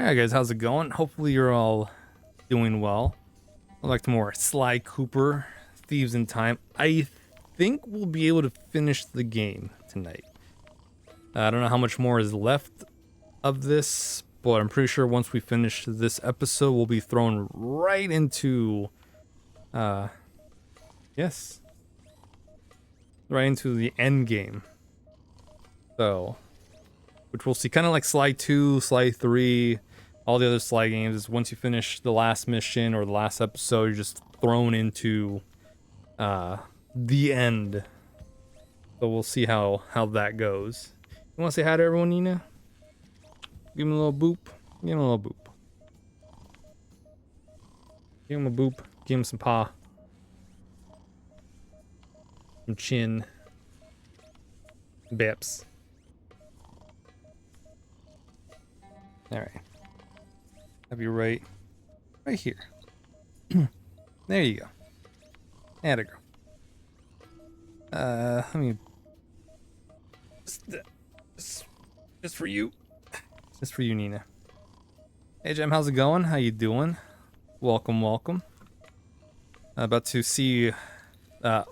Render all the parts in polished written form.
Alright guys, how's it going? Hopefully you're all doing well. I'd like to more Sly Cooper, Thieves in Time. I think we'll be able to finish the game tonight. I don't know how much more is left of this, but I'm pretty sure once we finish this episode, we'll be thrown right into, yes, right into the end game. So, which we'll see, kind of like Sly 2, Sly 3, all the other Sly games, is once you finish the last mission or the last episode, you're just thrown into the end. So we'll see how that goes. You want to say hi to everyone, Nina? Give him a little boop. Give him a little boop. Give him a boop. Give him some paw. Some chin. Bips. Alright. Have you right here. There you go. Atta girl. Let me just for you. Just for you, Nina. Hey Jem, how's it going? How you doing? Welcome, welcome. About to see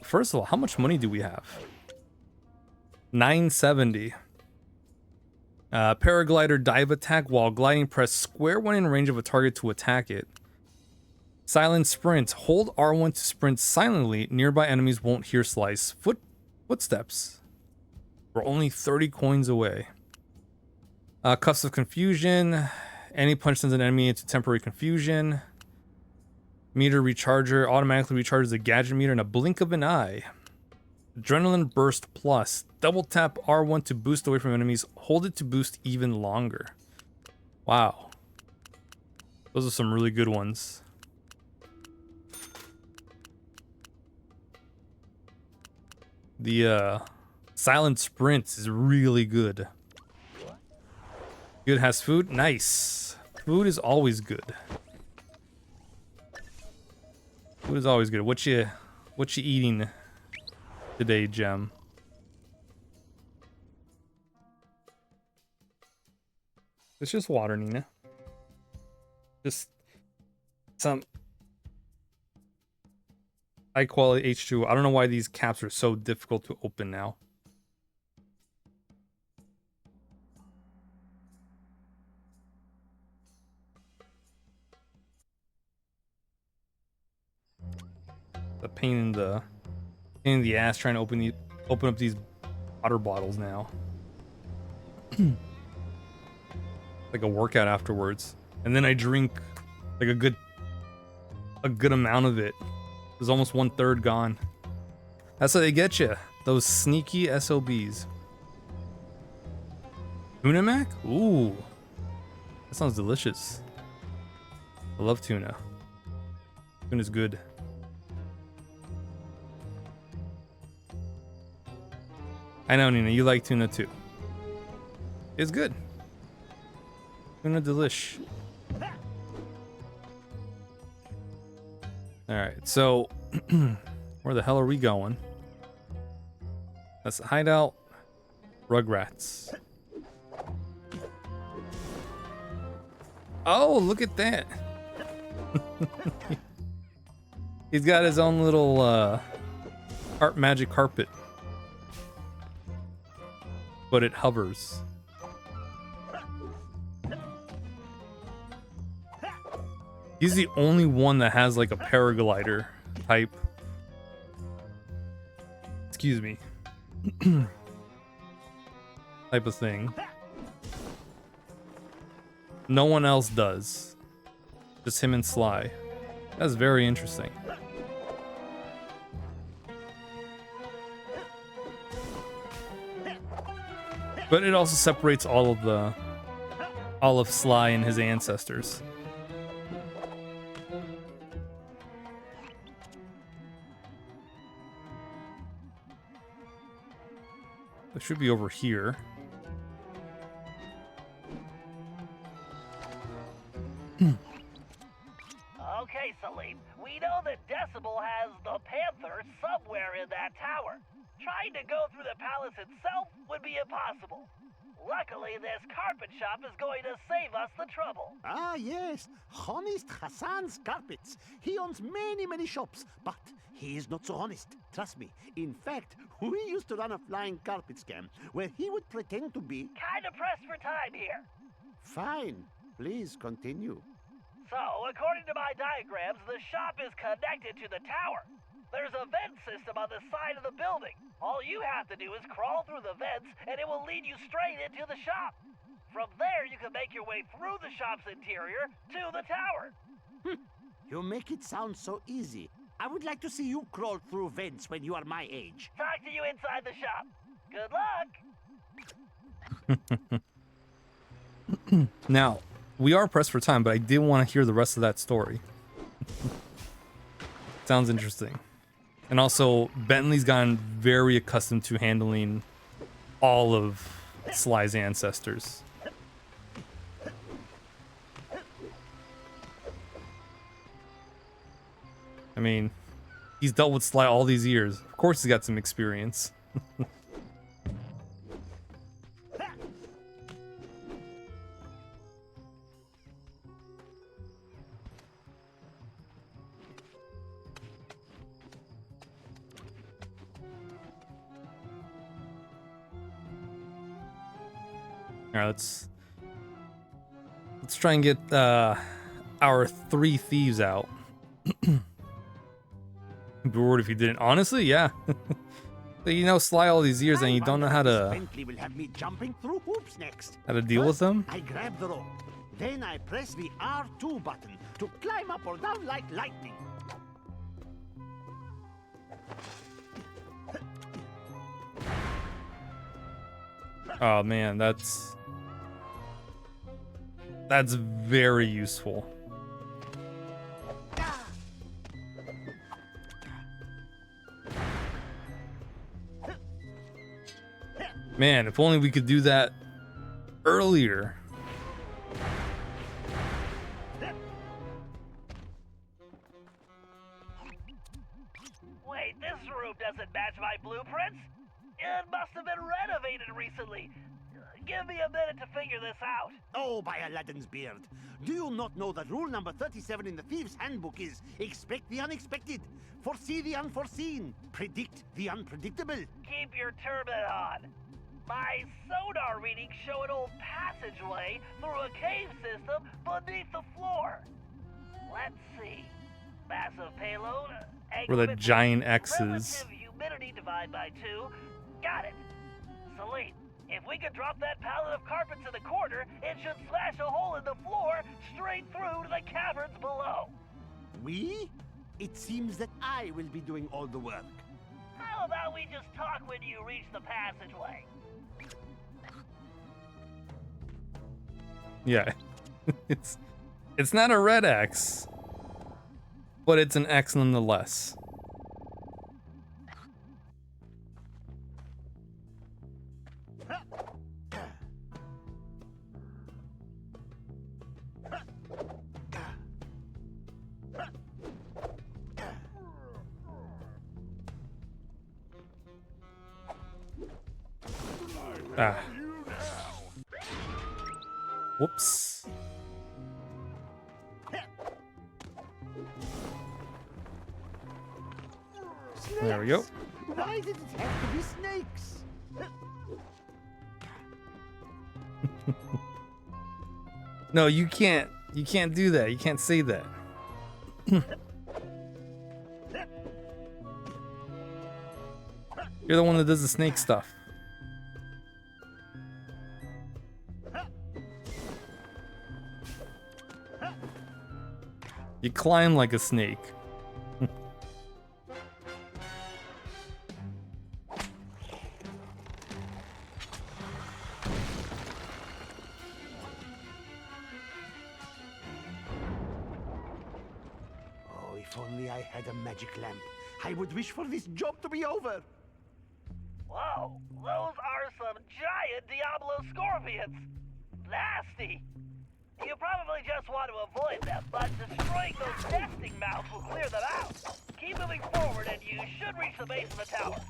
first of all, how much money do we have? 970. Paraglider dive attack while gliding, press square when in range of a target to attack it. Silent sprint. Hold R1 to sprint silently. Nearby enemies won't hear Sly's footsteps. We're only 30 coins away. Cuffs of confusion. Any punch sends an enemy into temporary confusion. Meter recharger. Automatically recharges the gadget meter in a blink of an eye. Adrenaline burst plus. Double tap R1 to boost away from enemies. Hold it to boost even longer. Wow. Those are some really good ones. The silent sprint is really good. Good, has food. Nice. Food is always good. Food is always good. What you eating today, Jem? It's just water, Nina. Just some high quality H2O. I don't know why these caps are so difficult to open now. The pain in the ass trying to open up these water bottles now. Like a workout afterwards, and then I drink like a good amount of it. There's almost 1/3 gone. That's how they get you. Those sneaky SOBs. Tuna mac? Ooh, that sounds delicious. I love tuna. Tuna's good. I know, Nina, you like tuna too. It's good. Tuna delish. Alright, so where the hell are we going? That's the hideout. Rugrats. Oh, look at that. He's got his own little art magic carpet. But it hovers. He's the only one that has like a paraglider type. Excuse me. Type of thing. No one else does. Just him and Sly. That's very interesting. But it also separates all of Sly and his ancestors. It should be over here. Okay, Salim. We know that Decibel has the Panther somewhere in that tower. Trying to go through the palace itself would be impossible. Luckily, this carpet shop is going to save us the trouble. Ah, yes. Honest Hassan's Carpets. He owns many, many shops, but he is not so honest. Trust me. In fact, we used to run a flying carpet scam where he would pretend to be... Kinda pressed for time here. Fine. Please continue. So, according to my diagrams, the shop is connected to the tower. There's a vent system on the side of the building. All you have to do is crawl through the vents, and it will lead you straight into the shop. From there, you can make your way through the shop's interior to the tower. You make it sound so easy. I would like to see you crawl through vents when you are my age. Talk to you inside the shop. Good luck. Now, we are pressed for time, but I did want to hear the rest of that story. Sounds interesting. And also, Bentley's gotten very accustomed to handling all of Sly's ancestors. I mean, he's dealt with Sly all these years. Of course he's got some experience. Alright, let's try and get our 3 thieves out. Bored if you didn't. Honestly, yeah. You know Sly all these years and you don't know how to Bentley will have me jumping through hoops next. how to deal with them. I grab the rope. Then I press the R2 button to climb up or down like lightning. Oh man, that's very useful. Man, if only we could do that earlier. Wait, this room doesn't match my blueprints? It must have been renovated recently. Give me a minute to figure this out. Oh, by Aladdin's beard. Do you not know that rule number 37 in the Thieves' Handbook is expect the unexpected, foresee the unforeseen, predict the unpredictable? Keep your turban on. My sonar readings show an old passageway through a cave system beneath the floor. Let's see. Massive payload. Where the giant X's. Relative humidity divide by 2. Got it. Celine, if we could drop that pallet of carpets in the corner, it should smash a hole in the floor straight through to the caverns below. We? It seems that I will be doing all the work. How about we just talk when you reach the passageway? Yeah. It's not a red X, but it's an X nonetheless. Ah. Whoops. There we go. Why did it have to be snakes? No, you can't do that. You can't say that. You're the one that does the snake stuff. You climb like a snake. Oh, if only I had a magic lamp. I would wish for this job to be over. Whoa, those are some giant Diablo scorpions. Nasty. You probably just want to avoid them, but destroying those nesting mounds will clear them out. Keep moving forward and you should reach the base of the tower.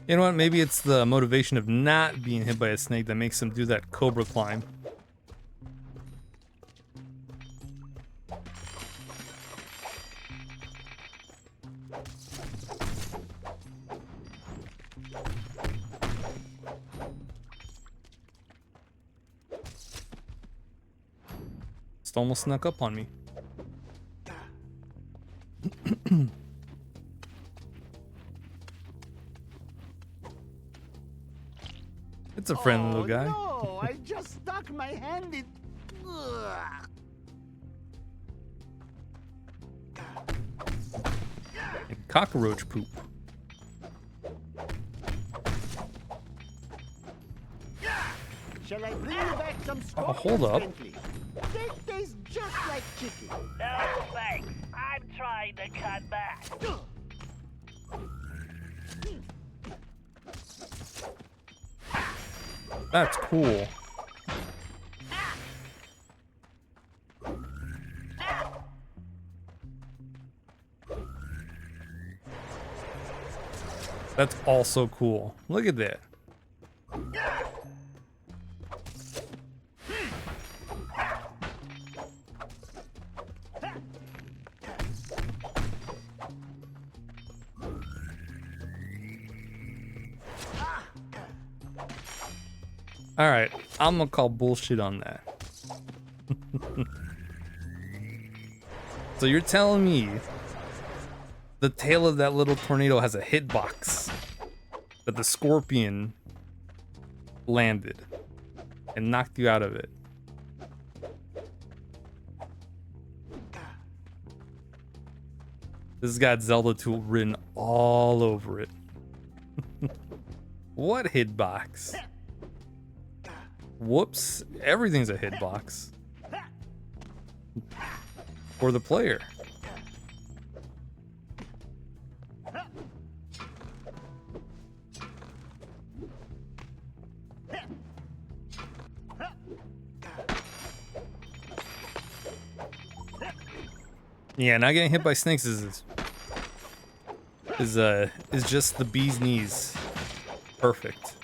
You know what? Maybe it's the motivation of not being hit by a snake that makes him do that cobra climb. Just almost snuck up on me. It's a friendly little guy. No, I just stuck my hand in. Ugh. And cockroach poop. Shall I bring you back some Oh, scorpions, hold up. Bentley? They taste just like chicken. No, thanks. I'm trying to cut back. That's cool. That's also cool. Look at that. All right, I'm gonna call bullshit on that. So you're telling me the tail of that little tornado has a hitbox that the scorpion landed and knocked you out of it? This has got Zelda tool written all over it. What hitbox? Whoops, everything's a hitbox. For the player. Yeah, not getting hit by snakes is just the bee's knees. Perfect.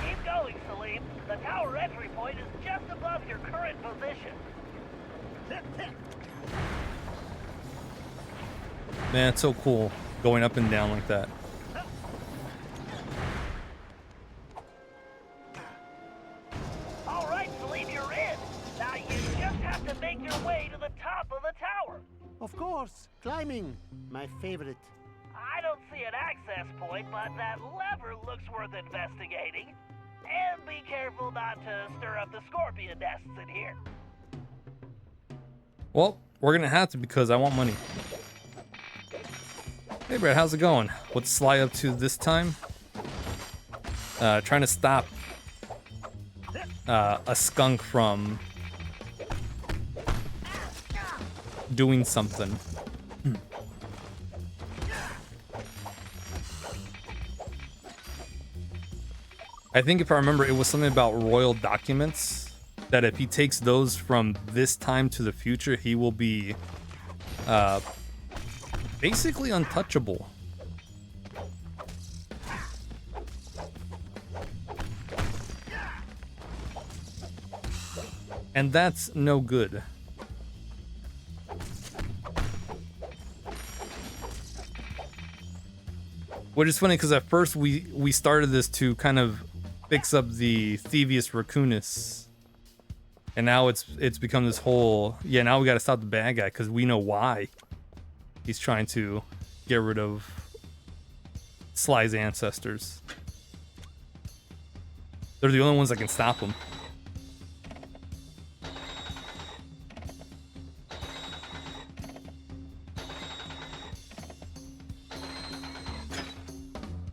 Keep going, Salim. The tower entry point is just above your current position. Man, it's so cool going up and down like that. All right, Salim, you're in. Now you just have to make your way to the top of the tower. Of course, climbing, my favorite. I don't see an access point, but that lever looks worth investigating. And be careful not to stir up the scorpion nests in here. Well, we're gonna have to because I want money. Hey Brad, how's it going? What's Sly up to this time? Trying to stop a skunk from doing something. I think if I remember, it was something about royal documents, that if he takes those from this time to the future, he will be basically untouchable. And that's no good. Which is funny because at first we started this to kind of fix up the Thievius Raccoonus. And now it's become this whole, yeah, now we gotta stop the bad guy because we know why he's trying to get rid of Sly's ancestors. They're the only ones that can stop him.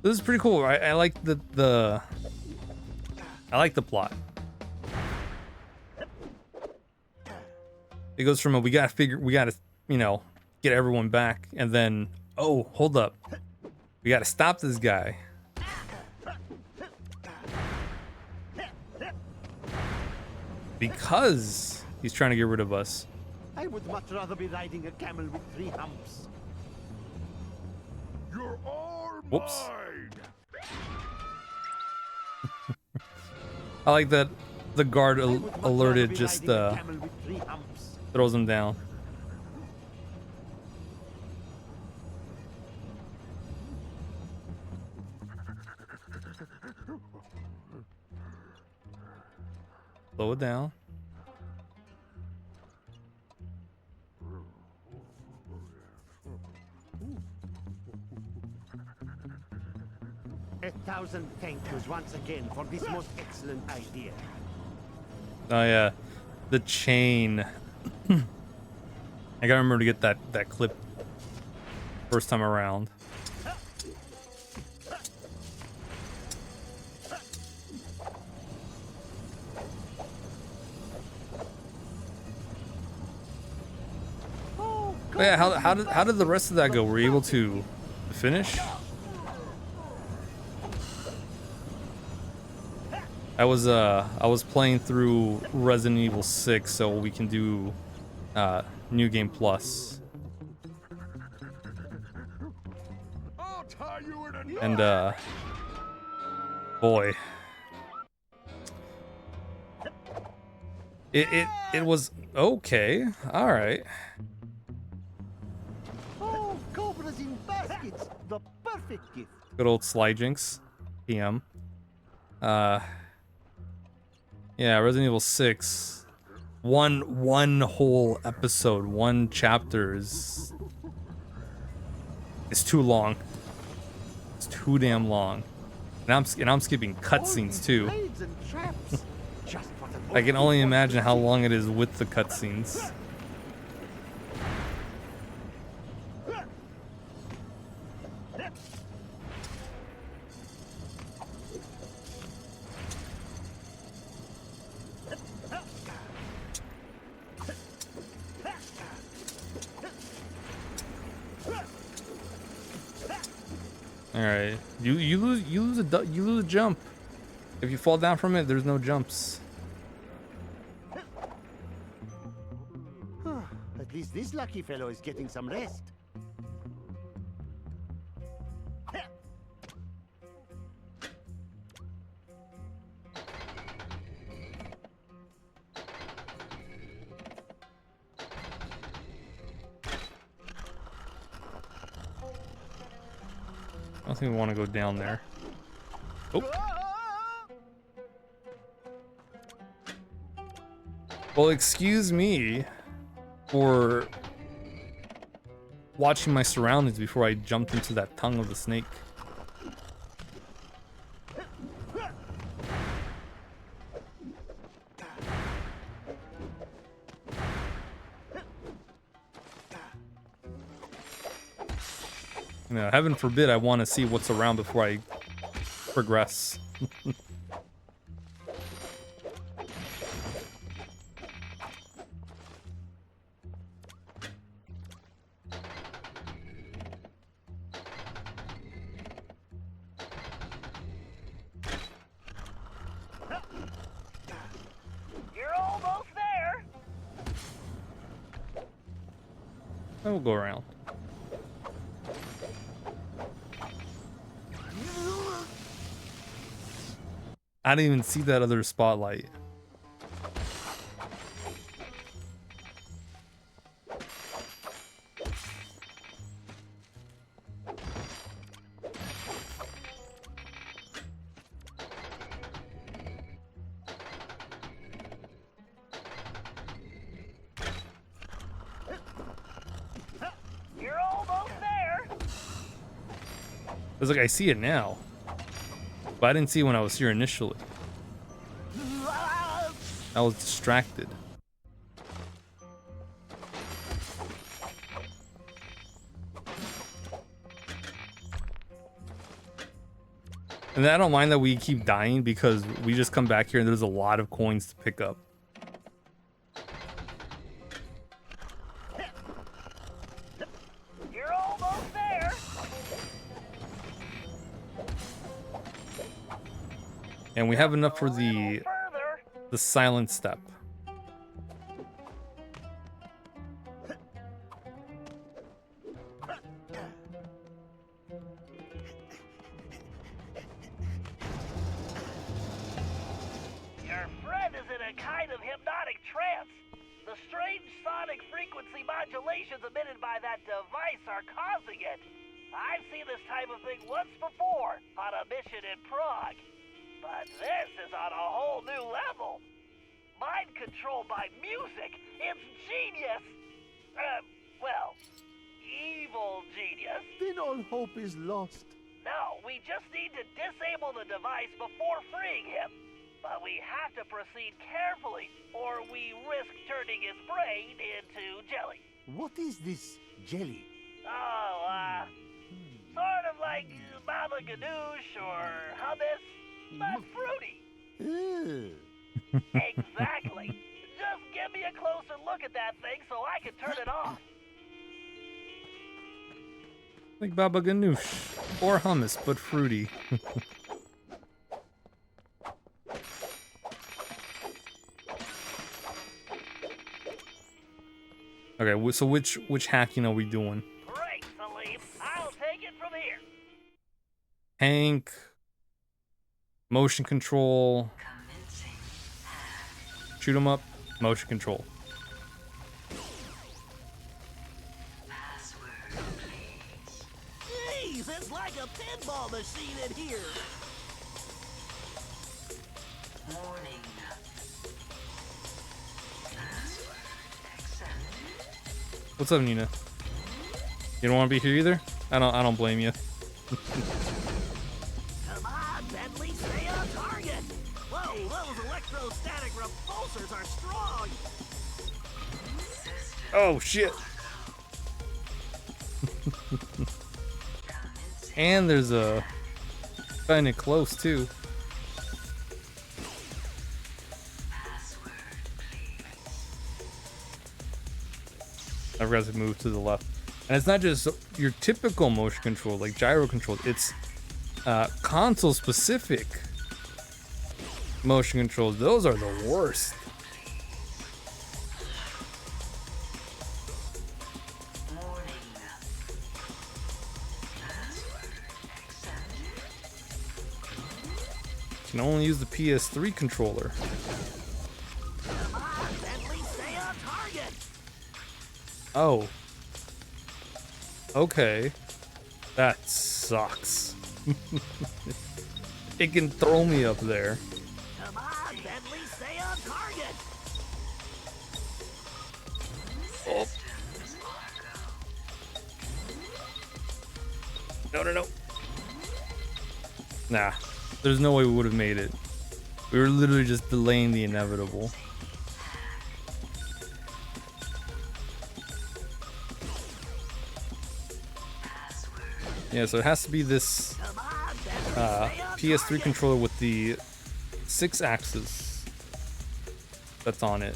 This is pretty cool. I like the I like the plot. It goes from a we gotta, you know, get everyone back, and then, oh, hold up. We gotta stop this guy. Because He's trying to get rid of us. I would much rather be riding a camel with 3 humps. You're all Whoops. mine. I like that the guard I would much rather alerted be just riding a camel with 3 humps. throws him down. Slow it down. A thousand thank yous once again for this most excellent idea. Oh yeah, the chain. I gotta remember to get that clip first time around. Oh, Oh, yeah, how did the rest of that go? Were you able to finish? I was playing through Resident Evil 6, so we can do New Game Plus. I'll tie you in a knot. And boy, it was okay. All right. Oh, cobras in baskets, the perfect gift. Good old Slijinx, PM. Yeah, Resident Evil 6. One whole episode, one chapter is too long. It's too damn long. And I'm skipping cutscenes too. Blades and traps. Just what an I can only awful imagine how want long it is with the cutscenes. All right, you lose a jump. If you fall down from it, there's no jumps. to- At least this lucky fellow is getting some rest. I don't think we want to go down there. Oh. Well, excuse me for watching my surroundings before I jumped into that tongue of the snake. You know, heaven forbid I want to see what's around before I progress. You're almost there. I will go around. I didn't even see that other spotlight. You're almost there. It's like I see it now, but I didn't see it when I was here initially. I was distracted. And I don't mind that we keep dying because we just come back here and there's a lot of coins to pick up. You're almost there. And we have enough for A little further. the silent step. modulations emitted by that device are causing it. I've seen this type of thing once before on a mission in Prague. But this is on a whole new level. Mind control by music. It's genius. Well, evil genius. Then all hope is lost. No, we just need to disable the device before freeing him. But we have to proceed carefully, or we risk turning his brain into jelly. What is this jelly? Oh, sort of like baba ganoush or hummus, but fruity. Exactly. Just give me a closer look at that thing so I can turn it off. Like baba ganoush or hummus, but fruity. Okay, so which hacking are we doing? Great, Salim. I'll take it from here. Hank, motion control, shoot 'em up, motion control. Jeez, it's like a pinball machine in here. Morning. What's up, Nina? You don't want to be here either? I don't blame you. Come on, Bentley, stay on target. Whoa, those electrostatic repulsors are strong. Oh shit! And there's a kinda close too. I forgot to move to the left. And it's not just your typical motion control, like gyro control. It's console specific motion controls. Those are the worst. Can only use the PS3 controller. Come on, Bentley, stay on target. Oh. Okay. That sucks. It can throw me up there. Come on, Bentley, stay on target. Oh. No. Nah. There's no way we would have made it. We were literally just delaying the inevitable. Yeah, so it has to be this Come on, Bentley, stay on PS3 target. controller with the 6 axes that's on it.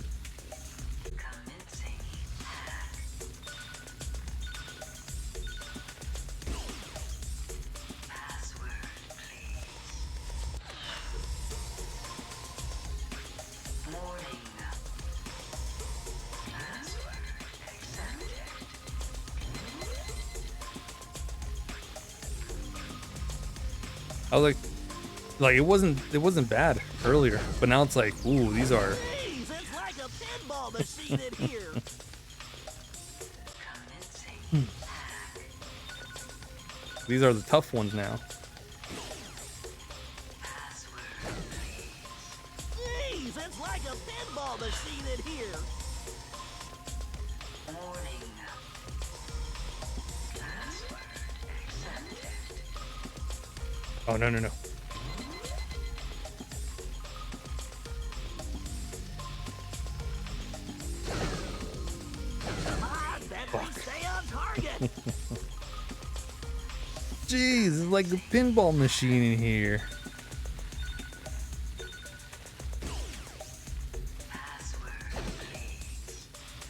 I was like it wasn't bad earlier, but now it's like, ooh, these are Jeez, it's like a pinball machine in here. these are the tough ones now. Jeez, it's like a pinball machine in here. Oh no. Come on, Bentley, stay on target. Jeez, it's like a pinball machine in here.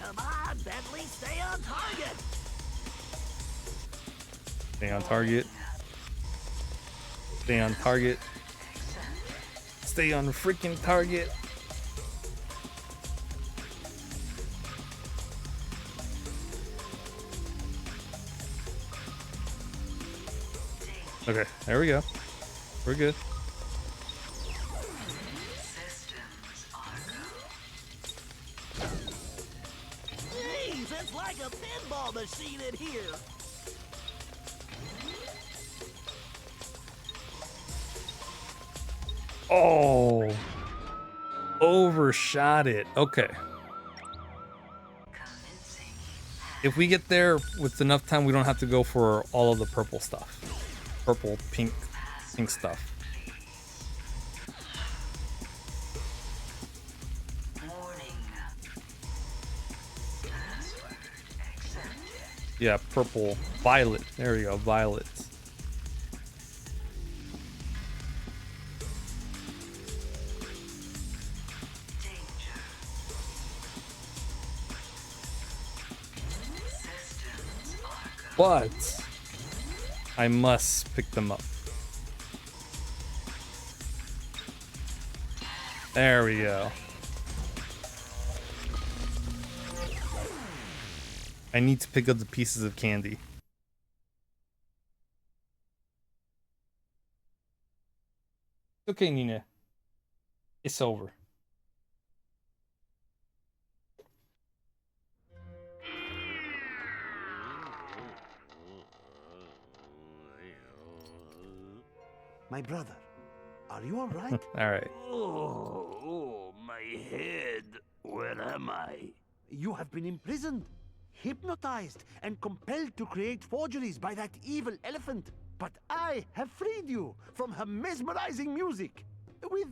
Come on, Bentley, stay on target. Stay on target. Stay on target. Stay on freaking target. Okay, there we go. We're good. Jeez, it's like like a pinball machine in here. Oh, overshot it. Okay. Convincing. If we get there with enough time, we don't have to go for all of the purple stuff. Purple, pink stuff. Warning. Password accepted. Yeah, purple, violet. There we go, violet. Danger. Systems are go. But I must pick them up. There we go. I need to pick up the pieces of candy. Okay, Nina. It's over. My brother, are you all right? All right. Oh, my head. Where am I? You have been imprisoned, hypnotized, and compelled to create forgeries by that evil elephant. But I have freed you from her mesmerizing music. With,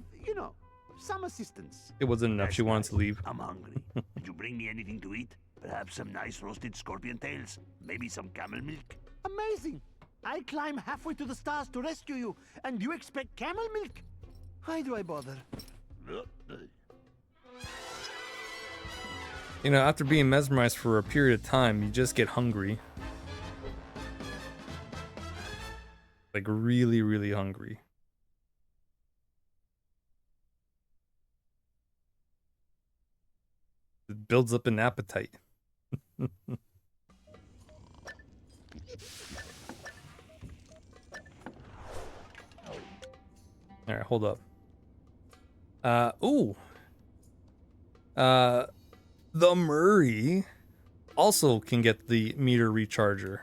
some assistance. It wasn't enough. She wanted to leave. I'm hungry. Did you bring me anything to eat? Perhaps some nice roasted scorpion tails? Maybe some camel milk? Amazing! I climb halfway to the stars to rescue you, and you expect camel milk? Why do I bother? You know, after being mesmerized for a period of time, you just get hungry. Like really, really hungry. It builds up an appetite. All right, hold up. The Murray also can get the meter recharger.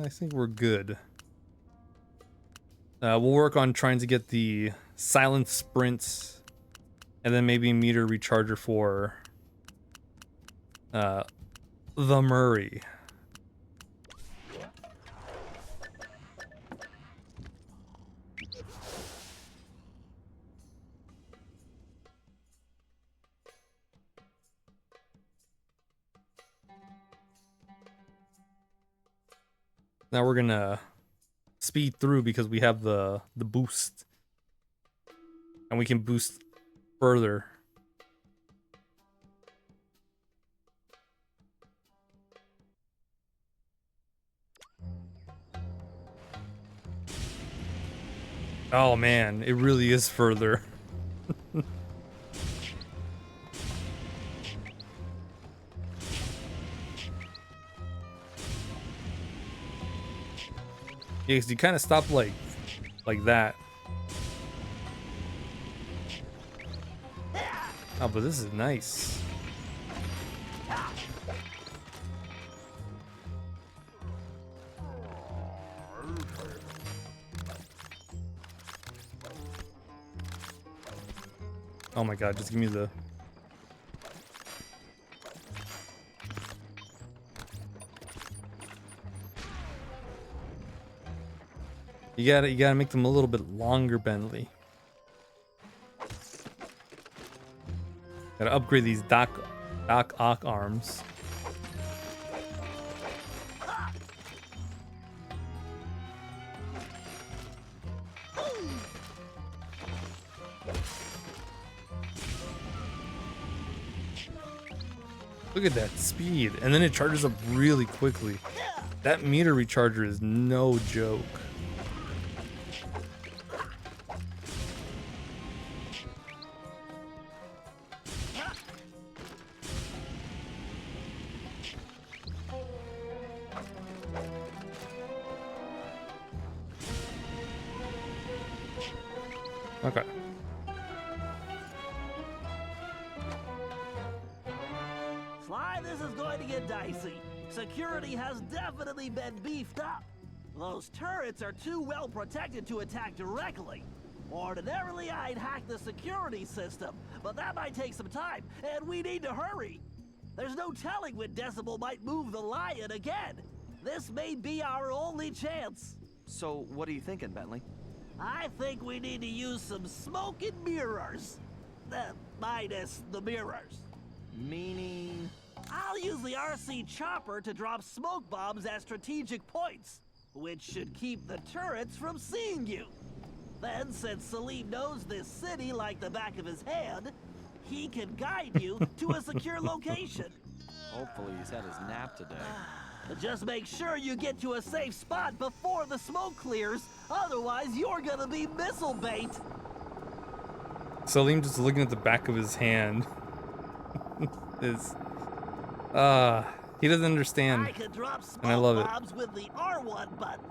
I think we're good. We'll work on trying to get the silent sprints and then maybe meter recharger for the Murray. Now we're gonna speed through because we have the boost. And we can boost further. Oh man, it really is further. Yeah, 'cause you kind of stop like that. Oh, but this is nice. Oh my god, just give me the... You gotta make them a little bit longer, Bentley. Gotta upgrade these Doc Ock arms. Look at that speed, and then it charges up really quickly. That meter recharger is no joke. Okay. Sly, this is going to get dicey. Security has definitely been beefed up. Those turrets are too well protected to attack directly. Ordinarily, I'd hack the security system, but that might take some time, and we need to hurry. There's no telling when Decibel might move the lion again. This may be our only chance. So, what are you thinking, Bentley? I think we need to use some smoke and mirrors. Minus the mirrors. Meaning... I'll use the RC chopper to drop smoke bombs at strategic points, which should keep the turrets from seeing you. Then, since Salim knows this city like the back of his hand, he can guide you to a secure location. Hopefully he's had his nap today. But just make sure you get to a safe spot before the smoke clears, otherwise you're gonna be missile bait. Salim just looking at the back of his hand. He doesn't understand. I can drop And I love smoke it. bombs with the R1 button,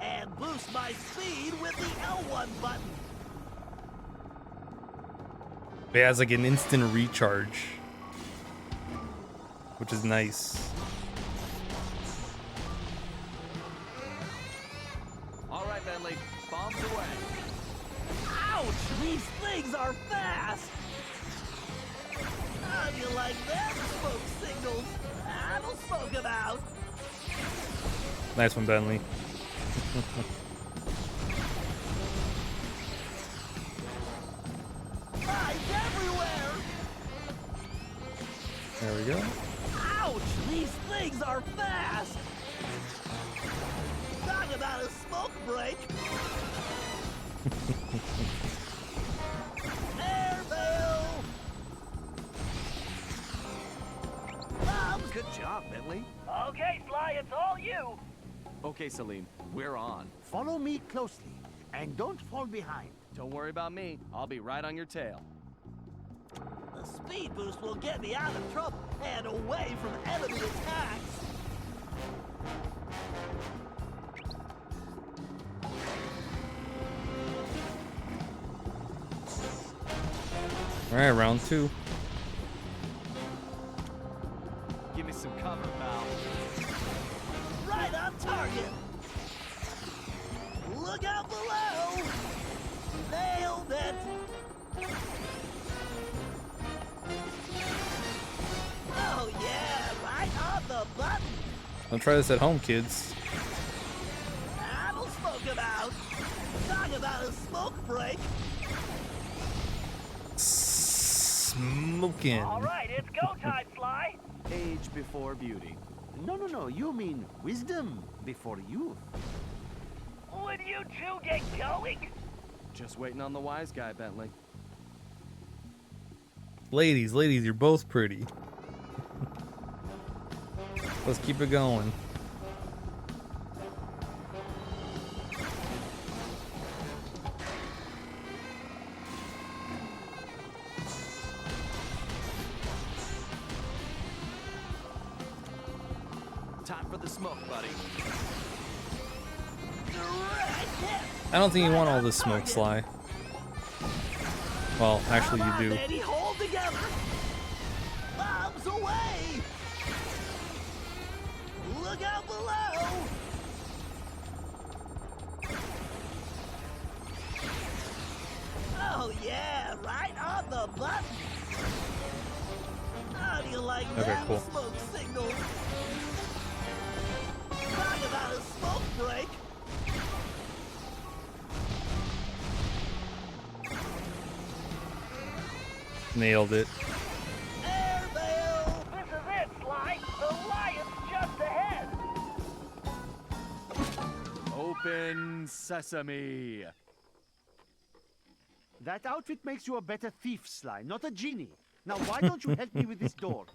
and boost my speed with the L1 button. It has like an instant recharge, which is nice. All right, Bentley, bombs away. Ouch! These things are fast! How do you like them smoke signals? That'll smoke them out. Nice one, Bentley. Knives everywhere! There we go. Ouch! These things are fast! Talk about a smoke break! Airmail! Bombs! Good job, Bentley. Okay, Sly, it's all you! Okay, Salim, we're on. Follow me closely, and don't fall behind. Don't worry about me. I'll be right on your tail. The speed boost will get me out of trouble and away from enemy attacks! All right, round 2. Give me some cover, pal. Right on target! Look out below! Nailed it! Oh yeah, right on the button! Don't try this at home, kids. That'll smoke him out! Talk about a smoke break! Smoking. Alright, it's go time, Sly! Age before beauty. No, you mean wisdom before youth. Would you two get going? Just waiting on the wise guy, Bentley. Ladies, you're both pretty. Let's keep it going. Time for the smoke, buddy. I don't think you want all this smoke, Sly. Well, actually Come on, you do. Lady, hold together! Bombs away! Look out below! Oh yeah, right on the button! How do you like Okay, that cool. smoke signal? Talk about a smoke break! Nailed it. Airmail! This is it, Sly! The lion's just ahead! Open sesame. That outfit makes you a better thief, Sly, not a genie. Now, why don't you help me with this door?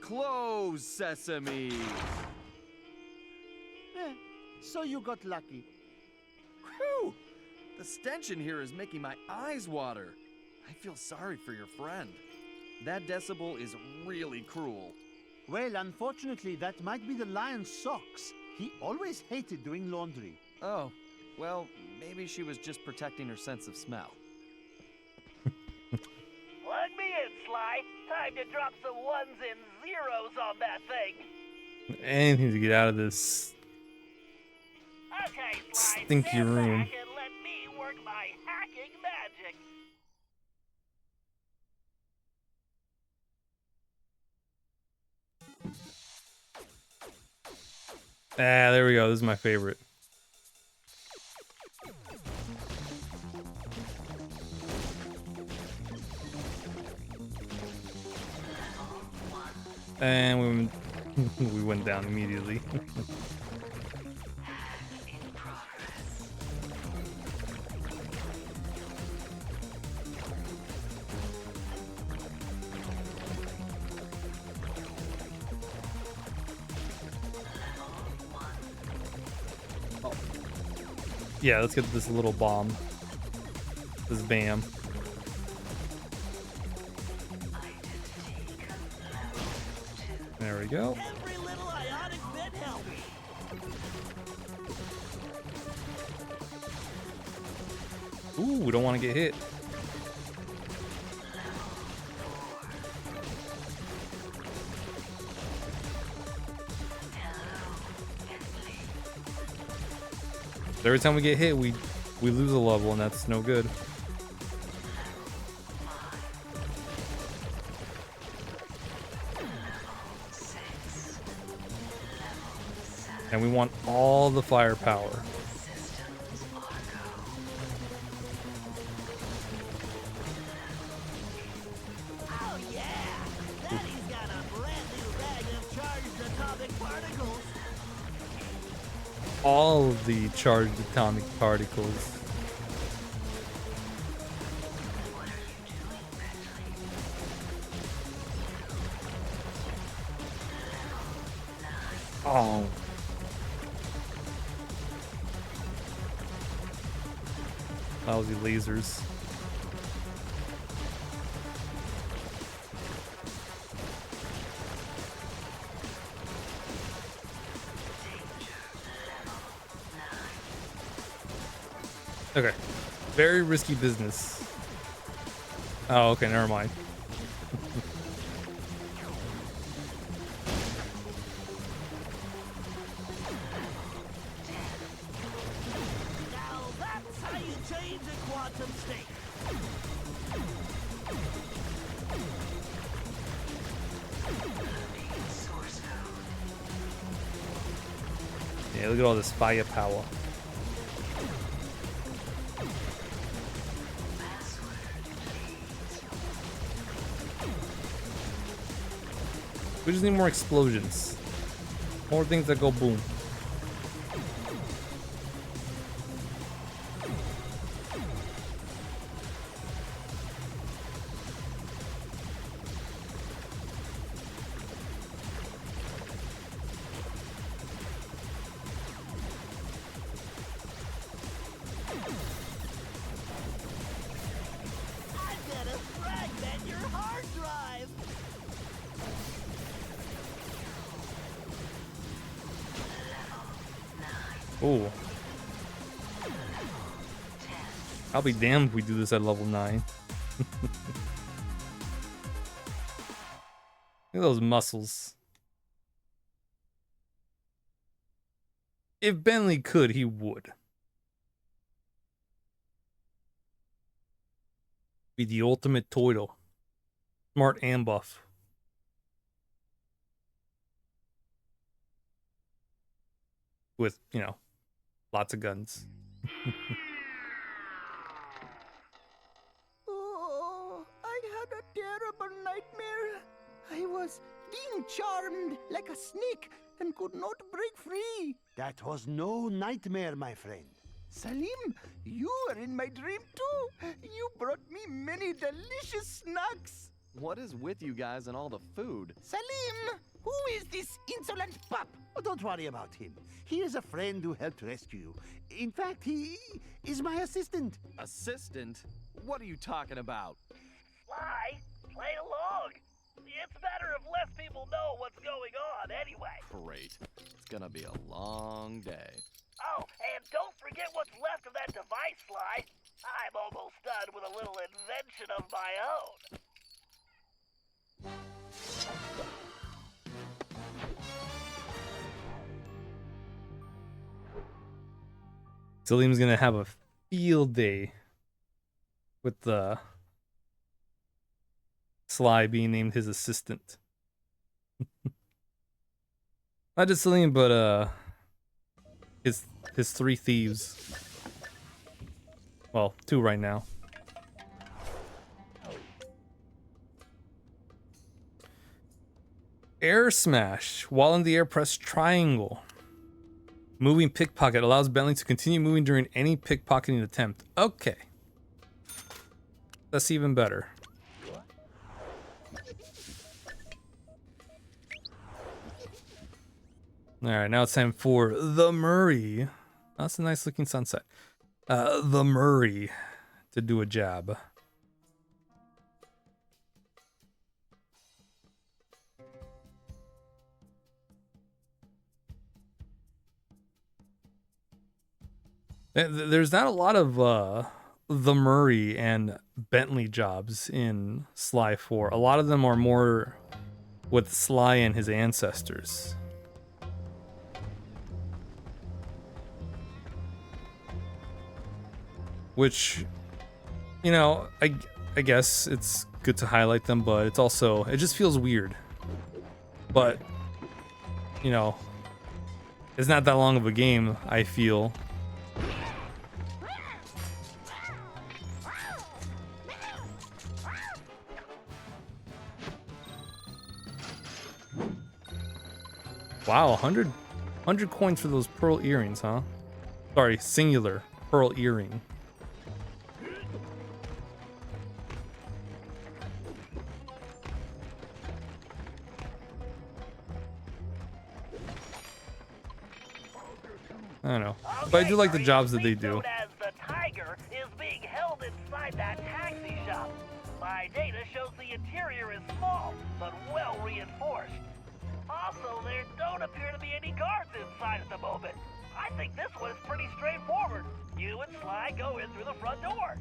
Close sesame. So you got lucky. Whew! The stench in here is making my eyes water. I feel sorry for your friend. That Decibel is really cruel. Well, unfortunately, that might be the lion's socks. He always hated doing laundry. Oh, well, maybe she was just protecting her sense of smell. Plug me in, Sly. Time to drop some ones and zeros on that thing. Anything to get out of this Okay, Sly, stinky stand room. back and let me work my hacking magic. Ah, there we go. This is my favorite. And we went down immediately. In progress. Yeah, let's get this little bomb. This BAM. There we go. Every little ionic bit helps. Ooh, we don't want to get hit. Every time we get hit, we lose a level, and that's no good. And we want all the firepower. Oh yeah! Daddy's got a brand new bag of charged atomic particles. All of the charged atomic particles. Oh. Lousy lasers. Okay. Very risky business. Oh, okay, never mind. Now that's how you change a quantum state. Source code. Yeah, look at all this firepower. Password, please. We just need more explosions. More things that go boom. I'm gonna fragment your hard drive. Ooh. I'll be damned if we do this at level 9. Look at those muscles. If Bentley could, he would. Be the ultimate toiler. Smart and buff. With, you know, lots of guns. Oh, I had a terrible nightmare. I was being charmed like a snake and could not break free. That was no nightmare, my friend. Salim, you were in my dream too. You brought me many delicious snacks. What is with you guys and all the food? Salim, who is this insolent pup? Oh, don't worry about him. He is a friend who helped rescue you. In fact, he is my assistant. Assistant? What are you talking about? Sly, play along. It's better if less people know what's going on anyway. Great. It's gonna be a long day. Oh, and don't forget what's left of that device, Sly. I'm almost done with a little invention of my own. Salim's gonna have a field day with the Sly being named his assistant. Not just Salim, but his 3 thieves. Well, 2 right now. Air smash. While in the air, press triangle. Moving pickpocket allows Bentley to continue moving during any pickpocketing attempt. Okay. That's even better. Alright, now it's time for the Murray. That's a nice looking sunset. The Murray to do a job. There's not a lot of the Murray and Bentley jobs in Sly 4. A lot of them are more with Sly and his ancestors. Which, you know, I guess it's good to highlight them, but it's also, it just feels weird. But, you know, it's not that long of a game, I feel. Wow, 100 coins for those pearl earrings, huh? Sorry, singular pearl earring. I don't know, but I do like the jobs that they do. As the Tiger is being held inside that taxi shop. My data shows the interior is small, but well reinforced. Also, there don't appear to be any guards inside at the moment. I think this one is pretty straightforward. You and Sly go in through the front door.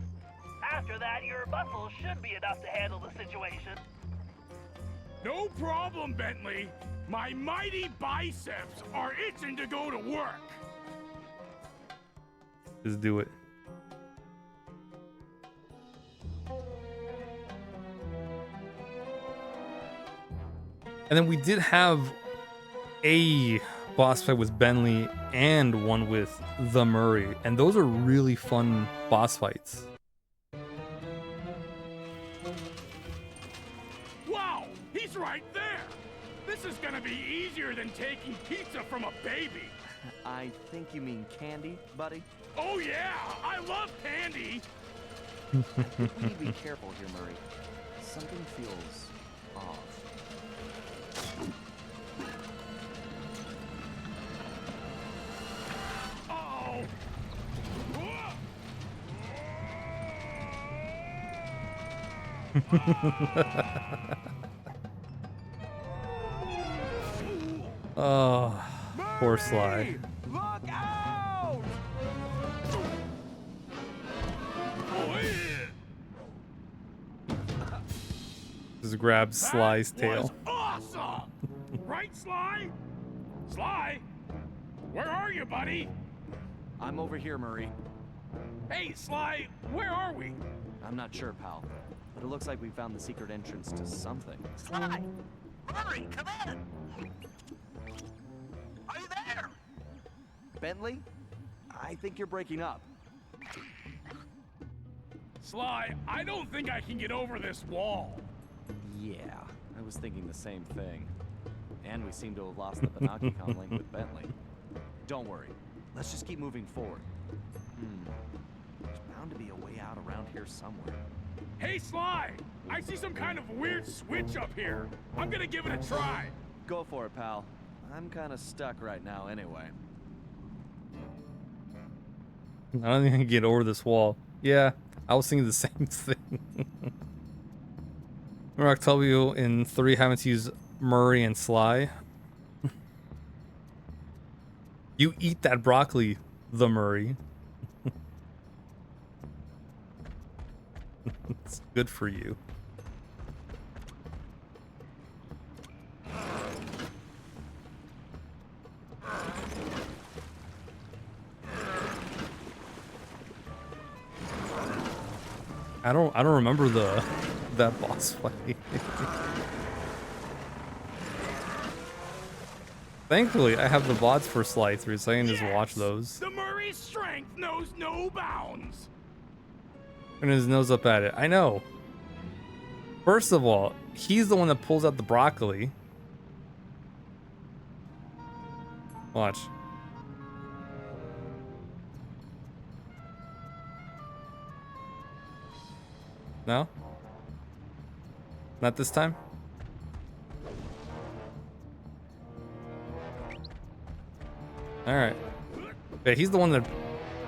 After that, your muscles should be enough to handle the situation. No problem, Bentley. My mighty biceps are itching to go to work. Just do it. And then we did have a boss fight with Bentley and one with the Murray, and those are really fun boss fights. Wow, he's right there. This is gonna be easier than taking pizza from a baby. I think you mean candy, buddy. Oh yeah, I love candy. I think we need to be careful here, Murray. Something feels off. Uh-oh. Oh, poor Sly. Look out! Oh, yeah. Just grab Sly's That tail. was awesome! Right, Sly? Sly? Where are you, buddy? I'm over here, Murray. Hey, Sly, where are we? I'm not sure, pal, but it looks like we found the secret entrance to something. Sly! Murray, come in! Are you there? Bentley? I think you're breaking up. Sly, I don't think I can get over this wall. Yeah, I was thinking the same thing. And we seem to have lost the Banaki-con link with Bentley. Don't worry. Let's just keep moving forward. There's bound to be a way out around here somewhere. Hey, Sly! I see some kind of weird switch up here. I'm gonna give it a try. Go for it, pal. I'm kind of stuck right now anyway. I don't think I can get over this wall. Yeah, I was thinking the same thing. Remember Octavio in 3 having to use Murray and Sly? You eat that broccoli, the Murray. It's good for you. I don't remember that boss fight. Thankfully, I have the VODs for Sly 3, so I can just watch those. The Murray's strength knows no bounds. And his nose up at it. I know. First of all, he's the one that pulls out the broccoli. Watch. No? Not this time? Alright. Yeah, he's the one that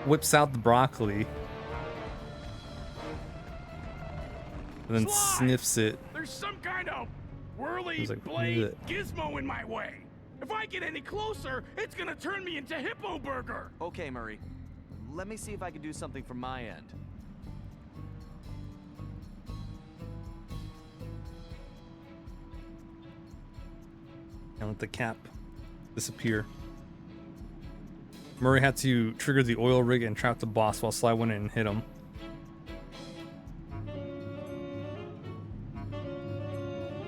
whips out the broccoli. And then Sly, sniffs it. There's some kind of whirly He's like, blade "Bleh." gizmo in my way. If I get any closer, it's gonna turn me into Hippo Burger. Okay, Murray. Let me see if I can do something from my end. And let the cap disappear. Murray had to trigger the oil rig and trap the boss while Sly went in and hit him.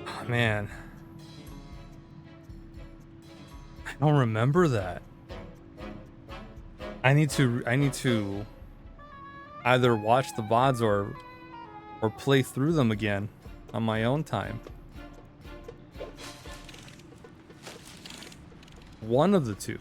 Oh, man. I don't remember that. I need to either watch the VODs or play through them again on my own time. One of the two.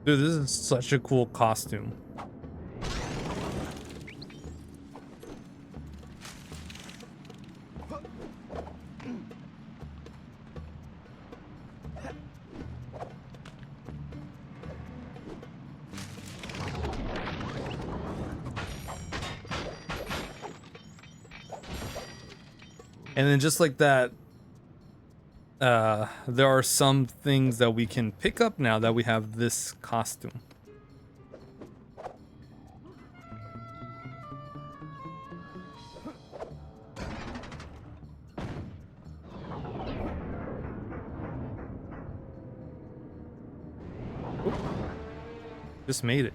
Dude, this is such a cool costume. And then just like that, there are some things that we can pick up now that we have this costume. Oop. Just made it.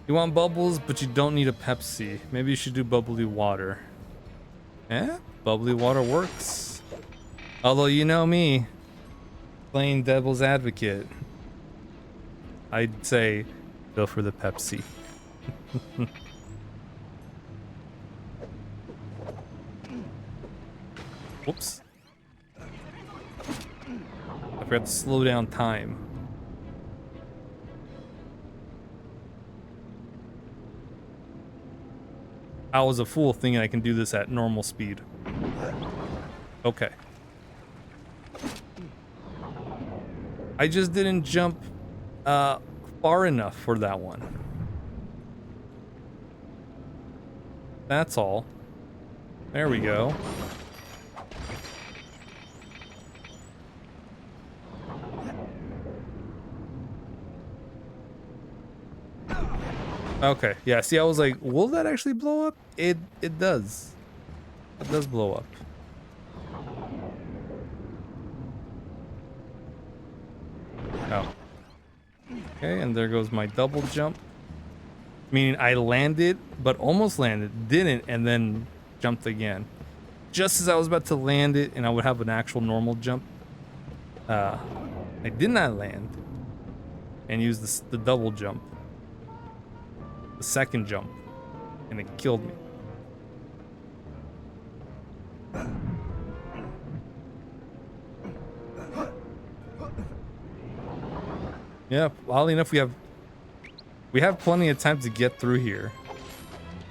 You want bubbles, but you don't need a Pepsi. Maybe you should do bubbly water. Eh? Bubbly water works. Although you know me, playing devil's advocate, I'd say go for the Pepsi. Whoops. I forgot to slow down time. I was a fool thinking I can do this at normal speed. Okay. I just didn't jump far enough for that one. That's all. There we go. Okay, yeah, see, I was like, will that actually blow up? It does. It does blow up. Oh. Okay, and there goes my double jump. Meaning I landed, but almost landed, didn't, and then jumped again. Just as I was about to land it, and I would have an actual normal jump, I did not land, and used the double jump. The second jump, and it killed me. Yeah, oddly enough, we have plenty of time to get through here.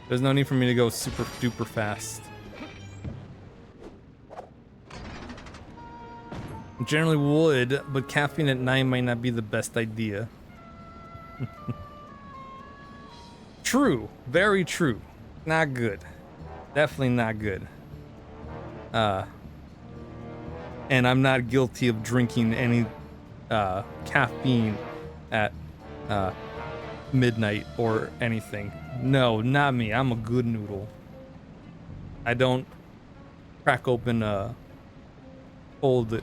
There's no need for me to go super duper fast. generally would, but caffeine at night might not be the best idea. True. Very true. Not good. Definitely not good. And I'm not guilty of drinking any caffeine at midnight or anything. No, not me. I'm a good noodle. I don't crack open a cold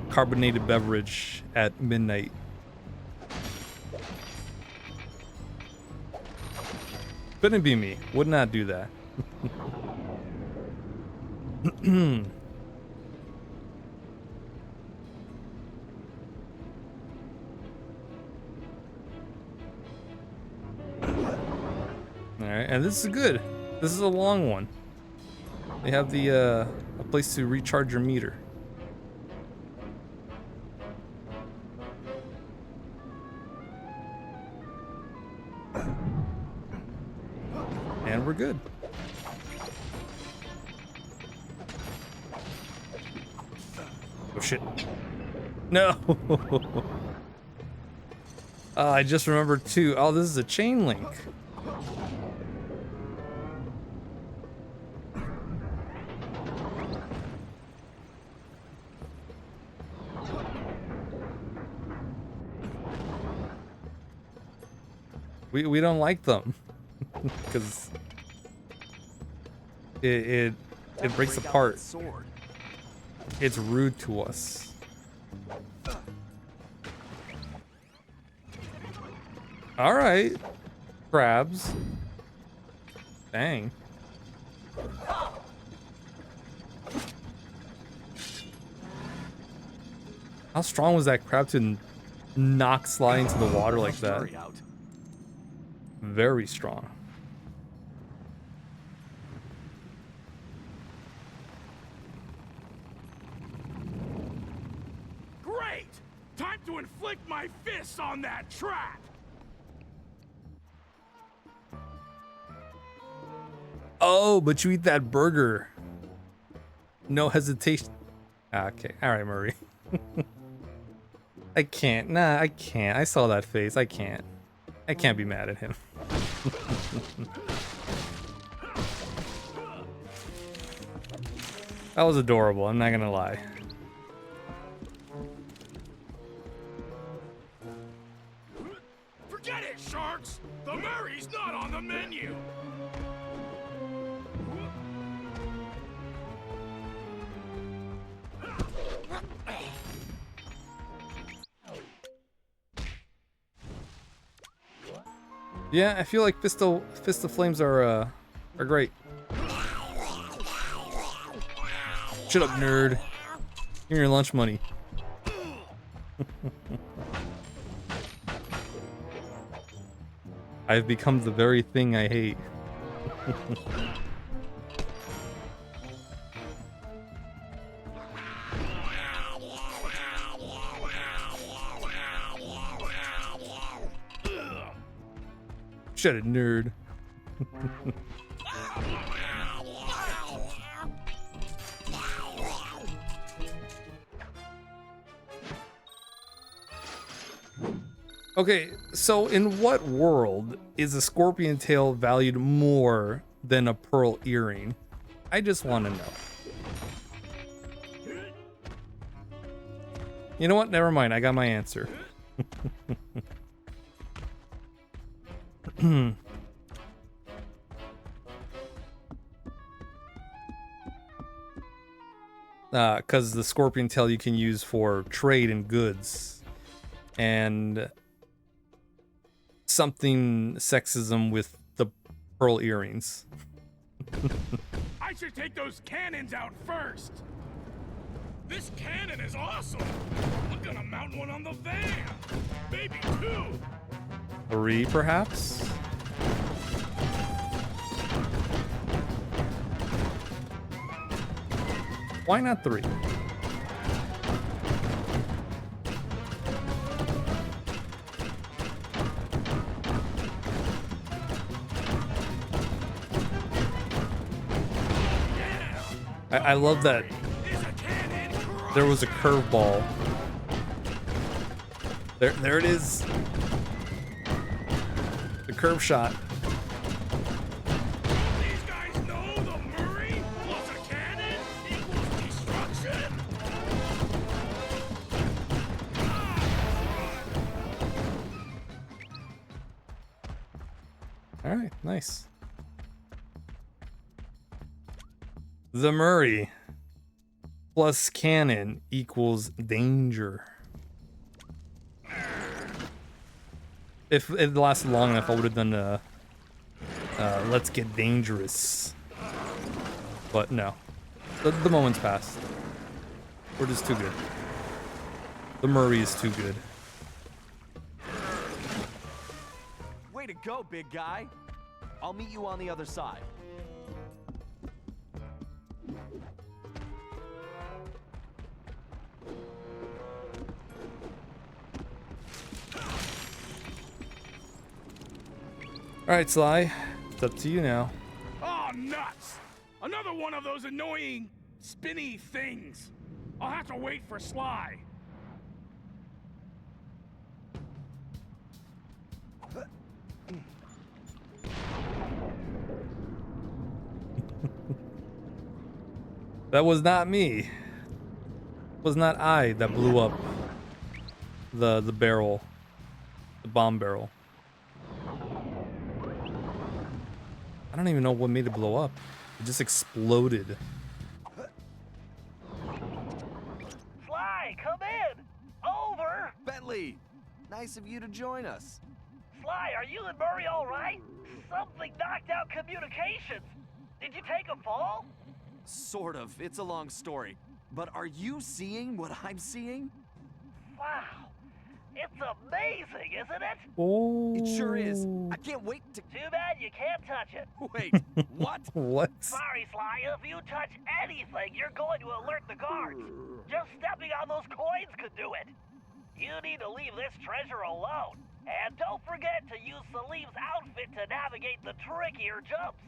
carbonated beverage at midnight. Couldn't be me. Would not do that. Alright, and this is good. This is a long one. They have the a place to recharge your meter. And we're good. Oh shit. No. I just remembered too. Oh, this is a chain link. We don't like them because it breaks apart. It's rude to us. All right, crabs. Dang. How strong was that crab to knock slide into the water like that? Very strong. Great! Time to inflict my fists on that trap! Oh, but you eat that burger. No hesitation. Okay, alright, Murray. I can't. Nah, I can't. I saw that face. I can't. I can't be mad at him. That was adorable, I'm not gonna lie. Forget it, sharks! The Murray's not on the menu! Yeah, I feel like Fist of Flames are great. Shut up, nerd. Give me your lunch money. I've become the very thing I hate. Shut it, nerd. Okay, so in what world is a scorpion tail valued more than a pearl earring? I just want to know. You know what? Never mind. I got my answer. Because the scorpion tail you can use for trade in goods. And something sexism with the pearl earrings. I should take those cannons out first! This cannon is awesome! I'm gonna mount one on the van! Maybe 2! 3, perhaps? Why not 3? I love that. Is a cannon there was a curveball. There it is. The curve shot. These guys know the Murray plus a cannon equals destruction. All right, nice. The Murray plus cannon equals danger. If it lasted long enough, I would have done let's get dangerous. But no, the moment's passed. We're just too good. The Murray is too good. Way to go, big guy. I'll meet you on the other side. All right, Sly, it's up to you now. Oh, nuts! Another one of those annoying, spinny things. I'll have to wait for Sly. That was not me. It was not I that blew up the barrel, the bomb barrel. I don't even know what made it blow up. It just exploded. Sly, come in! Over! Bentley, nice of you to join us. Sly, are you and Murray all right? Something knocked out communications. Did you take a fall? Sort of. It's a long story. But are you seeing what I'm seeing? Wow. It's amazing, isn't it? Oh. It sure is. I can't wait to... Too bad you can't touch it. Wait, what? What? Sorry, Sly. If you touch anything, you're going to alert the guards. Just stepping on those coins could do it. You need to leave this treasure alone. And don't forget to use Salim's outfit to navigate the trickier jumps.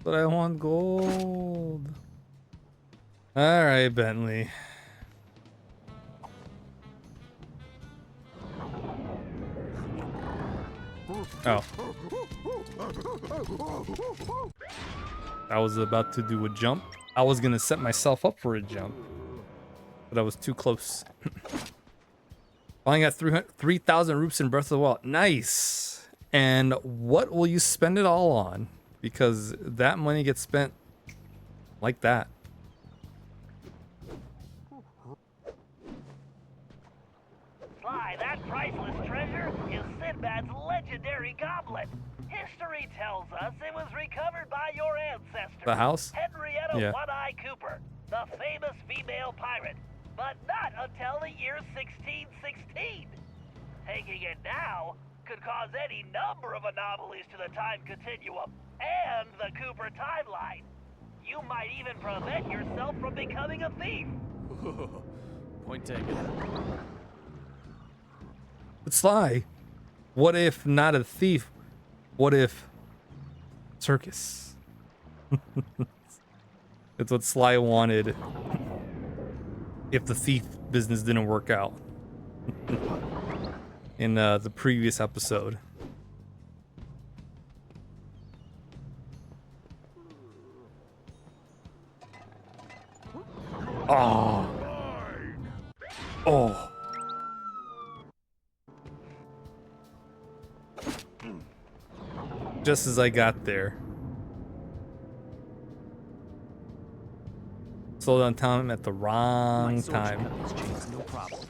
But I want gold. All right, Bentley. Oh. I was about to do a jump. I was gonna set myself up for a jump, but I was too close. Finally got 3,000 roops in Breath of the Wild. Nice. And what will you spend it all on? Because that money gets spent like that. Sly, that priceless treasure is Sinbad's legendary goblet. History tells us it was recovered by your ancestor, The house? Henrietta Yeah. One-Eye Cooper, the famous female pirate, but not until the year 1616. Taking it now could cause any number of anomalies to the time continuum and the Cooper timeline. You might even prevent yourself from becoming a thief. Point taken. But Sly, what if not a thief? What if circus? It's what Sly wanted if the thief business didn't work out in the previous episode. Oh. Oh. Just as I got there. Slow down time at the wrong My sword should time. cut these chains, no problem.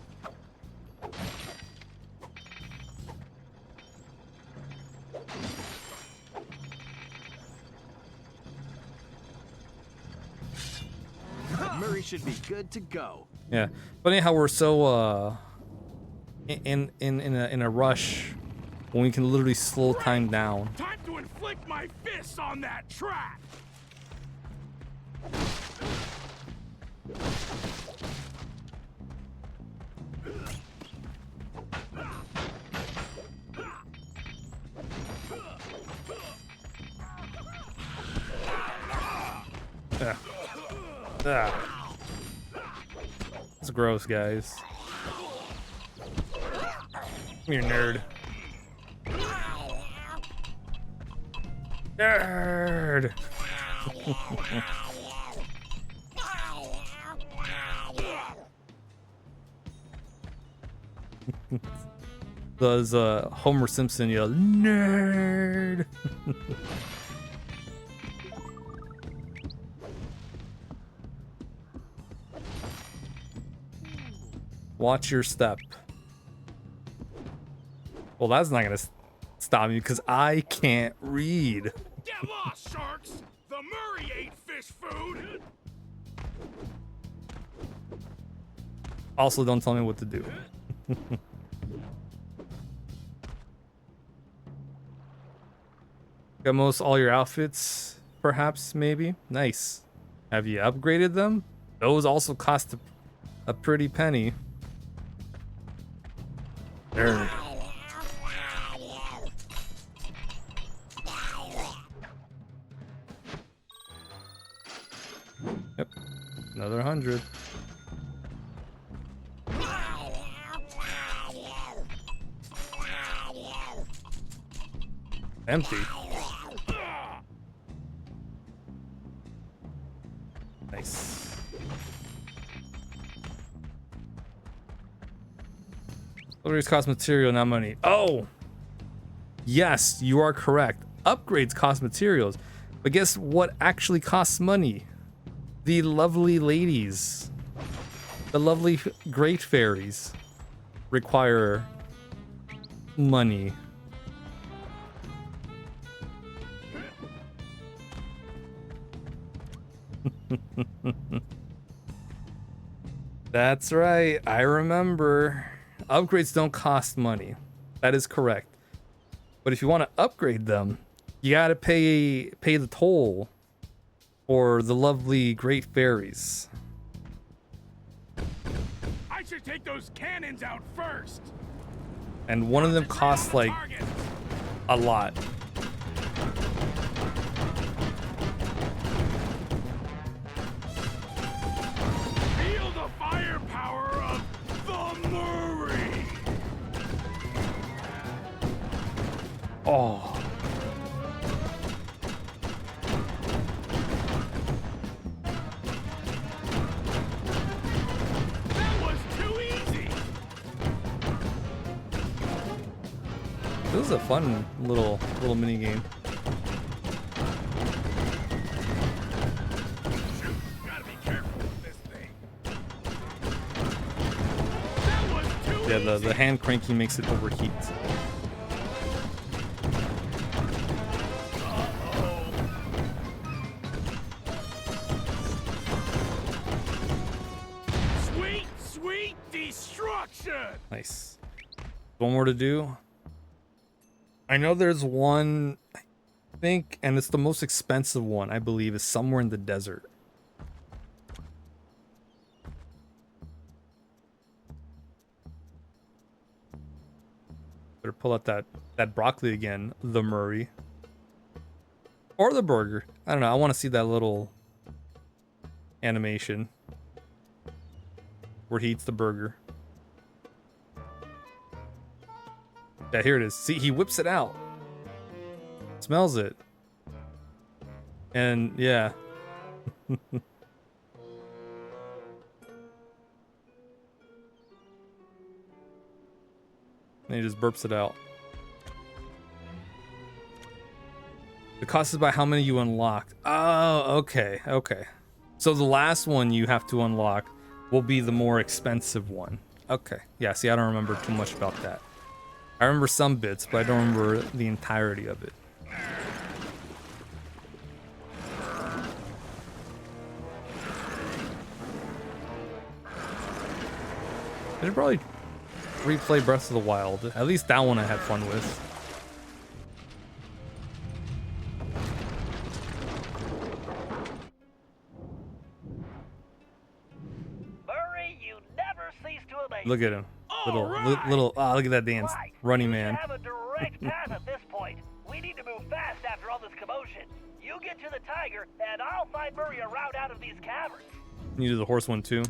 Murray should be good to go. Yeah. Funny how we're so in a rush when we can literally slow time down. Time to inflict my fists on that trap. Yeah. Ah. It's gross, guys. Come here, nerd. Nerd! Does Homer Simpson yell, nerd? Watch your step. Well, that's not gonna stop me because I can't read. Get lost, sharks! The Murray ate fish food! Also, don't tell me what to do. Got most all your outfits, perhaps, maybe? Nice. Have you upgraded them? Those also cost a pretty penny. There. Yep. Another 100. Empty. Nice. Upgrades cost material, not money. Oh! Yes, you are correct. Upgrades cost materials. But guess what actually costs money? The lovely ladies. The lovely great fairies require money. That's right, I remember. Upgrades don't cost money. That is correct. But if you want to upgrade them, you gotta pay the toll for the lovely great fairies. I should take those cannons out first! And one of them costs like Target. a lot. Feel the firepower of the Murray! Oh. That was too easy! This is a fun little mini game. Shoot, gotta be careful with this thing. That was too Yeah, easy! the hand cranking makes it overheat. Sweet, sweet destruction! Nice. One more to do. I know there's one, I think, and it's the most expensive one, I believe, is somewhere in the desert. Better pull out that broccoli again, the Murray. Or the burger. I don't know, I want to see that little animation where he eats the burger. Yeah, here it is. See, he whips it out. Smells it. And yeah. And he just burps it out. The cost is by how many you unlocked. Oh, okay, okay. So the last one you have to unlock will be the more expensive one. Okay. Yeah, see, I don't remember too much about that. I remember some bits, but I don't remember the entirety of it. I should probably replay Breath of the Wild. At least that one I had fun with. Murray, you never cease to amaze Look me. at him. Alright. Little, look at that dance. Right. Running You Man. have a direct path at this point. We need to move fast after all this commotion. You get to the tiger, and I'll find Murray a route out of these caverns. You do the horse one too.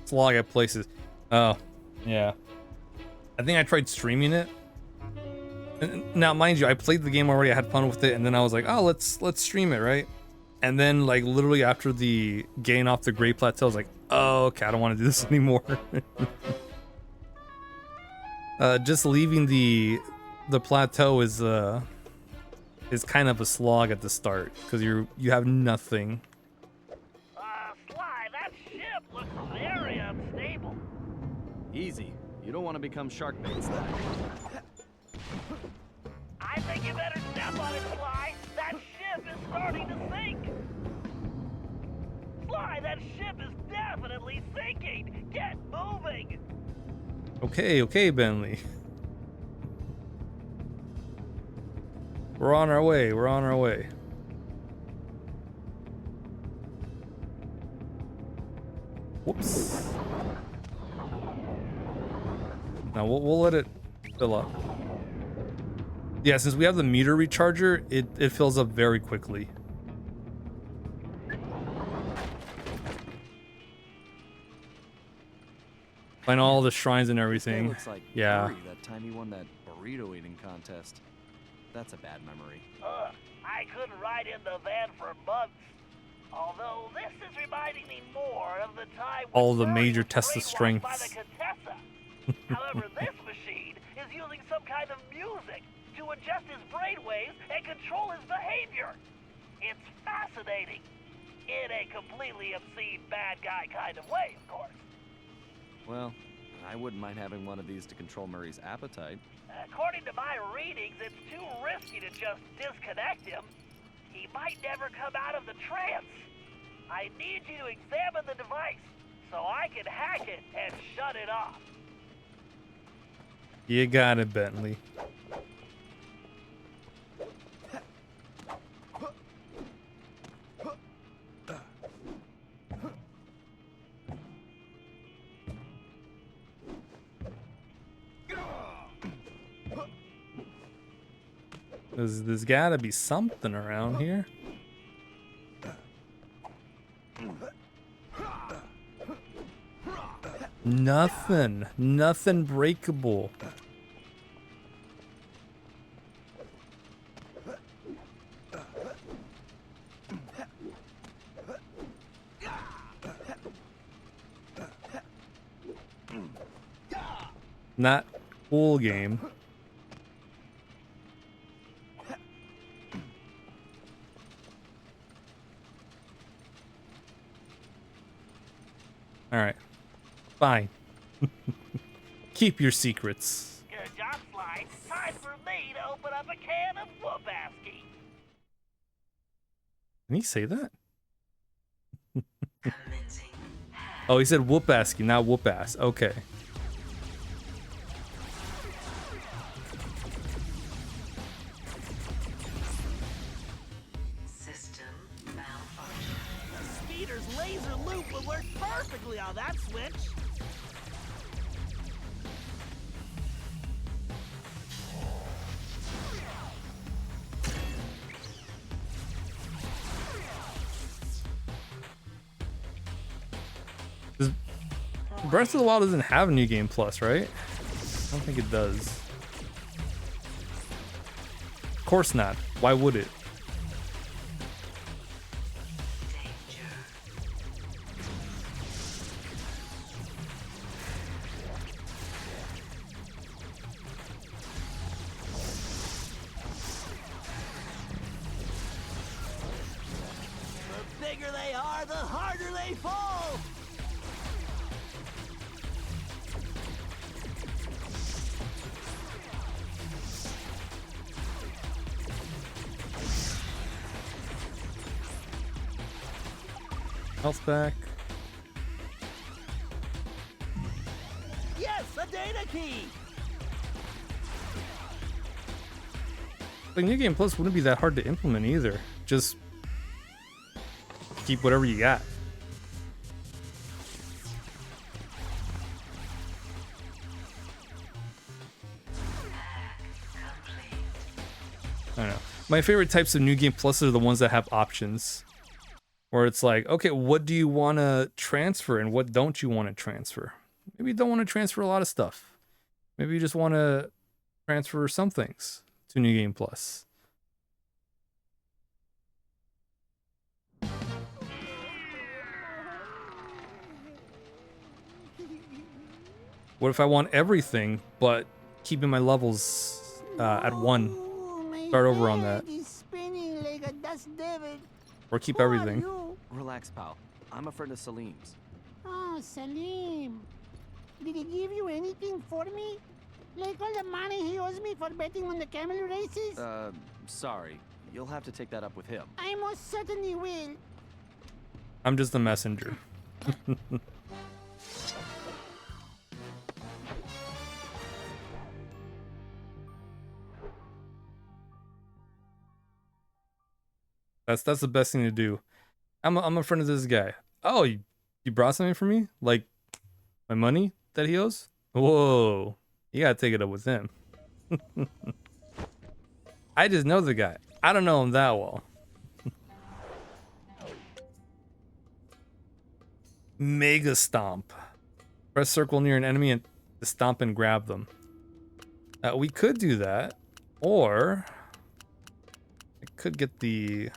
It's a lot of places. Oh, yeah. I think I tried streaming it. Now, mind you, I played the game already. I had fun with it, and then I was like, "Oh, let's stream it, right?" And then, like, literally after the getting off the Great Plateau, I was like, "Oh, okay, I don't want to do this anymore." Just leaving the plateau is kind of a slog at the start because you have nothing. Sly, that ship looks very unstable. Easy. You don't want to become shark bait, Sly. I think you better step on it, Sly. That ship is starting to sink. Sly, that ship is definitely sinking. Get moving. Okay, Bentley. We're on our way. Whoops. Now we'll let it fill up. Yeah, since we have the meter recharger, it fills up very quickly. Find all the shrines and Guy everything. looks like Yeah. Curry that time he won that burrito eating contest. That's a bad memory. I couldn't ride in the van for months. Although this is reminding me more of the time when All the Murray major was tests of brainwashed by the strengths. Contessa. However, this machine is using some kind of music to adjust his brainwaves and control his behavior. It's fascinating. In a completely obscene bad guy kind of way, of course. Well, I wouldn't mind having one of these to control Murray's appetite. According to my readings, it's too risky to just disconnect him. He might never come out of the trance. I need you to examine the device so I can hack it and shut it off. You got it, Bentley. There's gotta be something around here. Nothing breakable. Not full game. All right, fine. Keep your secrets. Good job, Sly. Time for me to open up a can of whoop-asky. Can he say that? Commencing. Oh, he said whoop asky, not whoop ass. Okay. System malfunction. The speeder's laser loop will work perfectly on that switch. Breath of the Wild doesn't have New Game Plus, right? I don't think it does. Of course not. Why would it? Danger. The bigger they are, the harder they fall. Health back. Yes, a data key. Like New Game Plus wouldn't be that hard to implement either. Just keep whatever you got. I don't know. My favorite types of New Game Plus are the ones that have options. Where it's like, okay, what do you want to transfer and what don't you want to transfer? Maybe you don't want to transfer a lot of stuff. Maybe you just want to transfer some things to New Game Plus. What if I want everything, but keeping my levels at 1? Ooh, my Start over on that. head is spinning like a dust devil. Or keep Who are everything. you? Relax, pal. I'm a friend of Salim's. Oh, Salim. Did he give you anything for me? Like all the money he owes me for betting on the camel races? Sorry. You'll have to take that up with him. I most certainly will. I'm just the messenger. That's the best thing to do. I'm a friend of this guy. Oh, you brought something for me? Like my money that he owes? Whoa. You gotta take it up with him. I just know the guy. I don't know him that well. Mega Stomp. Press circle near an enemy and stomp and grab them. We could do that. Or I could get the...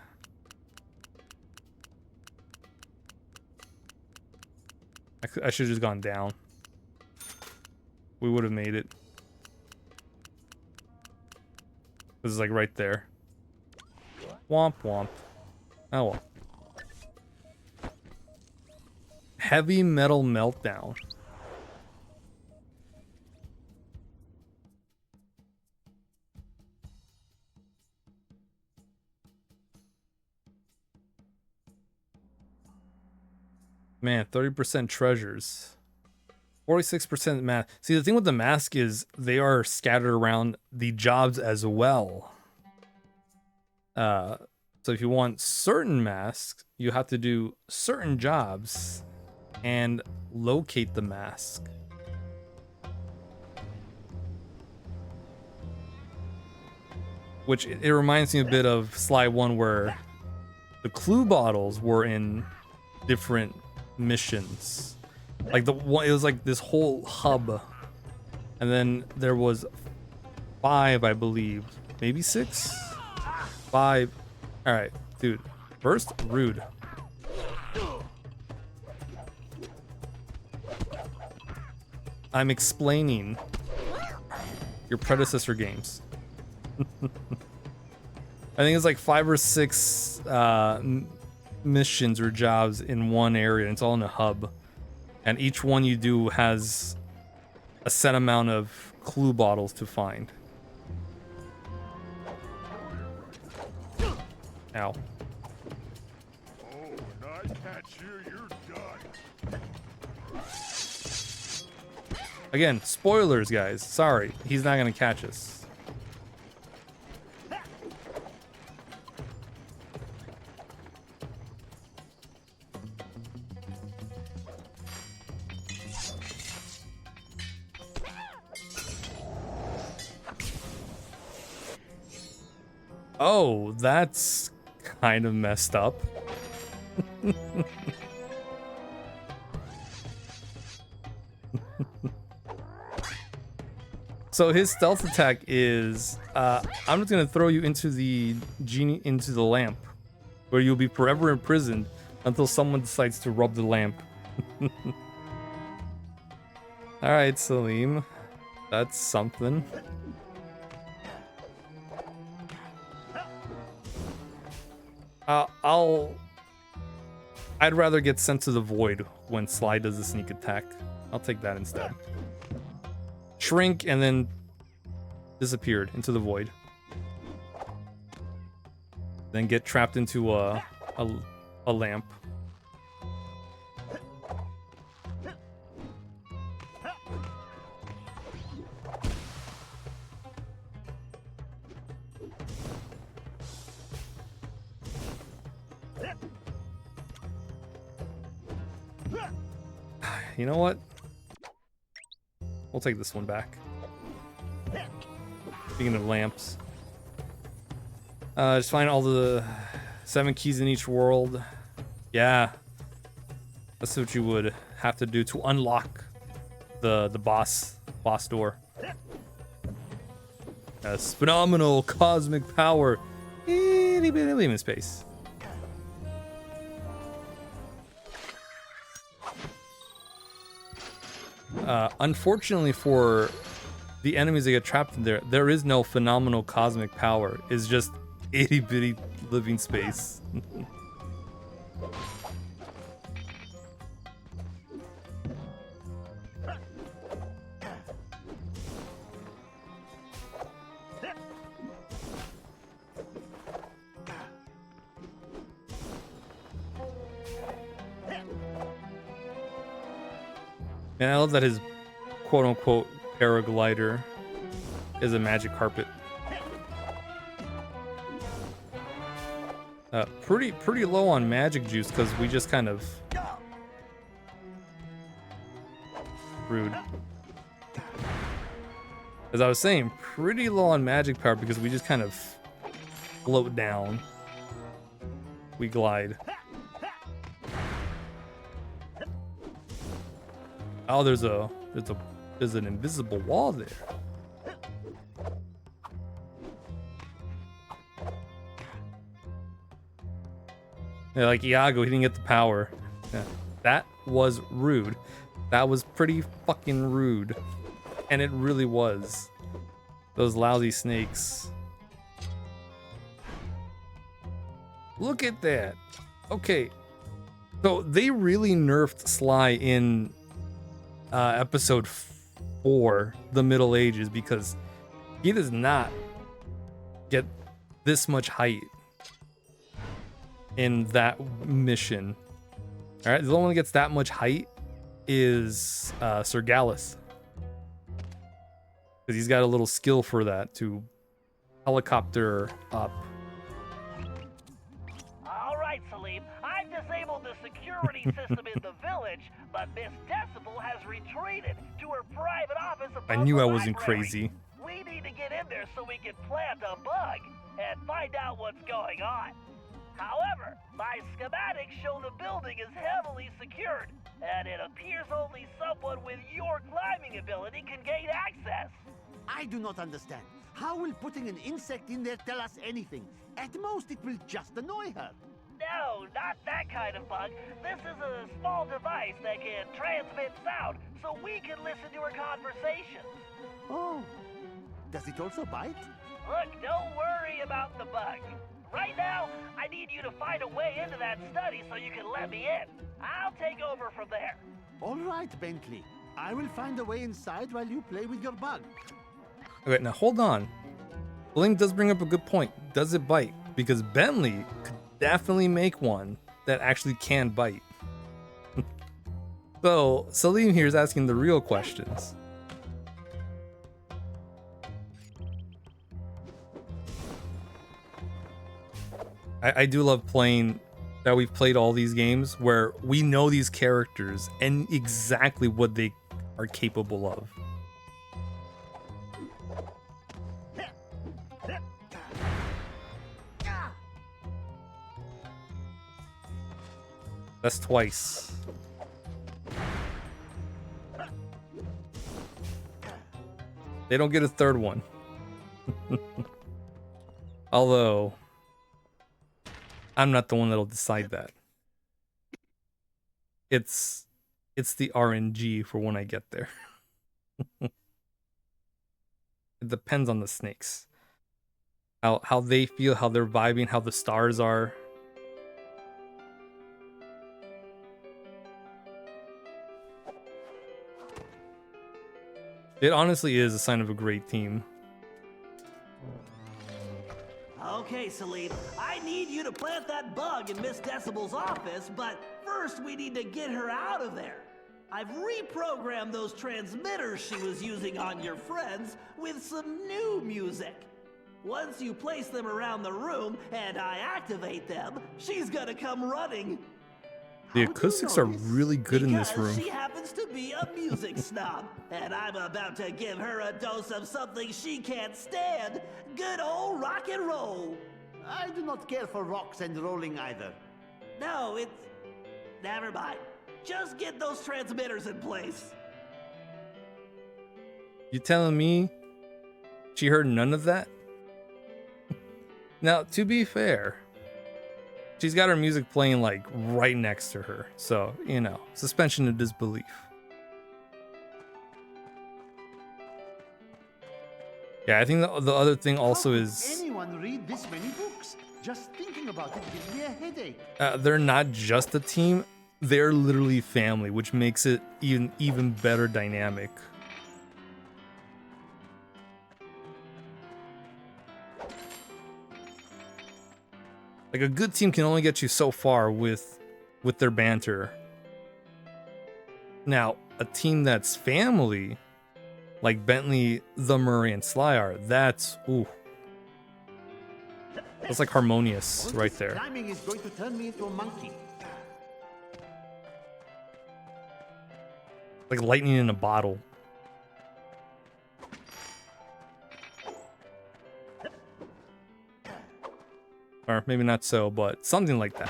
I should have just gone down. We would have made it. This is like right there. Womp womp. Oh well. Heavy Metal Meltdown. Man, 30% treasures. 46% mask. See, the thing with the mask is they are scattered around the jobs as well. So if you want certain masks, you have to do certain jobs and locate the mask. Which it reminds me a bit of Sly 1 where the clue bottles were in different missions. Like it was like this whole hub, and then there was 5, I believe, maybe 6, 5. All right, dude. First, rude. I'm explaining your predecessor games. I think it's like 5 or 6 missions or jobs in one area. It's all in a hub. And each one you do has a set amount of clue bottles to find. Ow. Oh, when I catch you, you're done. Again, spoilers, guys. Sorry, he's not gonna catch us. Oh, that's kind of messed up. So his stealth attack is, I'm just gonna throw you into the lamp, where you'll be forever imprisoned until someone decides to rub the lamp. All right, Salim, that's something. I'd rather get sent to the void when Sly does the sneak attack. I'll take that instead. Shrink and then disappeared into the void. Then get trapped into a lamp. You know what? We'll take this one back. Speaking of lamps. Just find all the 7 keys in each world. Yeah. That's what you would have to do to unlock the boss door. That's phenomenal cosmic power. Itty bitty lemon space. Unfortunately for the enemies that get trapped in there, there is no phenomenal cosmic power. It's just itty bitty living space. And I love that his quote-unquote paraglider is a magic carpet. Pretty low on magic juice because we just kind of rude. As I was saying, pretty low on magic power because we just kind of float down. We glide. Oh, there's an invisible wall there. Yeah, like Iago, he didn't get the power. Yeah, that was rude. That was pretty fucking rude. And it really was. Those lousy snakes. Look at that. Okay. So they really nerfed Sly in episode 4, the Middle Ages, because he does not get this much height in that mission. All right, the only one that gets that much height is Sir Gallus, because he's got a little skill for that, to helicopter up. All right, Salim. I've disabled the security system in the village, but Miss Decibel has retreated to her private office above I knew the I wasn't library. crazy. We need to get in there so we can plant a bug and find out what's going on. However, my schematics show the building is heavily secured, and it appears only someone with your climbing ability can gain access. I do not understand. How will putting an insect in there tell us anything? At most, it will just annoy her. No, not that kind of bug. This is a small device that can transmit sound, so we can listen to her conversations. Oh, does it also bite? Look, don't worry about the bug. Right now, I need you to find a way into that study so you can let me in. I'll take over from there. All right, Bentley. I will find a way inside while you play with your bug. Okay, now hold on. Link does bring up a good point. Does it bite? Because Bentley could definitely make one that actually can bite. So Salim here is asking the real questions. I do love playing that we've played all these games where we know these characters and exactly what they are capable of. That's twice. They don't get a third one. Although, I'm not the one that'll decide that. It's the RNG for when I get there. It depends on the snakes. How they feel, how they're vibing, how the stars are. It honestly is a sign of a great team. Okay, Salim, I need you to plant that bug in Miss Decibel's office, but first we need to get her out of there. I've reprogrammed those transmitters she was using on your friends with some new music. Once you place them around the room and I activate them, she's gonna come running. The acoustics are really good in this room. She happens to be a music snob, and I'm about to give her a dose of something she can't stand. Good old rock and roll. I do not care for rocks and rolling either. No, Never mind. Just get those transmitters in place. You telling me she heard none of that? Now, to be fair, she's got her music playing like right next to her. So, you know, suspension of disbelief. Yeah, I think the other thing also How could is anyone read this many books? Just thinking about it gives me a headache. they're not just a team, they're literally family, which makes it even better dynamic. Like a good team can only get you so far with their banter. Now, a team that's family, like Bentley, the Murray, and Sly are, that's that's like harmonious All right this there. Climbing is going to turn me into a monkey. Like lightning in a bottle. Or maybe not so, but something like that.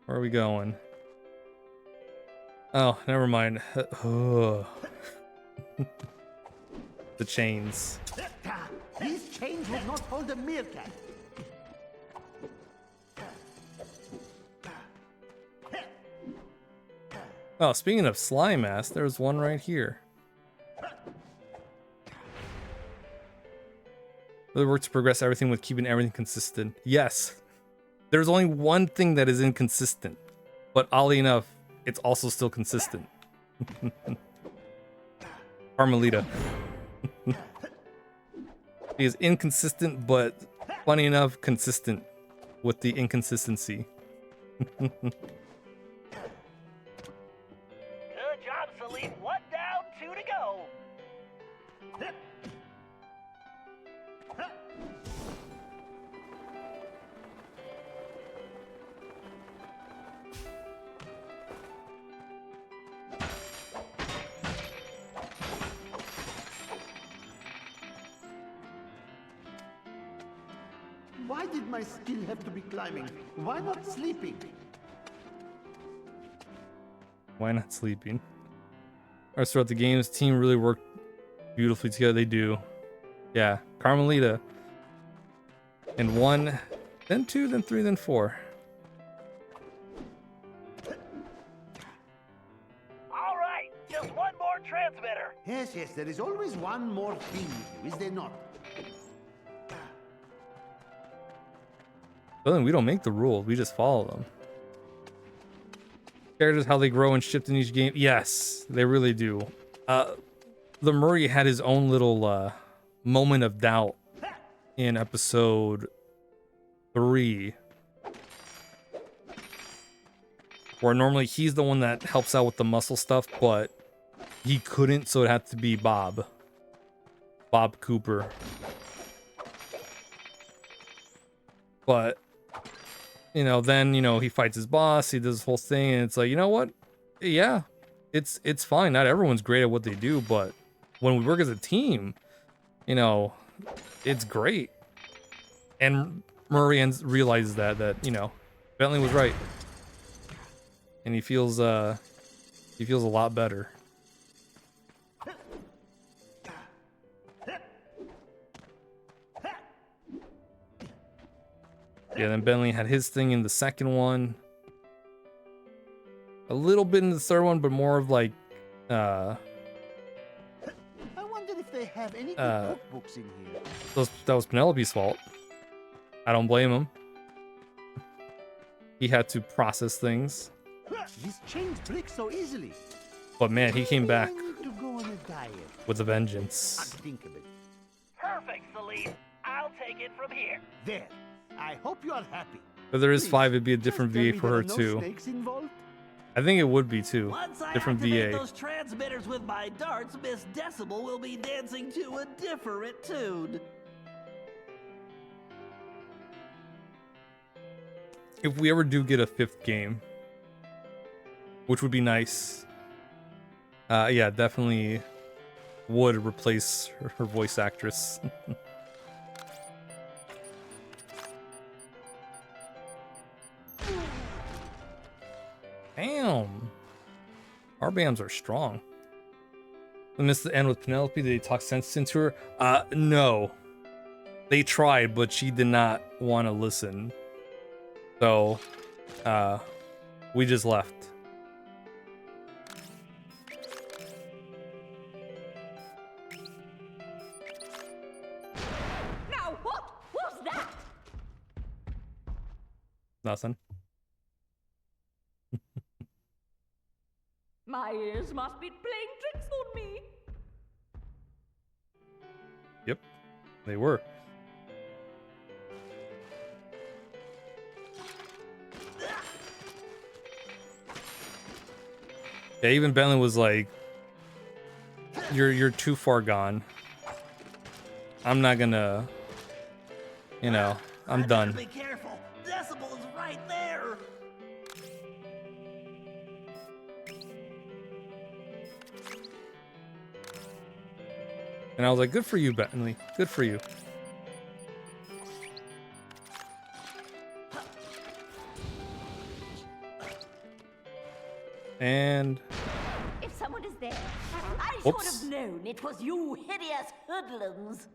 Where are we going? Oh, never mind. The chains. These chains would not hold a meerkat. Oh, speaking of slime mass, there's one right here. Really work to progress everything with keeping everything consistent. Yes. There's only one thing that is inconsistent. But oddly enough, it's also still consistent. Carmelita. She is inconsistent, but funny enough, consistent with the inconsistency. Good job, Salim. One down, two to go. Why did my skill have to be climbing? Why not sleeping? Why not sleeping? Alright, throughout the games, team really worked beautifully together. They do. Yeah, Carmelita. And 1, then 2, then 3, then 4. All right, just one more transmitter. Yes, yes, there is always one more thing with you, is there not? But then we don't make the rules, we just follow them. Characters, how they grow and shift in each game. Yes, they really do. The Murray had his own little moment of doubt in episode 3. Where normally he's the one that helps out with the muscle stuff, but he couldn't, so it had to be Bob. Bob Cooper. But, you know, then, you know, he fights his boss, he does this whole thing, and it's like, you know what? Yeah, it's fine. Not everyone's great at what they do, but when we work as a team, you know, it's great. And Murray realizes that, you know, Bentley was right. And he feels a lot better. Yeah, then Bentley had his thing in the second one. A little bit in the third one, but more of like I wonder if they have any good cookbooks in here. that was Penelope's fault. I don't blame him. He had to process things. These chains break so easily. But man, he came back I need to go on a diet. with a vengeance. Unthinkable. Perfect, Salim. I'll take it from here. There. I hope you are happy. If there is Please, 5, it'd be a different just tell VA me for there her are no too. snakes involved? I think it would be too. Once I Different activate VA. those transmitters with my darts, Miss Decibel will be dancing to a different tune. If we ever do get a 5th game, which would be nice, Yeah, definitely would replace her voice actress. Damn. Arbams are strong. I missed the end with Penelope. Did they talk sense into her? No. They tried, but she did not want to listen. So, we just left. Now what was that? Nothing. My ears must be playing tricks on me. Yep, they were. Yeah, even Bentley was like, "You're too far gone. I'm not gonna, you know, I'm I better done." Be careful. Decibel is right there. And I was like, "Good for you, Bentley. Good for you." And If someone is there, I should Whoops. have known it was you hideous hoodlums.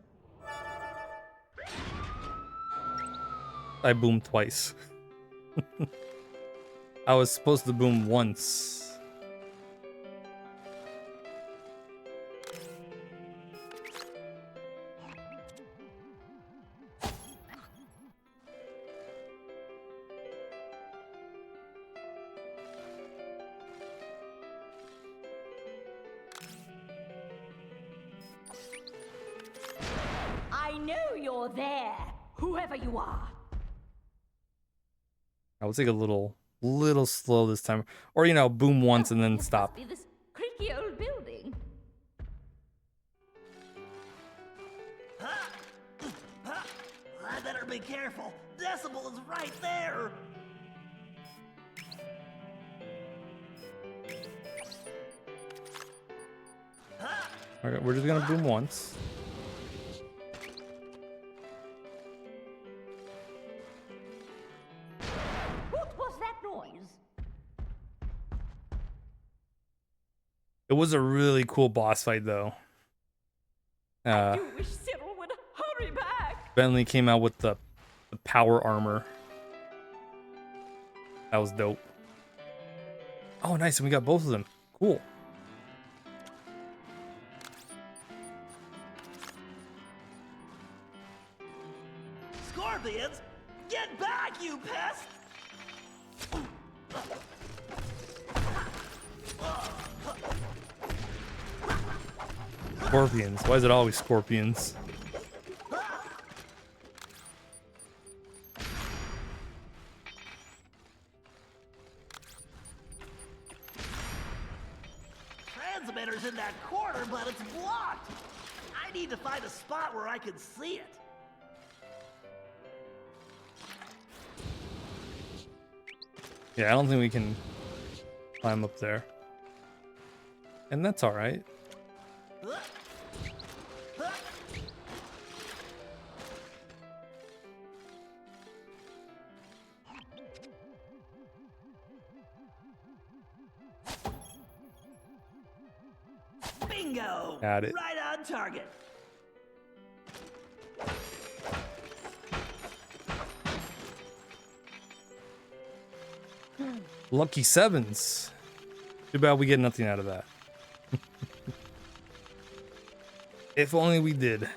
I boomed twice. I was supposed to boom once. I know you're there, whoever you are. I would take a little slow this time, or you know, boom once and then This stop. must be this creaky old building. I better be careful. Decibel is right there. Okay, we're just gonna boom once. What was that noise? It was a really cool boss fight, though. You wish Cyril would hurry back. Bentley came out with the power armor. That was dope. Oh, nice, and we got both of them. Cool. Scorpions, get back, you pest! Scorpions. Why is it always scorpions? Transmitter's in that corner, but it's blocked. I need to find a spot where I can see it. Yeah, I don't think we can climb up there. And that's alright. Bingo! Got it. Right on target. Lucky sevens. Too bad we get nothing out of that. If only we did.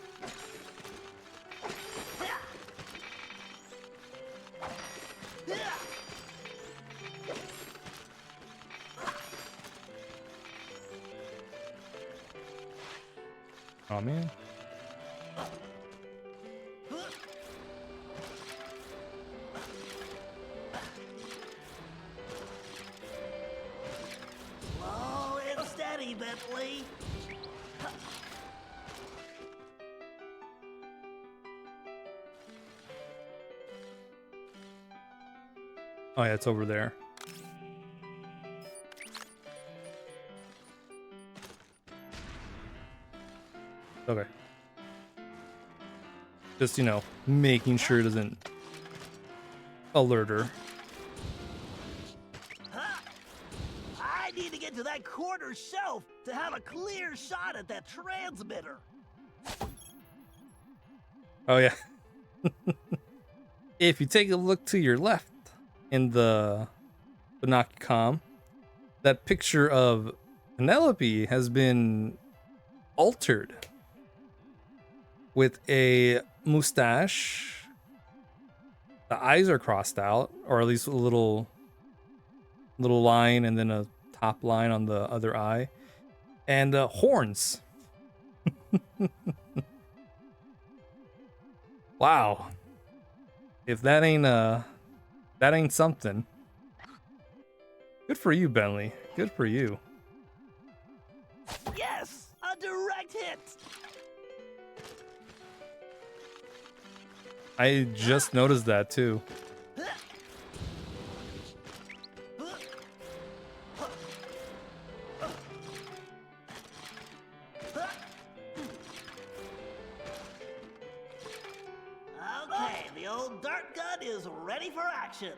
Oh man. Slow and steady, Bentley. Oh yeah, it's over there. Okay. Just, you know, making sure it doesn't alert her. I need to get to that corner shelf to have a clear shot at that transmitter. Oh, yeah. If you take a look to your left in the Binocucom, that picture of Penelope has been altered with a mustache. The eyes are crossed out, or at least a little line and then a top line on the other eye, and horns. Wow. If that ain't something. Good for you, Bentley. Good for you. Yes, a direct hit. I just noticed that too. Okay, the old dart gun is ready for action.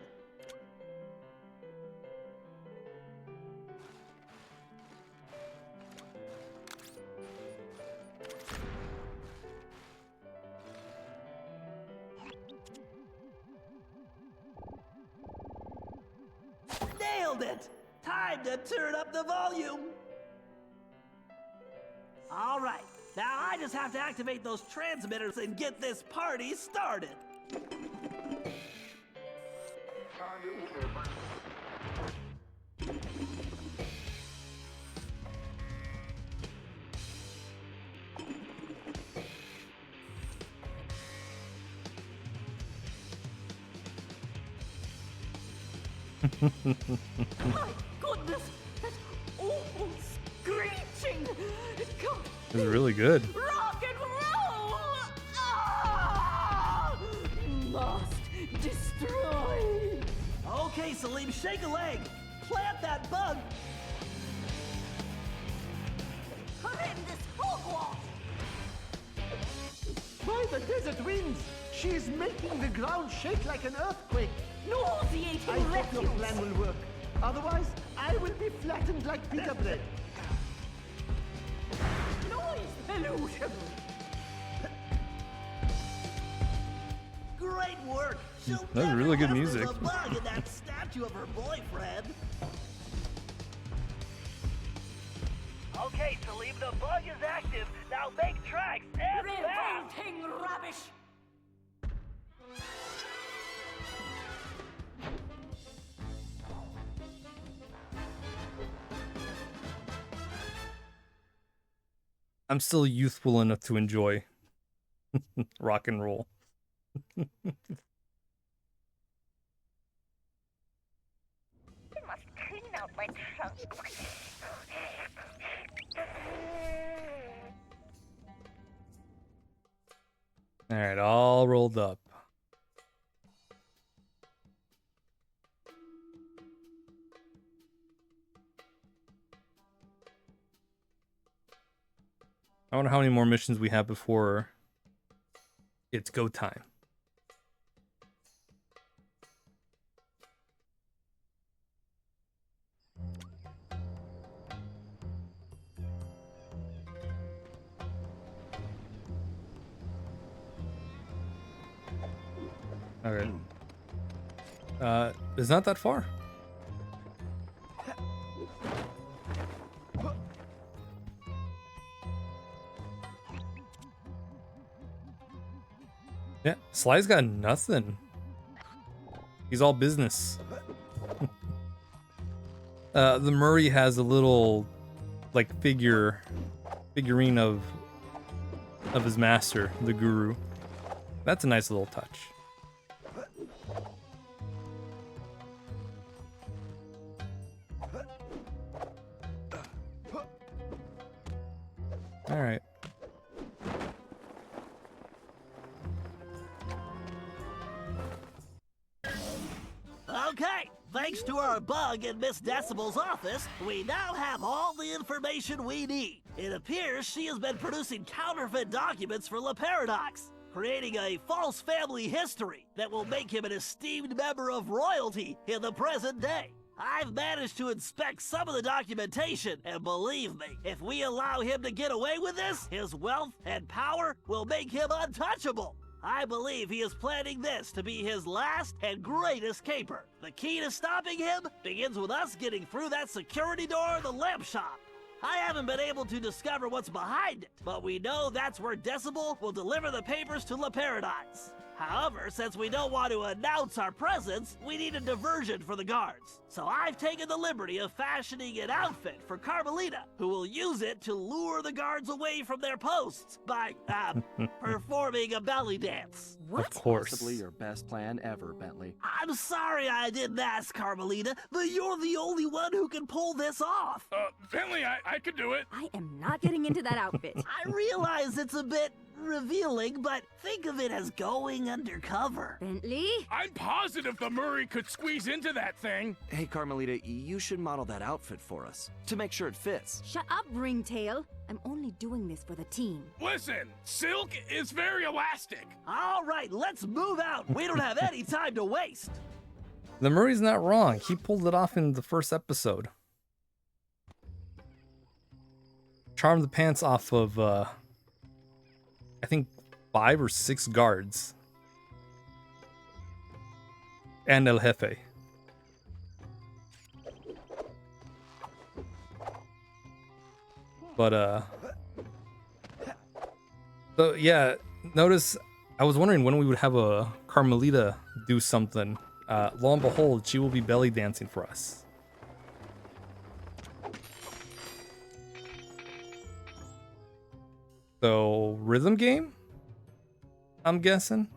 Nailed it! Time to turn up the volume. All right, now I just have to activate those transmitters and get this party started. My goodness, that's awful screeching. Come, This is really good. rock and roll! Ah! Must destroy. Okay, Salim, shake a leg. Plant that bug. Horrendous hogwash! By the desert winds, she is making the ground shake like an earthquake. Nauseating I hope your refuse! plan will work. Otherwise, I will be flattened like pita bread. Noise pollution! Great work. She'll That was never really good guess music. There's a bug in that statue of her boyfriend. Okay, Salim, the bug is active. Now make tracks and fast. Revolting rubbish! I'm still youthful enough to enjoy rock and roll. I must clean out my trunk. All right, all rolled up. I wonder how many more missions we have before it's go time. Okay. It's not that far. Yeah, Sly's got nothing. He's all business. The Murray has a little, like, figurine of his master, the guru. That's a nice little touch. All right. Okay, thanks to our bug in Miss Decibel's office, we now have all the information we need. It appears she has been producing counterfeit documents for La Paradox, creating a false family history that will make him an esteemed member of royalty in the present day. I've managed to inspect some of the documentation, and believe me, if we allow him to get away with this, his wealth and power will make him untouchable. I believe he is planning this to be his last and greatest caper. The key to stopping him begins with us getting through that security door of the lamp shop. I haven't been able to discover what's behind it, but we know that's where Decibel will deliver the papers to La Paradise. However, since we don't want to announce our presence, we need a diversion for the guards. So I've taken the liberty of fashioning an outfit for Carmelita, who will use it to lure the guards away from their posts by, performing a belly dance. Of course. Possibly your best plan ever, Bentley. I'm sorry I didn't ask, Carmelita, but you're the only one who can pull this off. Bentley, I could do it. I am not getting into that outfit. I realize it's a bit revealing, but think of it as going undercover. Bentley? I'm positive the Murray could squeeze into that thing. Hey, Carmelita, you should model that outfit for us to make sure it fits. Shut up, Ringtail. I'm only doing this for the team. Listen, silk is very elastic. All right, let's move out. We don't have any time to waste. The Murray's not wrong. He pulled it off in the first episode. Charmed the pants off of, I think 5 or 6 guards. And El Jefe. But, so yeah, notice, I was wondering when we would have a Carmelita do something. Lo and behold, she will be belly dancing for us. So, rhythm game? I'm guessing.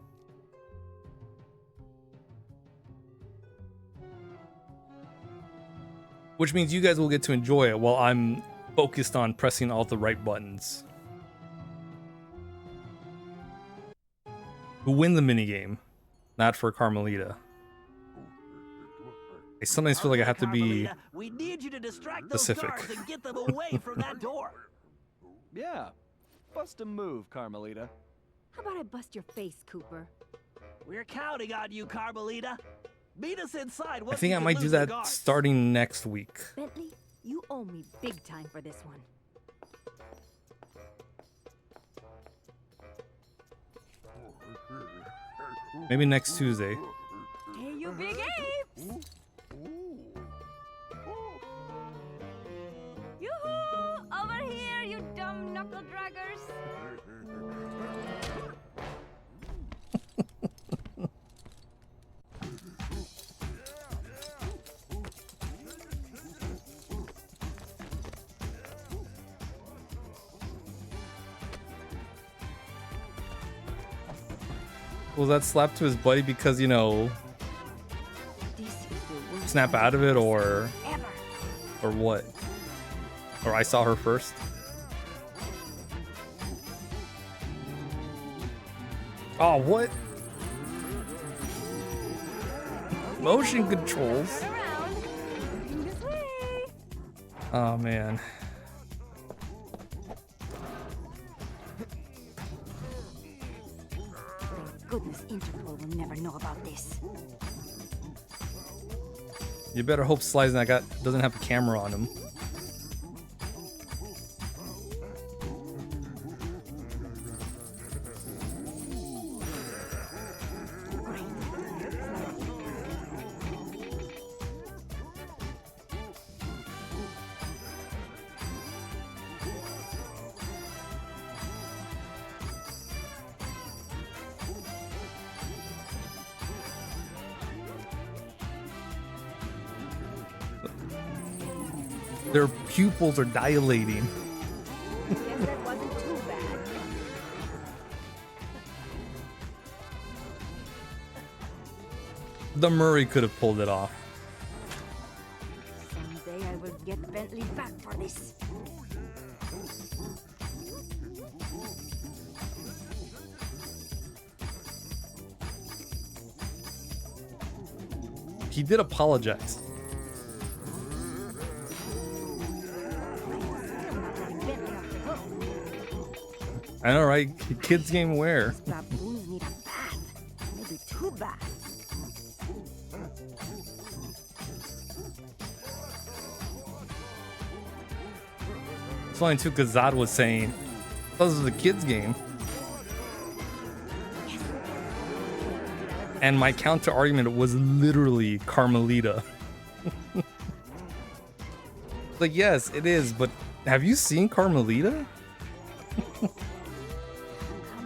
Which means you guys will get to enjoy it while I'm focused on pressing all the right buttons. Who win the minigame? Not for Carmelita. I sometimes feel like I have to be Carmelita, we need you to distract those specific. guards and get them away from that door. Yeah, bust a move, Carmelita. How about I bust your face, Cooper? We're counting on you, Carmelita. Meet us inside. I think I might do that starting next week. Bentley, you owe me big time for this one. Maybe next Tuesday. Hey, you big apes! Yoo-hoo! Over here, you dumb knuckle draggers! Was that slap to his buddy because, you know, snap out of it or what? Or I saw her first? Oh, what? Motion controls. Oh, man. Goodness, Interpol will never know about this. You better hope Slice doesn't have a camera on him. Their pupils are dilating. Guess that wasn't too bad. The Murray could have pulled it off. Someday I will get Bentley back for this. He did apologize. I'm not letting Bentley off the I know, right? Kids game where? Baboons need a bath. Maybe 2 baths. It's funny too, because Zod was saying, this is a kids game. And my counter argument was literally Carmelita. Like, yes, it is, but have you seen Carmelita? Come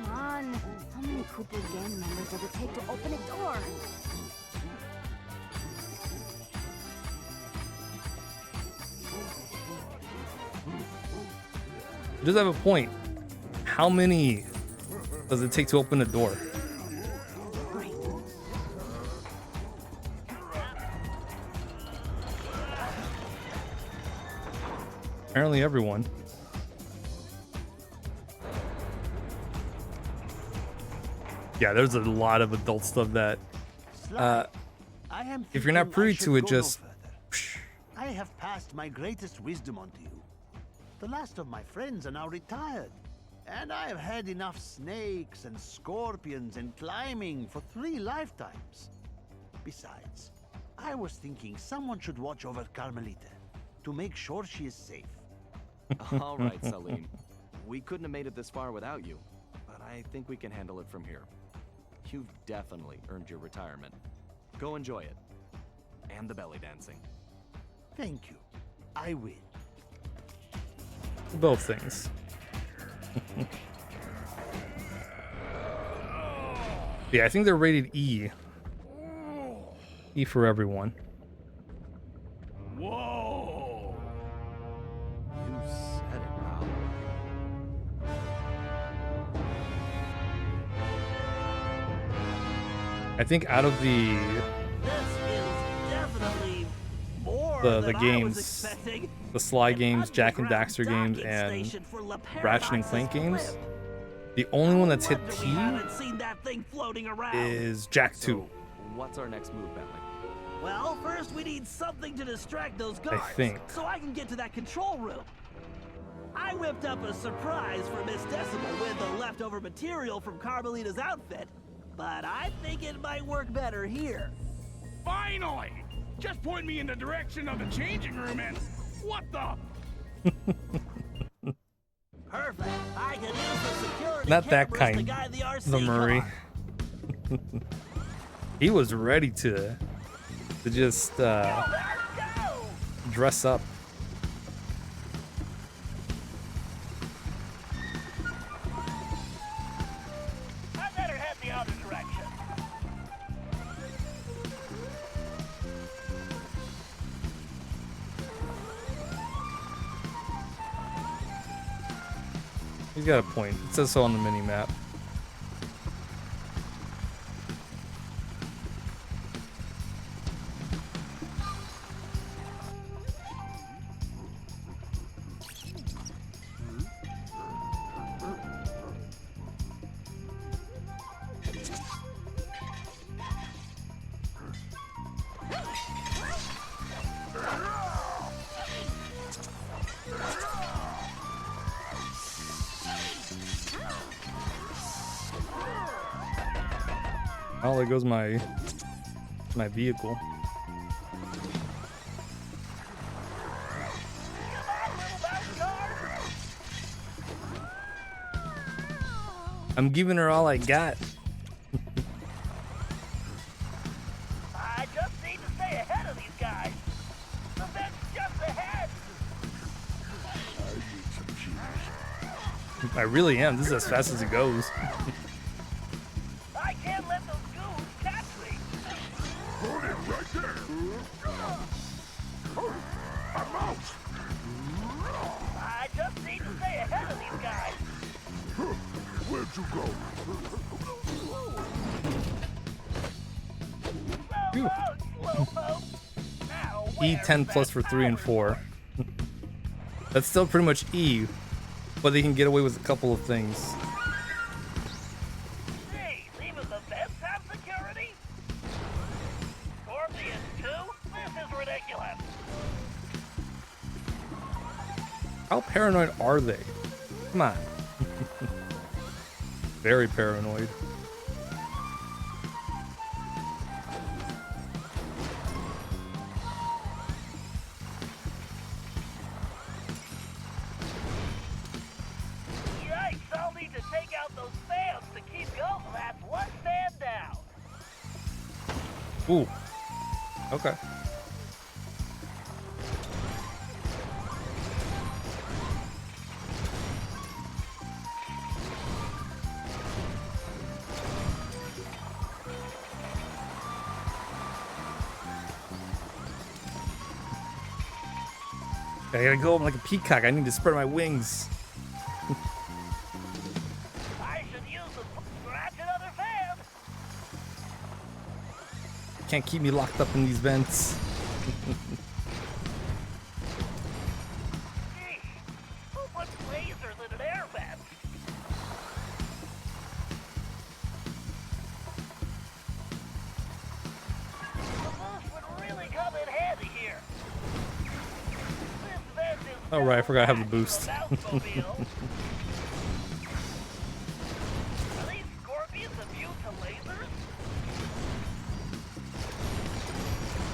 on. How many Cooper gang members does it take to open a door? It does have a point. How many does it take to open a door? Apparently everyone. Yeah, there's a lot of adult stuff that if you're not privy to it, just I have passed my greatest wisdom on to you. The last of my friends are now retired, and I have had enough snakes and scorpions and climbing for 3 lifetimes. Besides, I was thinking someone should watch over Carmelita to make sure she is safe. All right, Salim. We couldn't have made it this far without you, but I think we can handle it from here. You've definitely earned your retirement. Go enjoy it. And the belly dancing. Thank you. I will. both things. Yeah, I think they're rated E. E for everyone. Whoa! You said it, pal. I think out of the This is definitely more the than I was games, expecting. the Sly An games, Jack and underground Daxter games, docking and station for La Ratchet and Clank Paradise's games, blimp. the only one that's hit Wonder T we haven't seen that thing floating around. is Jack 2. So, what's our next move, Bentley? Well, first we need something to distract those guards, think. so I can get to that control room. I whipped up a surprise for Miss Decimal with the leftover material from Carmelita's outfit, but I think it might work better here. Finally! Just point me in the direction of the changing room and... What the... Perfect. I can use the security Not that cameras kind, to guide the RC the Murray. car. He was ready to just dress up. I better head the other direction. He's got a point. It says so on the mini map. Oh, there goes my vehicle. I'm giving her all I got. I just need to stay ahead of these guys. The vent's just ahead. I really am. This is as fast as it goes. I can't let those goons catch me. Put it right there! I'm out! I just need to stay ahead of these guys. Where'd you go? Slowpoke. Now, E10 plus for 3 and 4. That's still pretty much E, but they can get away with a couple of things. Jeez, even the vents have security? Scorpions too? This is ridiculous. How paranoid are they? Come on. Very paranoid. Yikes, I'll need to take out those fans to keep going. That's one fan down. Ooh. Okay. I gotta go. I'm like a peacock. I need to spread my wings. I should use the scratch another fan. Can't keep me locked up in these vents. Gee, who puts lasers in an air vent? The boost would really come in handy here. This vent is Oh right, I forgot I have the boost. Are these scorpions immune to lasers?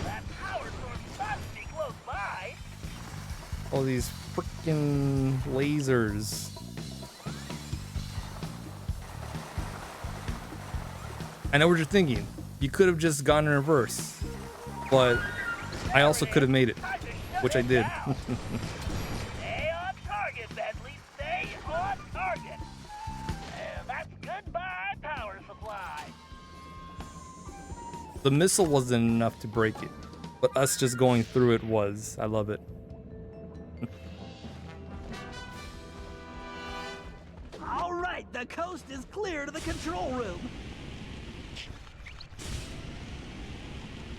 That power source must be close by. All these freaking lasers. I know what you're thinking. You could have just gone in reverse, but I also could have made it, which I did. Stay on target, Bentley. Stay on target. And that's goodbye power supply. The missile wasn't enough to break it, but us just going through it was. I love it. All right, the coast is clear to the control room.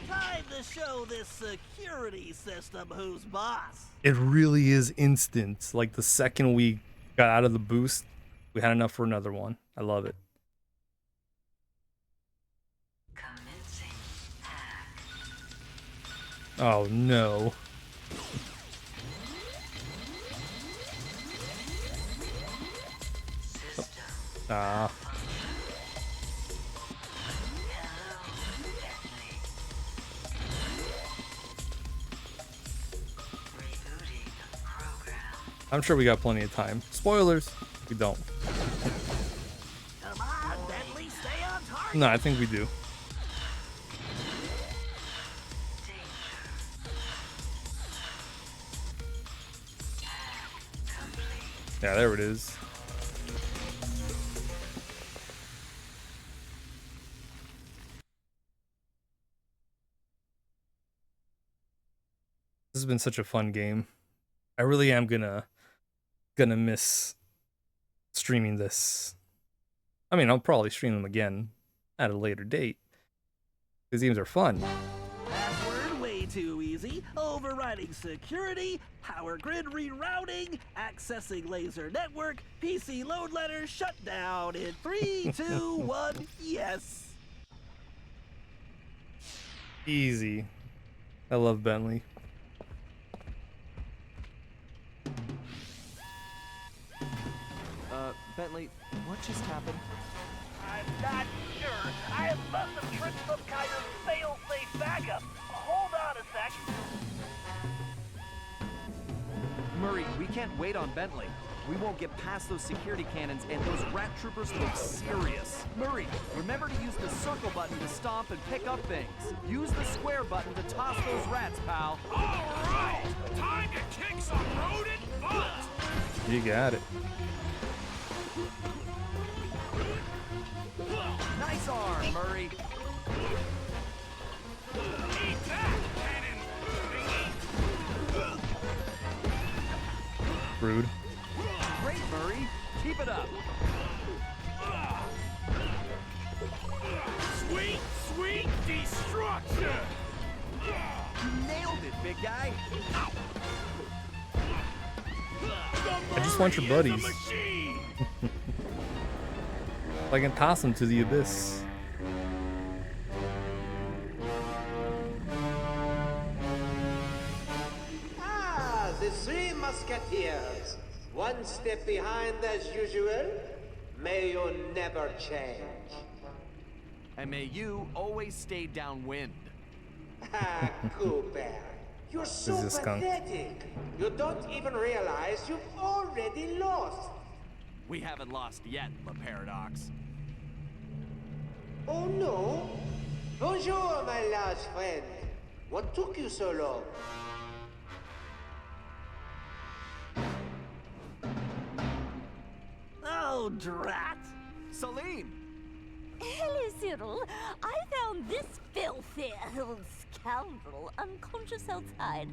Time to show this security system who's boss. It really is instant. Like the second we got out of the boost, we had enough for another one. I love it. Commencing act. Oh no. System. Ah. Hello, Bentley. Rebooting program. I'm sure we got plenty of time. Spoilers. We don't. Come on, Bentley, stay on target. No, I think we do. Danger. Act complete. Yeah, there it is. This has been such a fun game. I really am gonna miss streaming this. I mean, I'll probably stream them again at a later date. These games are fun. Password way too easy. Overriding security, power grid rerouting, accessing laser network, PC load letter shut down in 3, 2, 1, yes. Easy. I love Bentley. Bentley, what just happened? I'm not sure. I must have tripped some kind of fail-safe backup. Hold on a sec. Murray, we can't wait on Bentley. We won't get past those security cannons, and those rat troopers look serious. Murray, remember to use the circle button to stomp and pick up things. Use the square button to toss those rats, pal. All right, time to kick some rodent butt. You got it. Nice arm, Murray. Eat that, cannon. Rude. Great, Murray. Keep it up. Sweet, sweet destruction. You nailed it, big guy. I just want your buddies. I can toss them to the abyss. Ah, the three musketeers. One step behind as usual. May you never change. And may you always stay downwind. Ah, Cooper. You're so This is a skunk. pathetic. You don't even realize you've already lost. We haven't lost yet, La Paradox. Oh no? Bonjour, my large friend. What took you so long? Oh, drat! Salim! Hello, Cyril. I found this filthy scoundrel unconscious outside.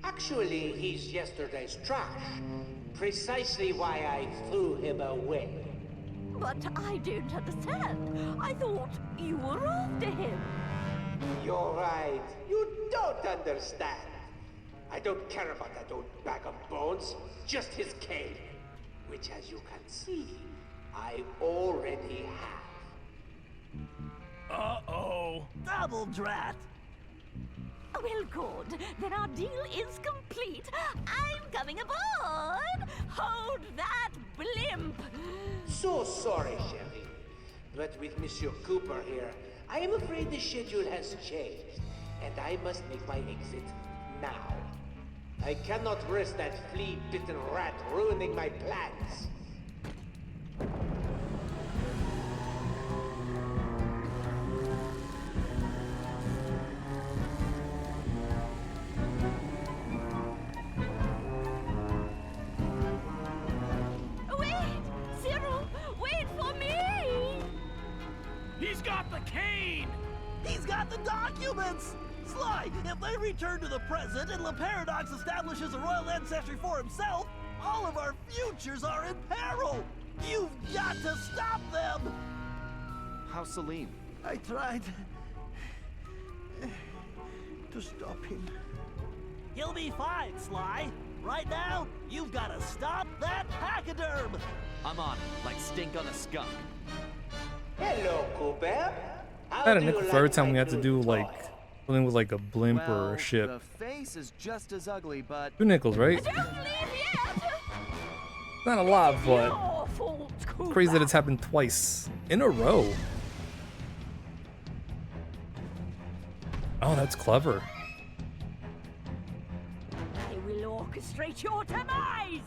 Actually, he's yesterday's trash. Precisely why I threw him away. But I don't understand. I thought you were after him. You're right. You don't understand. I don't care about that old bag of bones. Just his cane. Which, as you can see, I already have. Uh-oh. Double drat! Well, good. Then our deal is complete. I'm coming aboard. Hold that blimp. So sorry, Sherry. But with Monsieur Cooper here, I am afraid the schedule has changed, and I must make my exit now. I cannot risk that flea-bitten rat ruining my plans. Wait! Cyril, wait for me! He's got the cane! He's got the documents! Sly, if they return to the present and La Paradox establishes a royal ancestry for himself, all of our futures are in peril! You've got to stop them! How's Salim? I tried to stop him. He'll be fine, Sly. Right now, you've got to stop that pachyderm! I'm on it, like stink on a skunk. Hello, Cooper. How I had a do you nickel for like every time my we had to new do toy? like something with like a blimp or a ship. The face is just as ugly, but 2 nickels, right? Don't leave yet! Not a lot, but Your fault, Cooper. crazy that it's happened twice in a row. Oh, that's clever. I will orchestrate your demise!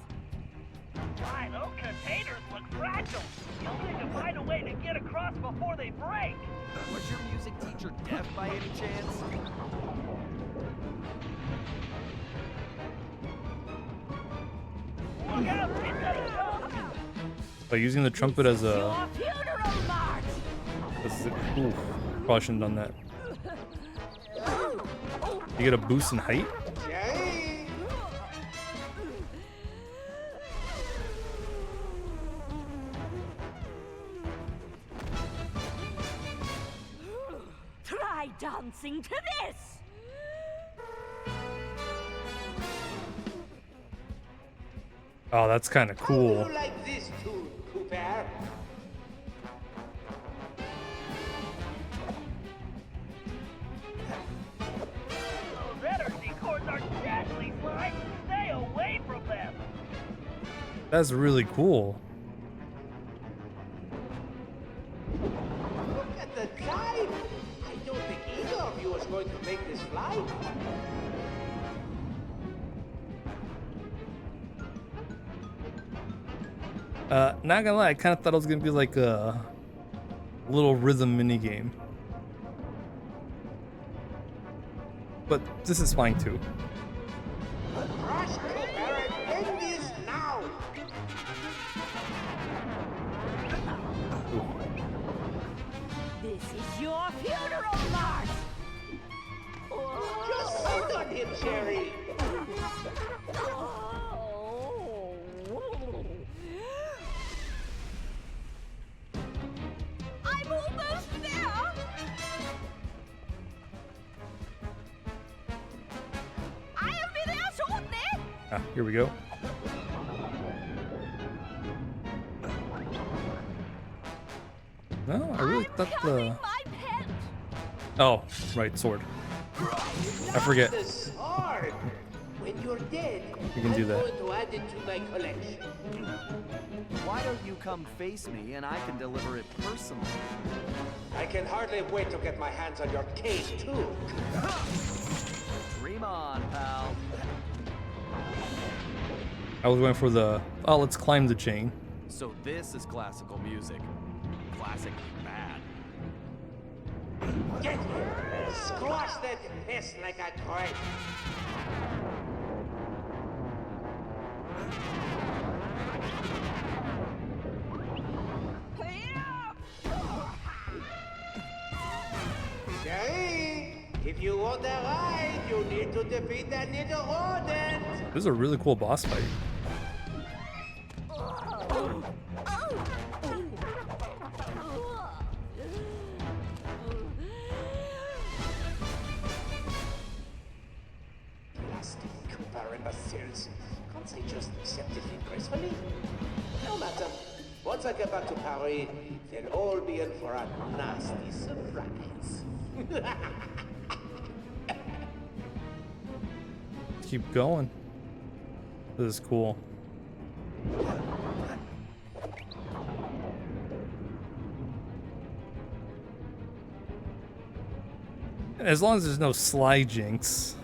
Why, those containers look fragile. You'll need to find a way to get across before they break. was your music teacher deaf by any chance? Look out! It's gonna jump! By using the trumpet as a, Your funeral march! oof, probably shouldn't have done that. You get a boost in height. Jerry! Try dancing to this! Oh, that's kind of How cool. do you like this tune, Cooper? Those energy cords are deadly, Sly. Stay away from them. That's really cool. Look at the time. I don't think either of you is going to make this flight. Not gonna lie, I kind of thought it was gonna be like a little rhythm mini game, but this is fine too. Rush, Cooper, and end this now. This is your funeral march! Just sit on him, Jerry. I'm almost there! I'll be there shortly! Ah, here we go. No, I really thought the. My pet! Oh, right, sword. I forget. The sword. When you you're dead, You can do I'm that. going to add it to my collection. Why don't you come face me and I can deliver it personally? I can hardly wait to get my hands on your case, too. Dream on, pal. I was waiting for the, oh, let's climb the chain. So this is classical music. Classically bad. Get here! Squash that piss like a grape! Sherry, if you want a ride, you need to defeat that little rodent! This is a really cool boss fight. Blasted Cooper imbeciles. Can't they just accept it gracefully? No matter. Once I get back to Paris, they'll all be in for a nasty surprise. Keep going. This is cool. As long as there's no slide jinx,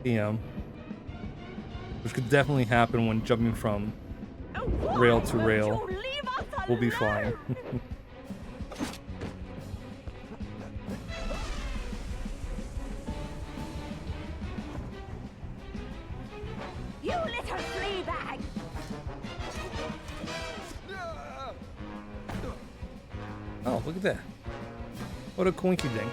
which could definitely happen when jumping from rail to rail, we'll be fine. You little flea bag! Oh, look at that. What a coinky dink.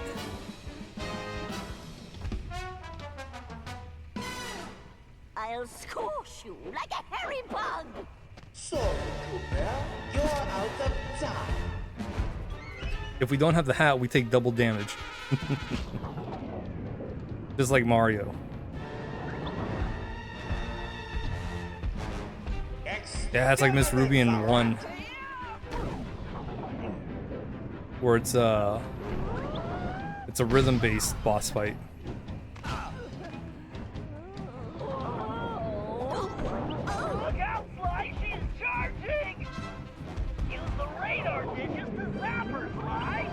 I'll squash you like a hairy bug! So, Cooper, you're out of time. If we don't have the hat, we take double damage. Just like Mario. Yeah, it's like Miss Ruby in 1. Where it's a rhythm-based boss fight. Look out, Sly! She's charging! Use the radar digits to zap her, Sly!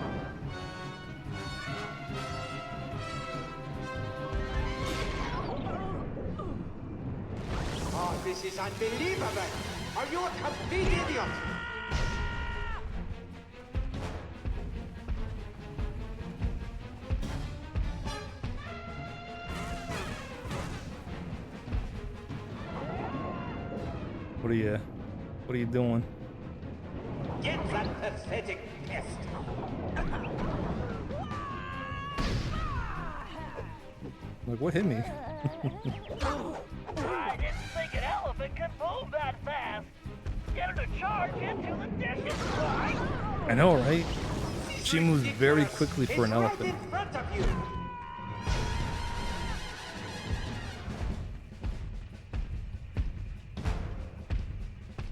Oh, this is unbelievable! Are you a complete idiot? What are you doing? Get that pathetic pest! Like, what hit me? I didn't think an elephant could move that fast. Get her to charge into the dishes, Sly! I know, right? She moves very quickly for an It's elephant. right in front of you!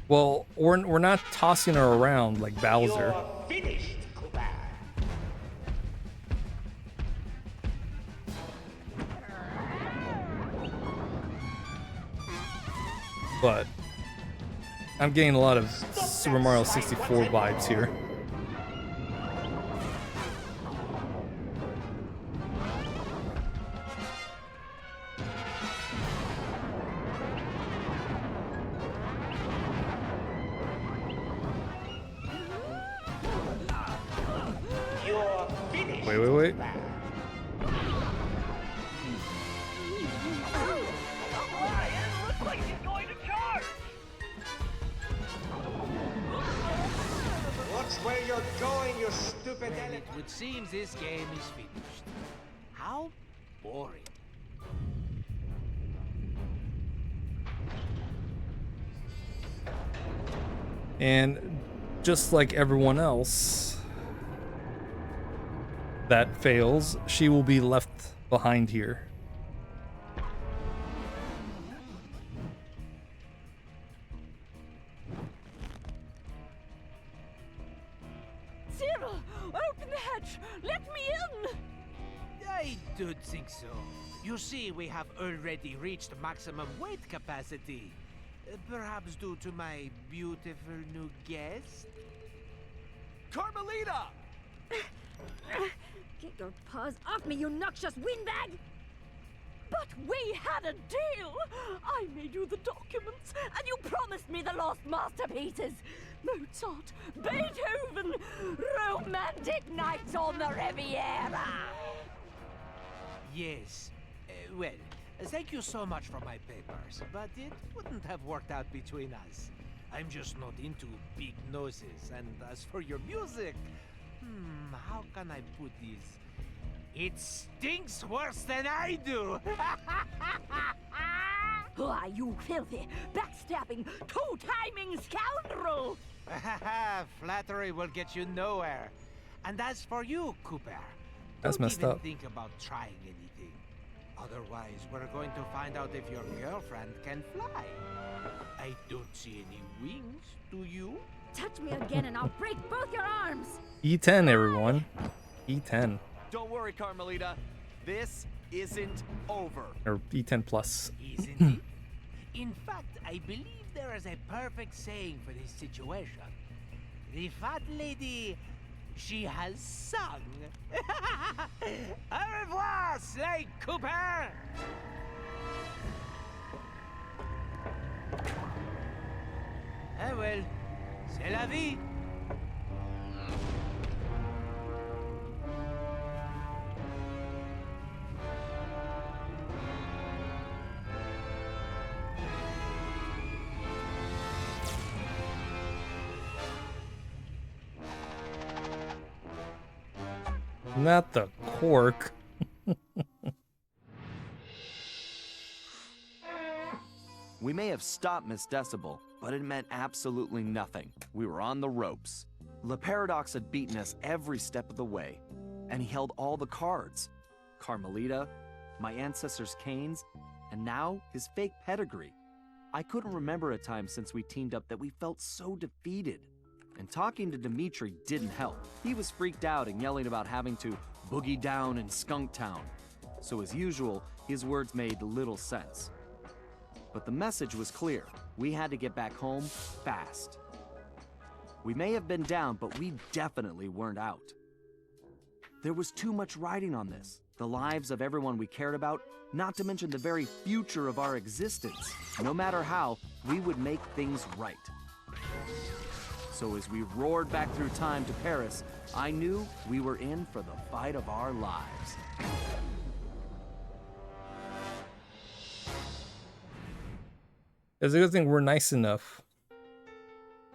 Well, we're not tossing her around like Bowser. You're finished, Cooper. But I'm getting a lot of Super Mario 64 vibes here. You're finished. Wait. Ryan, looks like she's going to charge! Watch where you're going, you stupid It elephant. would seem this game is finished. How boring. And just like everyone else that fails, she will be left behind here. Cyril, open the hatch! Let me in! I don't think so. You see, we have already reached maximum weight capacity. Perhaps due to my beautiful new guest? Carmelita! Get your paws off me, you noxious windbag! But we had a deal! I made you the documents, and you promised me the lost masterpieces! Mozart, Beethoven, romantic nights on the Riviera! Yes. Well, thank you so much for my papers, but it wouldn't have worked out between us. I'm just not into big noses, and as for your music, how can I put this? It stinks worse than I do! Why, you filthy, backstabbing, two-timing scoundrel! Flattery will get you nowhere. And as for you, Cooper, That's don't messed even up. think about trying anything. Otherwise, we're going to find out if your girlfriend can fly. I don't see any wings, do you? Touch me again and I'll break both your arms! E10, everyone. E10. Don't worry, Carmelita. This isn't over. Or E10 plus. Isn't it? In fact, I believe there is a perfect saying for this situation. The fat lady, she has sung. Au revoir, Slade Cooper! Ah well, c'est la vie. Not the cork. We may have stopped Miss Decibel, but it meant absolutely nothing. We were on the ropes. Le Paradox had beaten us every step of the way, and he held all the cards. Carmelita, my ancestors' canes, and now his fake pedigree. I couldn't remember a time since we teamed up that we felt so defeated. And talking to Dimitri didn't help. He was freaked out and yelling about having to boogie down in Skunk Town. So as usual, his words made little sense. But the message was clear. We had to get back home fast. We may have been down, but we definitely weren't out. There was too much riding on this. The lives of everyone we cared about, not to mention the very future of our existence. No matter how, we would make things right. So as we roared back through time to Paris, I knew we were in for the fight of our lives. It's a good thing we're nice enough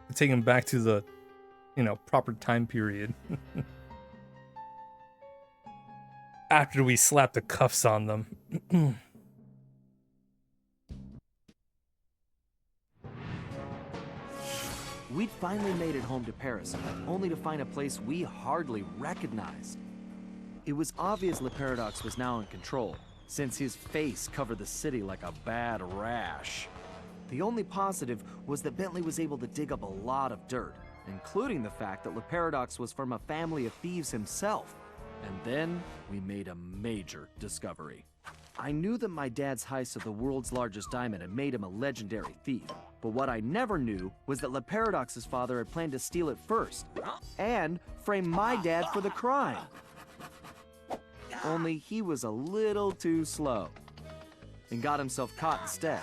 to take him back to the, proper time period. After we slap the cuffs on them. We'd finally made it home to Paris, only to find a place we hardly recognized. It was obvious Le Paradox was now in control, since his face covered the city like a bad rash. The only positive was that Bentley was able to dig up a lot of dirt, including the fact that Le Paradox was from a family of thieves himself. And then we made a major discovery. I knew that my dad's heist of the world's largest diamond had made him a legendary thief. But what I never knew was that Le Paradox's father had planned to steal it first, and frame my dad for the crime. Only he was a little too slow, and got himself caught instead.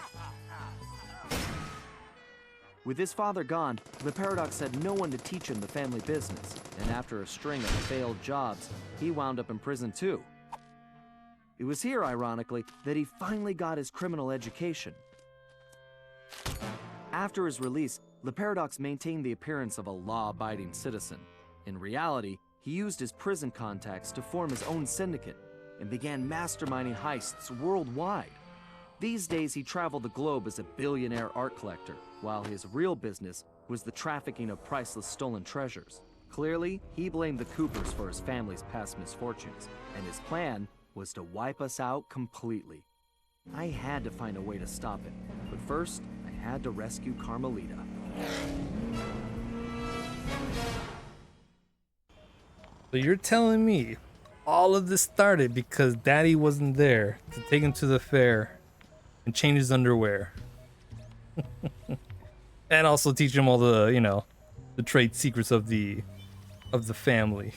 With his father gone, Le Paradox had no one to teach him the family business, and after a string of failed jobs, he wound up in prison too. It was here, ironically, that he finally got his criminal education. After his release, Le Paradox maintained the appearance of a law-abiding citizen. In reality, he used his prison contacts to form his own syndicate and began masterminding heists worldwide. These days, he traveled the globe as a billionaire art collector, while his real business was the trafficking of priceless stolen treasures. Clearly, he blamed the Coopers for his family's past misfortunes, and his plan was to wipe us out completely. I had to find a way to stop it, but first, I had to rescue Carmelita. So you're telling me All of this started because Daddy wasn't there to take him to the fair and change his underwear. And also teach him all the, you know, the trade secrets of the family.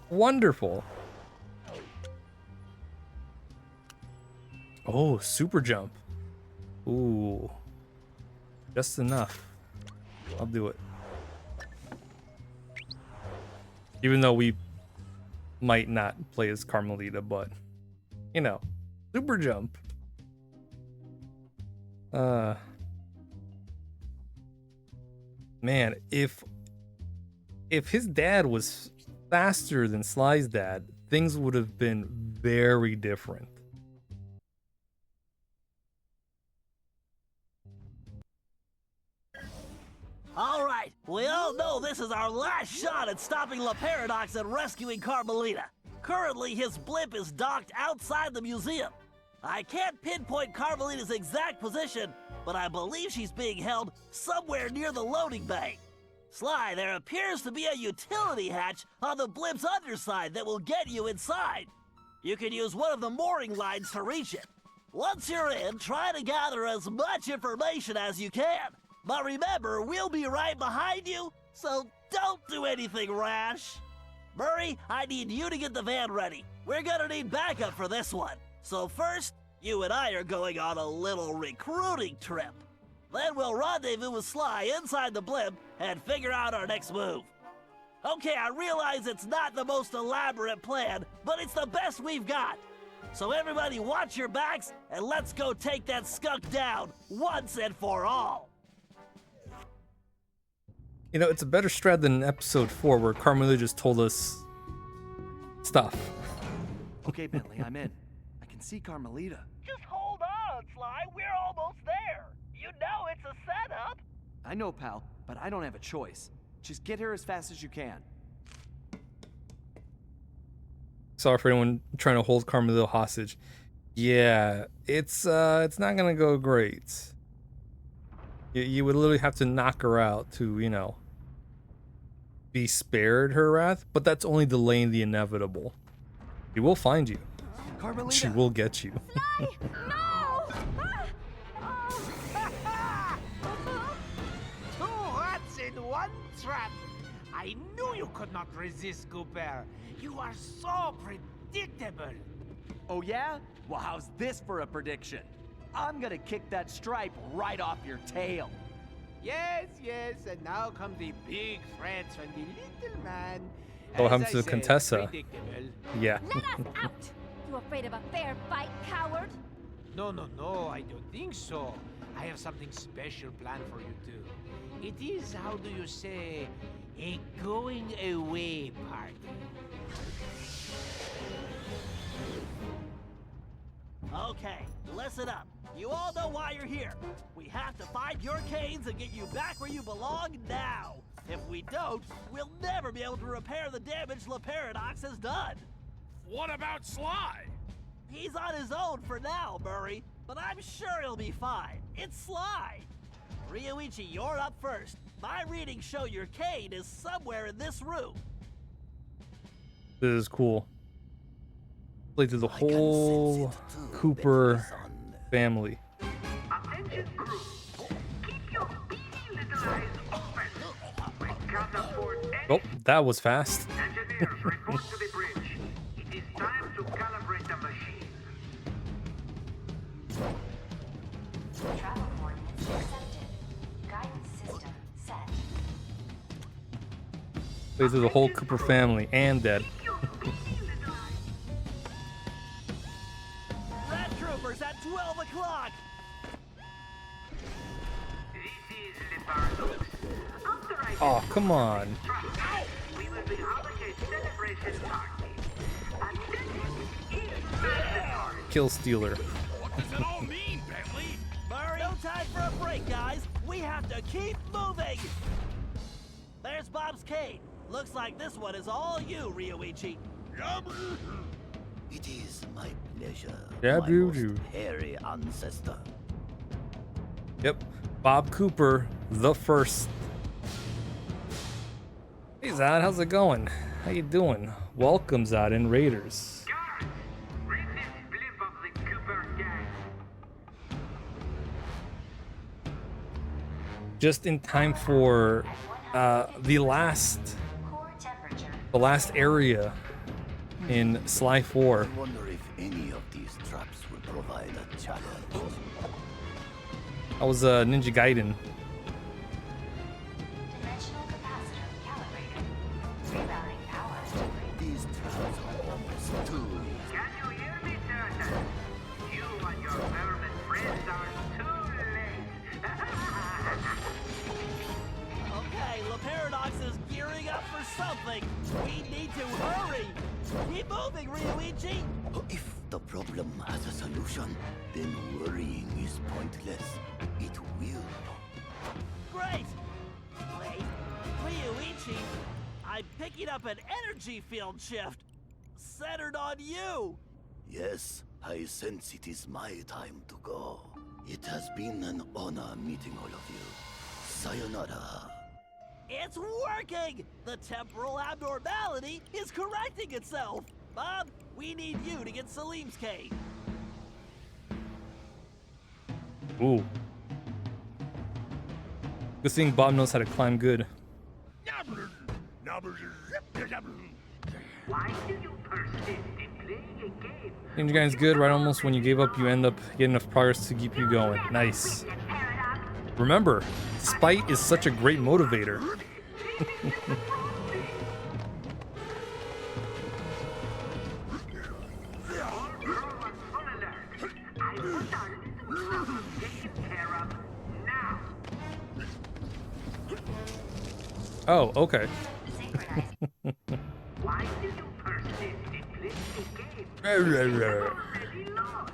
Wonderful. Oh, super jump. Ooh. Just enough. I'll do it. Even though we might not play as Carmelita, but you know, super jump. Man, if his dad was faster than Sly's dad, things would have been very different. All right, we all know this is our last shot at stopping La Paradox and rescuing Carmelita. Currently, his blimp is docked outside the museum. I can't pinpoint Carmelita's exact position, but I believe she's being held somewhere near the loading bay. Sly, there appears to be a utility hatch on the blimp's underside that will get you inside. You can use one of the mooring lines to reach it. Once you're in, try to gather as much information as you can. But remember, we'll be right behind you, so don't do anything rash. Murray, I need you to get the van ready. We're gonna need backup for this one. So first, you and I are going on a little recruiting trip. Then we'll rendezvous with Sly inside the blimp and figure out our next move. Okay, I realize it's not the most elaborate plan, but it's the best we've got. So everybody watch your backs and let's go take that skunk down once and for all. You know, it's a better strat than episode 4 where Carmelita just told us stuff. Okay, Bentley, I'm in. I can see Carmelita. Just hold on, Sly. We're almost there. You know it's a setup. I know, pal, but I don't have a choice. Just get here as fast as you can. Sorry for anyone trying to hold Carmelita hostage. Yeah, it's not gonna go great. You would literally have to knock her out to, you know, be spared her wrath, but that's only delaying the inevitable. She will find you. Carmelita! She will get you. Sly! No! Two rats in one trap. I knew you could not resist, Cooper. You are so predictable. Oh yeah? Well, how's this for a prediction? I'm gonna kick that stripe right off your tail. Yes, yes, and now come the big threats from the little man. Oh, As happens I to the said, Contessa. predictable. Yeah. Let us out! You afraid of a fair fight, coward? No, I don't think so. I have something special planned for you two. It is, how do you say, a going away party. Okay, listen up. You all know why you're here. We have to find your canes and get you back where you belong now. If we don't, we'll never be able to repair the damage La Paradox has done. What about Sly? He's on his own for now, Murray, but I'm sure he'll be fine. It's Sly. Ryoichi, you're up first. My readings show your cane is somewhere in this room. This is cool. Play through the whole Cooper family. Attention crew. Keep your beady little eyes open. When catapult Oh, that was fast. engineers report to the bridge. It is time to calibrate the machine. Travel coordinates accepted. Guidance system set. Play through the whole Cooper family and Dead. Keep your beady little eyes. Red Troopers at 12 o'clock. This is the paradox. After I Oh, come on. strike, we will be having a celebration party. Attendance inside the party. Kill Stealer. What does it all mean, Bentley? Murray, no time for a break, guys. We have to keep moving. There's Bob's cane. Looks like this one is all you, Ryoichi. It is my pleasure, Yeah, my boo, most boo. hairy ancestor. Yep. Bob Cooper, the first. Hey, Zad, how's it going? How you doing? Welcome, Zodin Raiders. Guards, bring this blip of the Cooper gang. Just in time for the last area in Sly 4. I wonder if any of these traps will provide a challenge. I was Ninja Gaiden. Dimensional capacitor calibrated. Rerouting power to These traps are almost too easy. Can you hear me, Turtle? You and your vermin friends are too late. Okay, La Paradox is gearing up for something. We need to hurry. Keep moving, Ryuichi. If the problem has a solution, then worrying is pointless. It will. Great. Wait, Ryuichi, I'm picking up an energy field shift centered on you. Yes, I sense it is my time to go. It has been an honor meeting all of you. Sayonara. It's working! The temporal abnormality is correcting itself! Bob, we need you to get Salim's cave. Ooh. Good thing Bob knows how to climb good. Why do you persist in playing a game? Ninja Gaiden's good, right? Almost when you gave up, you end up getting enough progress to keep you going. Nice. Remember, spite is such a great motivator. Oh, okay. Why do you persist in playing a game? Right. Already lost.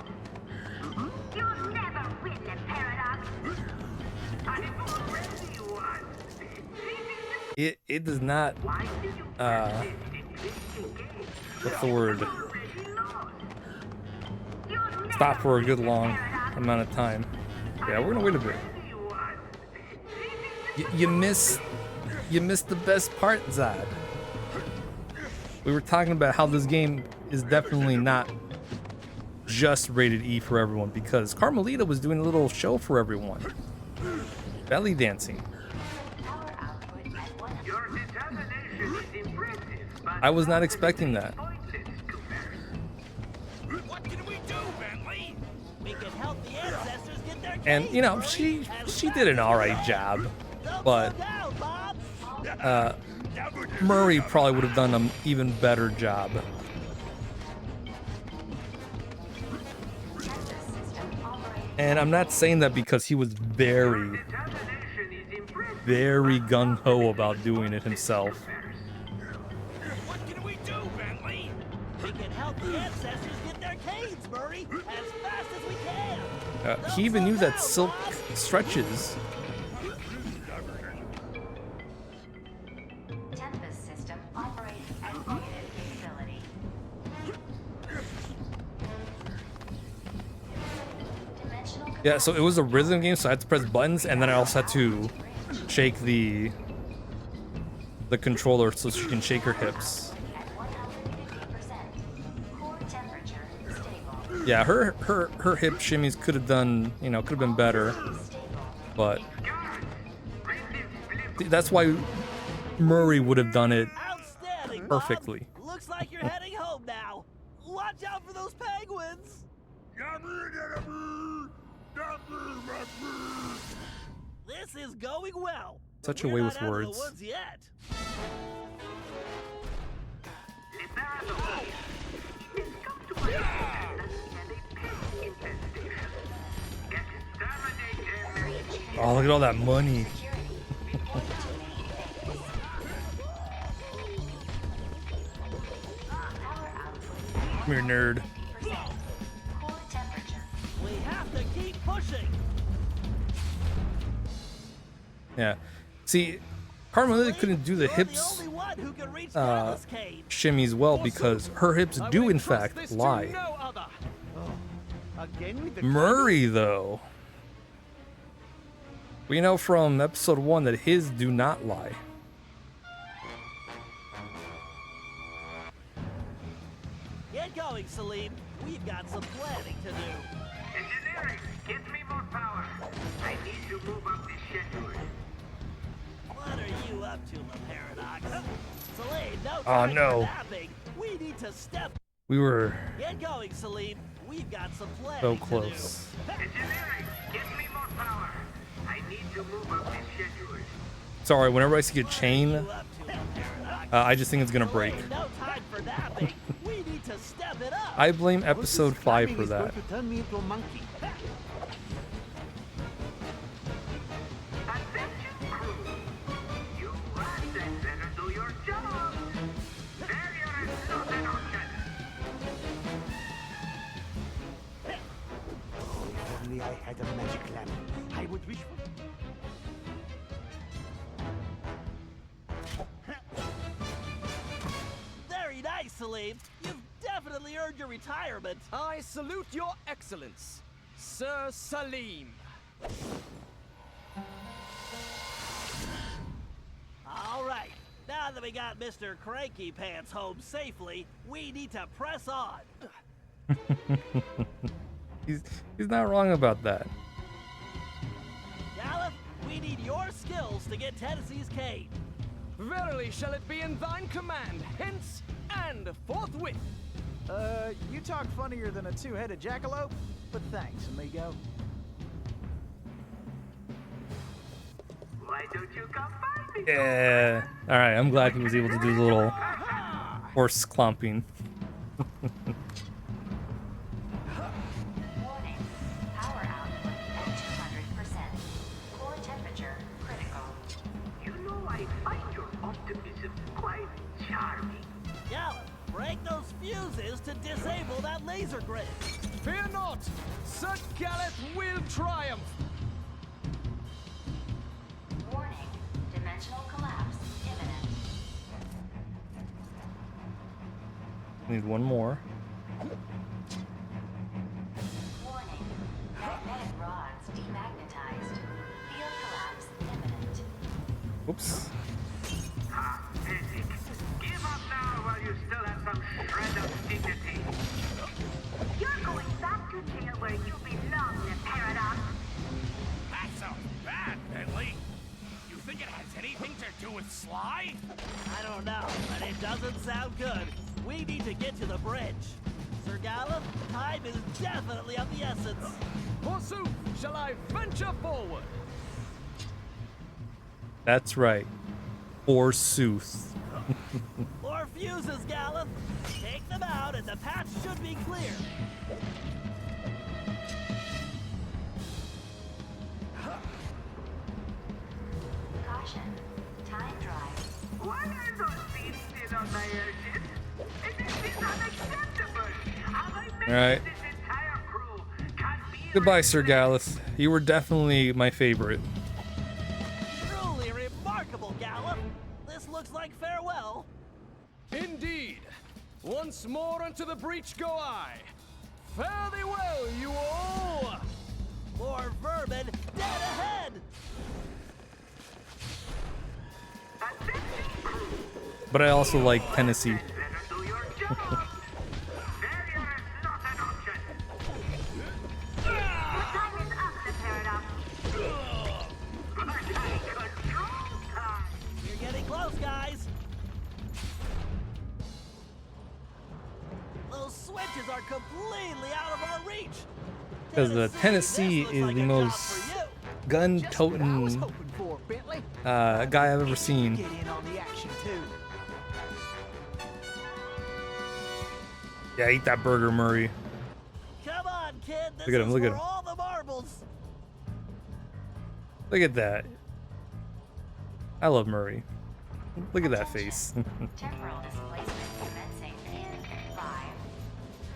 You'll never win the paradox. I've already won. It does not what's the word? Stop for a good long amount of time. Yeah, we're gonna wait a bit. You missed the best part, Zod. We were talking about how this game is definitely not just rated E for everyone, because Carmelita was doing a little show for everyone. Belly dancing. I was not expecting that. What can we do, Bentley? We can help the ancestors get their And you know, she did an alright job, but Murray probably would have done an even better job. And I'm not saying that because he was very gung-ho about doing it himself. What can we do, Bentley? We can help the ancestors get their caves, Murray, as fast as we can. He even knew that silk stretches. Tempest system operating at limited capability. Dimensional Yeah, so it was a rhythm game, so I had to press buttons, and then I also had to shake the controller so she can shake her hips. at 150%. Core temperature stable. Yeah, her hip shimmies could have done, you know, could have been better, but that's why Murray would have done it Outstanding, perfectly. Bob. Looks like you're heading home now. Watch out for those penguins. This is going well. Such but a we're way not with out of words. the woods yet. It's come to my attention that we have a pest infestation. Exterminate them. Oh, look at all that money. Come here, nerd. Core temperature. We have to keep pushing. Yeah. See, Carmelita couldn't do the You're hips the only one who can reach Carla's cave. shimmies well because her hips do in fact lie. Again with the Murray, though, we know from episode 1 that his do not lie. going, Salim. We've got some planning to do. Engineering, give me more power. I need to move up this schedule. What are you up to, La Paradox? Salim, no Oh, time no. for napping. We need to step. We were Get going, Salim. We've got some planning so to do. close. Engineering, give me more power. I need to move up this schedule. Sorry, whenever I see a chain, You up to, La Paradox? I just think it's gonna break. Salim, no time for napping. We need to step it up. I blame episode 5 for Is that. going to turn me into a monkey. Attention crew. You assets better do your job. Failure is not an option. If only I had a magic lamp, I would wish for. Very nice, Salim. You've definitely earned your retirement. I salute your excellence, Sir Salim. All right. Now that we got Mr. Cranky Pants home safely, we need to press on. He's not wrong about that. Gallup, we need your skills to get Tennessee's cane. Verily shall it be in thine command, hence and forthwith. You talk funnier than a two-headed jackalope, but thanks, amigo. Why don't you come find me? Yeah. All right. I'm glad he was able to do the little horse clomping. Warning. Power output at 200%. Core temperature critical. You know I find your optimism quite charming. Gallup, break those fuses to disable that laser grid. Fear not, Sir Gareth will triumph. Warning. Dimensional collapse imminent. Need one more. Warning. Magnetic rods demagnetized. Field collapse imminent. Oops. Pathetic. Give up now while you still have some shred of dignity. You're going back to jail where you belong, the Paradox. That sounds bad, Bentley. You think it has anything to do with Sly? I don't know, but it doesn't sound good. We need to get to the bridge. Sir Gallup, time is definitely of the essence. Forsooth, shall I venture forward? That's right. Forsooth. More fuses, Gallup. Take them out and the patch should be clear. Caution. Time drive. Why are those seats still on my airship? This is unacceptable. Have I made All right. this entire crew can't be Goodbye, Sir Gallus. You were definitely my favorite. Truly remarkable, Gallup. This looks like farewell. Indeed. Once more unto the breach go I. Fare thee well, you all. More vermin dead ahead. But I also like Tennessee. better do your job. Failure is not an option. Your time is up, the Paradox. But I control time. You're getting close, guys. Those switches are completely out of our reach. Because the Tennessee this looks is like the a job most for you. gun-toting Hoping for, Bentley. guy I've ever seen. Get in on the action too. Yeah, eat that burger, Murray. Come on, kid. This Look at him, is look at for him. all the marbles. Look at that. I love Murray. Look at that face. Temporal displacement commencing in 5,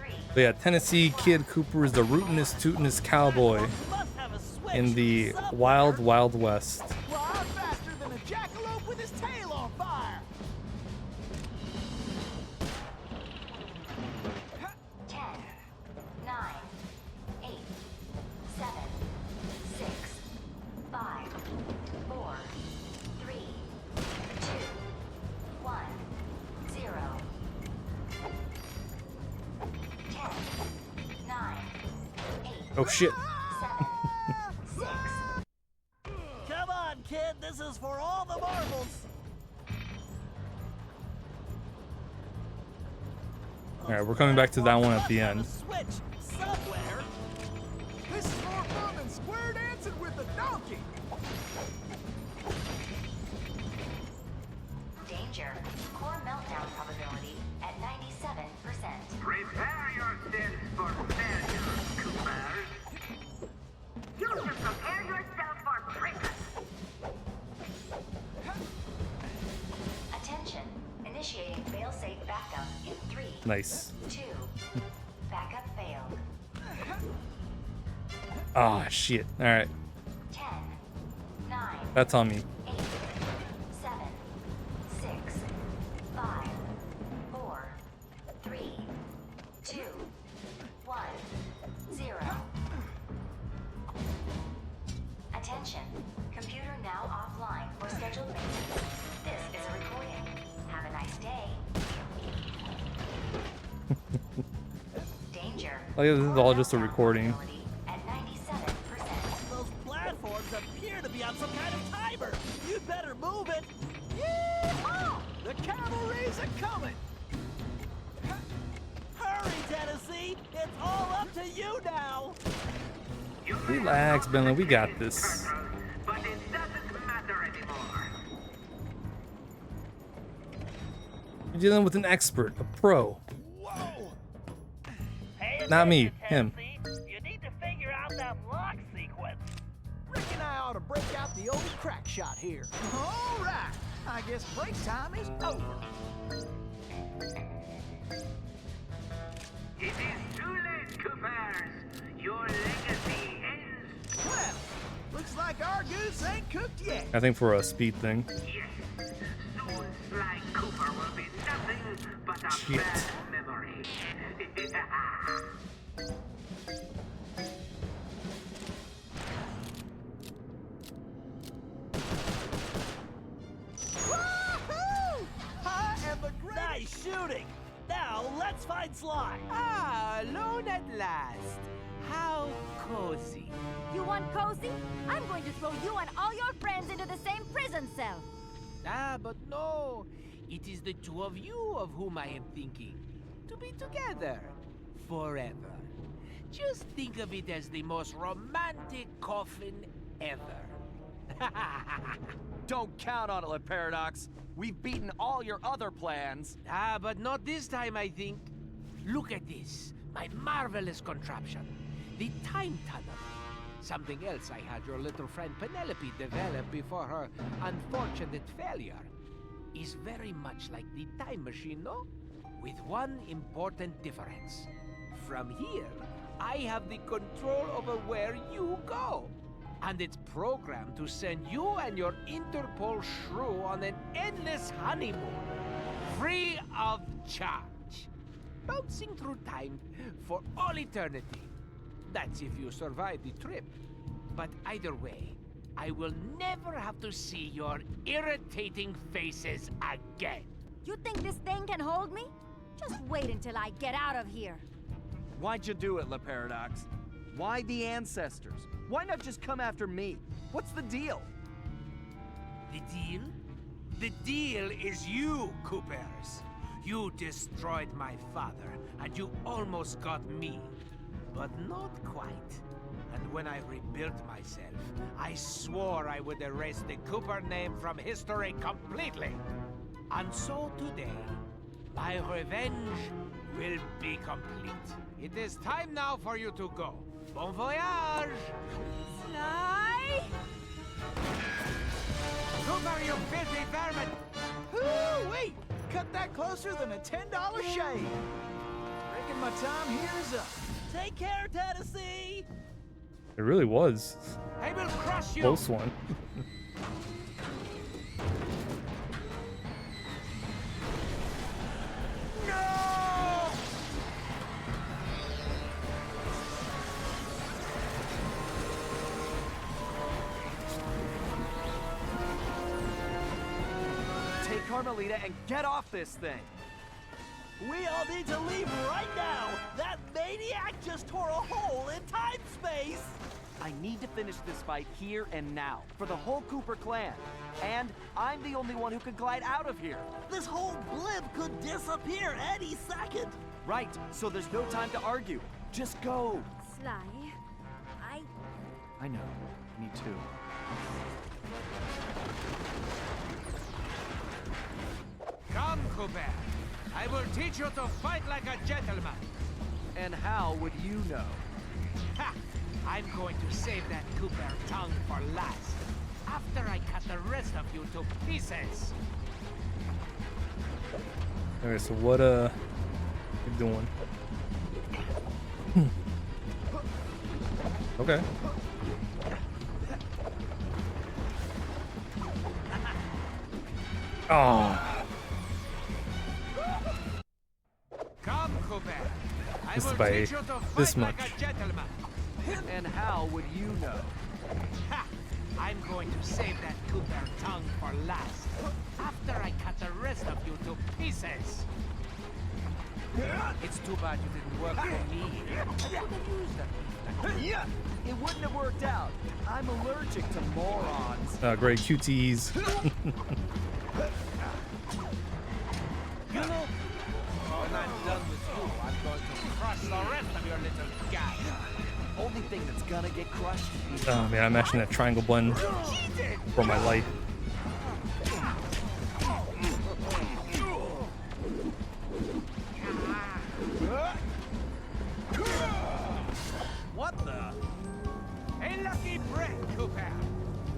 3. But yeah, Tennessee Kid Cooper is the rootinest, tootinest cowboy You must have a switch in the somewhere. wild, wild west. Fly faster than a jackalope with his tail on fire. 10, 9, 8, 7, 6, 5, 4, 3, 2, 1, 0. Oh shit. 7, 6. Come on, kid. This is for all the marbles. Alright, we're coming back to that one at the end. Switch somewhere. This is more fun than square dancing with a donkey. Danger. Core meltdown probability at 97%. Prepare yourselves for failure, Coopers. You should prepare yourself for prison. Attention. Initiating failsafe backup in 3, Nice. 2. Backup failed. Ah, shit. Alright. 10, 9, That's on me. 8, 7, 6, 5, 4, 3, 2, 1, 0. Attention. Computer now offline for scheduled maintenance. This is a recording. Have a nice day. Danger. Like, this is all just a recording. At 97%. Those platforms appear to be on some kind of timer. You'd better move it. Yeehaw! The cavalry's a-coming. Hurry, Tennessee. It's all up to you now. Relax, Bentley. We got this. But it doesn't matter anymore. You're dealing with an expert, a pro. Whoa. Hey, Not me, him. Tennessee. You need to figure out that lock sequence. Rick and I ought to break out the old crack shot here. All right. I guess break time is over. It is too late, Coopers. Your legacy ends. Well, looks like our goose ain't cooked yet. I think for a speed thing. Yes. Soon Sly Cooper will be nothing but a Shit. bad memory. Woohoo! I am the greatest. Nice shooting. Now let's find Sly. Ah, alone at last. How cozy. You want cozy? I'm going to throw you and all your friends into the same prison cell. Ah, but no. It is the two of you of whom I am thinking. To be together. Forever. Just think of it as the most romantic coffin ever. Don't count on it, Le Paradox. We've beaten all your other plans. Ah, but not this time, I think. Look at this. My marvelous contraption. The time tunnel. Something else I had your little friend Penelope develop before her unfortunate failure. Is very much like the time machine, no? With one important difference. From here, I have the control over where you go. And it's programmed to send you and your Interpol shrew on an endless honeymoon. Free of charge. Bouncing through time for all eternity. That's if you survive the trip. But either way, I will never have to see your irritating faces again. You think this thing can hold me? Just wait until I get out of here. Why'd you do it, Le Paradox? Why the ancestors? Why not just come after me? What's the deal? The deal? The deal is you, Coopers. You destroyed my father, and you almost got me. But not quite. And when I rebuilt myself, I swore I would erase the Cooper name from history completely. And so today, my revenge will be complete. It is time now for you to go. Bon voyage! Sly! Cooper, you filthy vermin! Wait! Cut that closer than a $10 shave. Reckon my time here is up. Take care, Tennessee. It really was. I will crush you! Close one. No! Take Carmelita and get off this thing. We all need to leave right now. That maniac just tore a hole in time hype space! I need to finish this fight here and now, for the whole Cooper clan. And I'm the only one who can glide out of here. This whole blimp could disappear any second! Right, so there's no time to argue. Just go. Sly, I know. Me too. Come, Cooper. I will teach you to fight like a gentleman. And how would you know? Ha! I'm going to save that Cooper tongue for last. After I cut the rest of you to pieces. Okay, so what you doing? Okay. Oh. Come, Cooper. I This is will by teach you to fight this like much. a gentleman. And how would you know? Ha! I'm going to save that Cooper tongue for last. After I cut the rest of you to pieces. It's too bad you didn't work for me. I could have used that. It wouldn't have worked out. I'm allergic to morons. Great QTs. You know, when I'm done with you, I'm going to crush the rest of your little guy. Only thing that's gonna get crushed. Oh man, I'm mashing that triangle button for my life. What the? A lucky break, Cooper.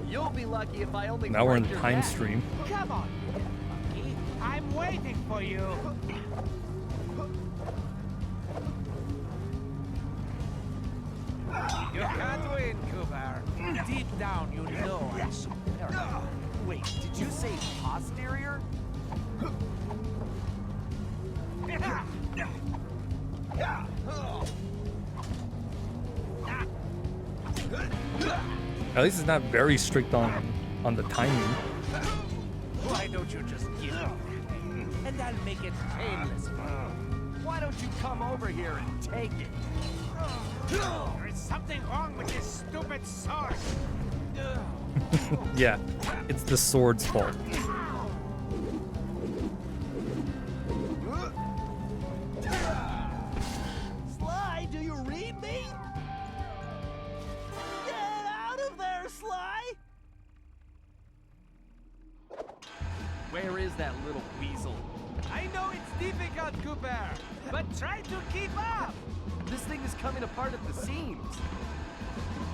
You'll be lucky if I only. Now we're in break the your time neck. stream. Come on, Lucky. I'm waiting for you. You can't win, Cooper. Deep down, you know I'm superior. Wait, did you say posterior? At least it's not very strict on the timing. Why don't you just give me that? And I'll make it painless for you. Why don't you come over here and take it? There is something wrong with this stupid sword. Yeah, it's the sword's fault. Sly, do you read me? Get out of there, Sly! Where is that little weasel? I know it's difficult, Cooper, but try to keep up. This thing is coming apart at the seams.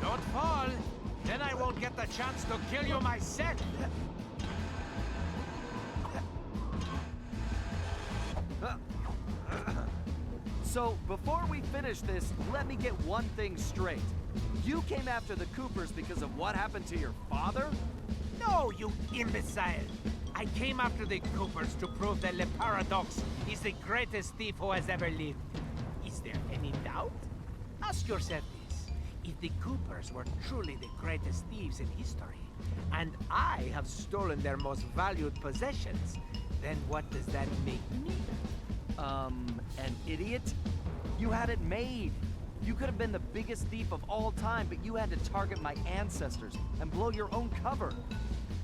Don't fall, then I won't get the chance to kill you myself. So, before we finish this, let me get one thing straight. You came after the Coopers because of what happened to your father? No, you imbecile. I came after the Coopers to prove that Le Paradox is the greatest thief who has ever lived. Is there any doubt? Ask yourself this. If the Coopers were truly the greatest thieves in history, and I have stolen their most valued possessions, then what does that make me? An idiot? You had it made. You could have been the biggest thief of all time, but you had to target my ancestors and blow your own cover.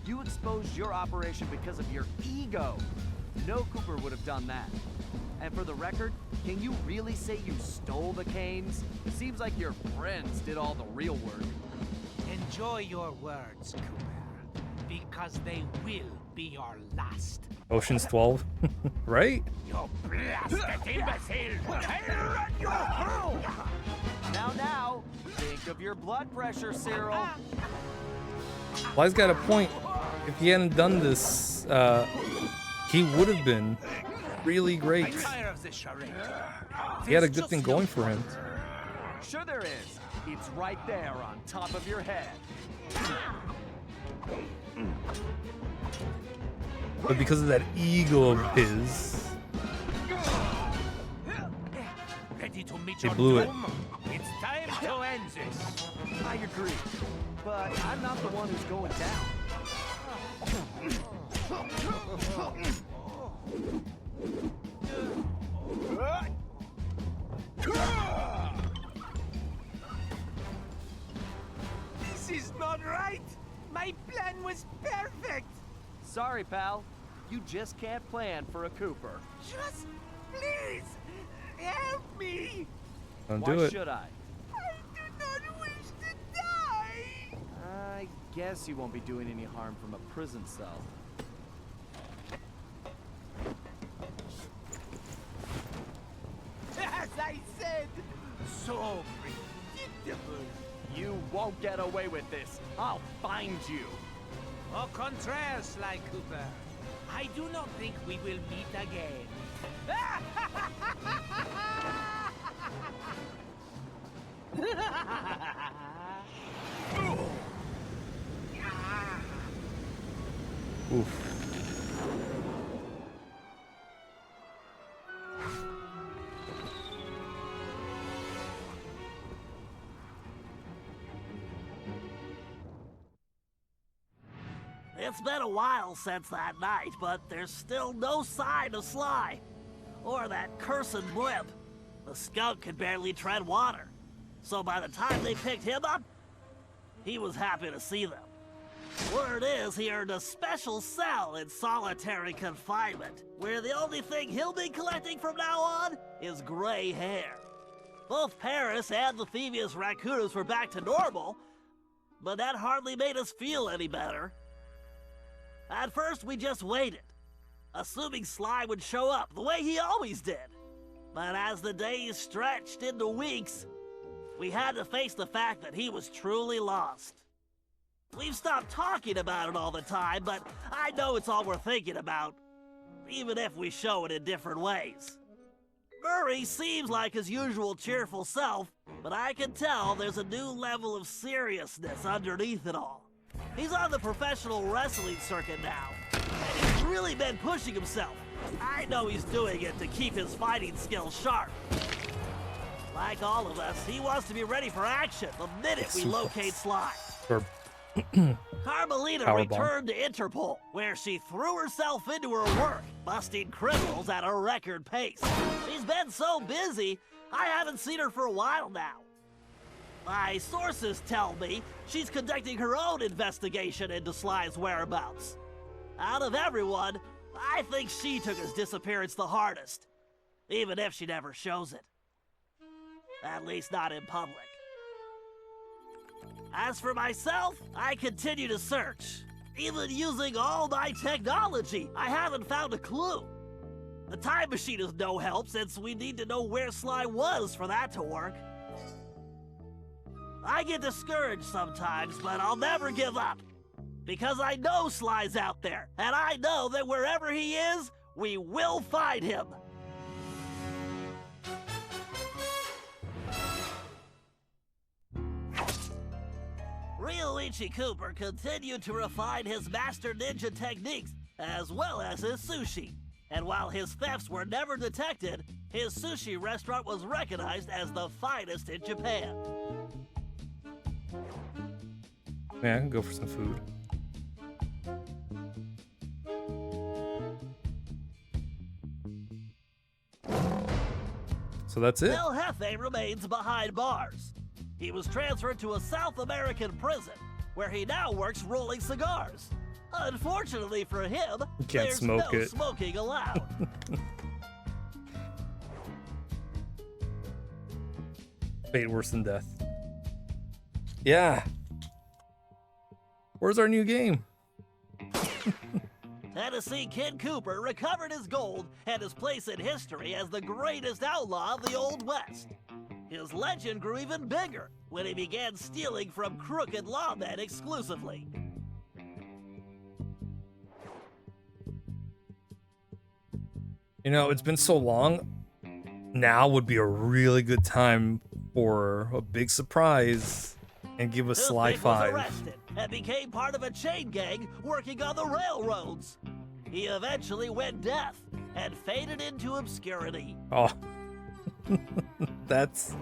You exposed your operation because of your ego. No Cooper would have done that. And for the record, can you really say you stole the canes? It seems like your friends did all the real work. Enjoy your words, Cooper, because they will be your last. Ocean's 12, right? You blasted imbecile! I'll run you through! Now, think of your blood pressure, Cyril. Sly's got a point. If he hadn't done this, he would have been really great. I'm tired of this charade. He had a good thing going for him. Sure there is. It's right there on top of your head. But because of that ego of his, Ready to meet they your blew it. doom? It's time to end this. I agree. But I'm not the one who's going down. This is not right. My plan was perfect. Sorry, pal. You just can't plan for a Cooper. Just please help me. Don't Why do it. should I? I do not wish to die. I guess you won't be doing any harm from a prison cell. As I said, so predictable. You won't get away with this. I'll find you. Au contraire, Sly Cooper. I do not think we will meet again. Oof. It's been a while since that night, but there's still no sign of Sly. Or that cursed blimp. The skunk could barely tread water. So by the time they picked him up, he was happy to see them. Word is he earned a special cell in solitary confinement, where the only thing he'll be collecting from now on is gray hair. Both Paris and the Thieves raccoons were back to normal, but that hardly made us feel any better. At first, we just waited, assuming Sly would show up the way he always did. But as the days stretched into weeks, we had to face the fact that he was truly lost. We've stopped talking about it all the time, but I know it's all we're thinking about, even if we show it in different ways. Murray seems like his usual cheerful self, but I can tell there's a new level of seriousness underneath it all. He's on the professional wrestling circuit now, and he's really been pushing himself. I know he's doing it to keep his fighting skills sharp. Like all of us, he wants to be ready for action the minute we locate Sly. Or Carmelita Powerbomb. returned to Interpol, where she threw herself into her work, busting criminals at a record pace. She's been so busy, I haven't seen her for a while now. My sources tell me she's conducting her own investigation into Sly's whereabouts. Out of everyone, I think she took his disappearance the hardest, even if she never shows it. At least not in public. As for myself, I continue to search. Even using all my technology, I haven't found a clue. The time machine is no help since we need to know where Sly was for that to work. I get discouraged sometimes, but I'll never give up. Because I know Sly's out there, and I know that wherever he is, we will find him. Ryoichi Cooper continued to refine his master ninja techniques, as well as his sushi. And while his thefts were never detected, his sushi restaurant was recognized as the finest in Japan. Yeah, I can go for some food. So that's it. El Jefe remains behind bars. He was transferred to a South American prison, where he now works rolling cigars. Unfortunately for him, Can't there's smoke no it. smoking allowed. Fate worse than death. Yeah. Where's our new game? Tennessee Kid Cooper recovered his gold and his place in history as the greatest outlaw of the Old West. His legend grew even bigger when he began stealing from crooked lawmen exclusively. You know, it's been so long. Now would be a really good time for a big surprise and give us Sly Toothpick 5. was arrested and became part of a chain gang working on the railroads. He eventually went deaf and faded into obscurity. Oh. That's...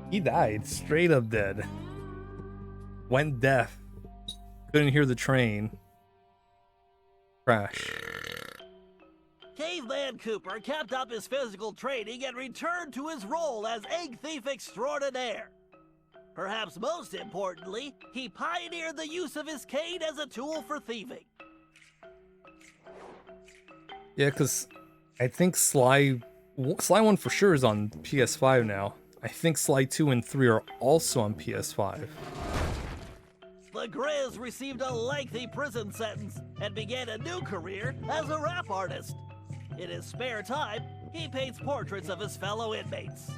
He died. Straight up dead. Went deaf. Couldn't hear the train. Crash. Caveman Cooper kept up his physical training and returned to his role as egg thief extraordinaire. Perhaps most importantly, he pioneered the use of his cane as a tool for thieving. Yeah, because I think Sly 1 for sure is on PS5 now. I think Sly 2 and 3 are also on PS5. The Grizz received a lengthy prison sentence and began a new career as a rap artist. In his spare time, he paints portraits of his fellow inmates.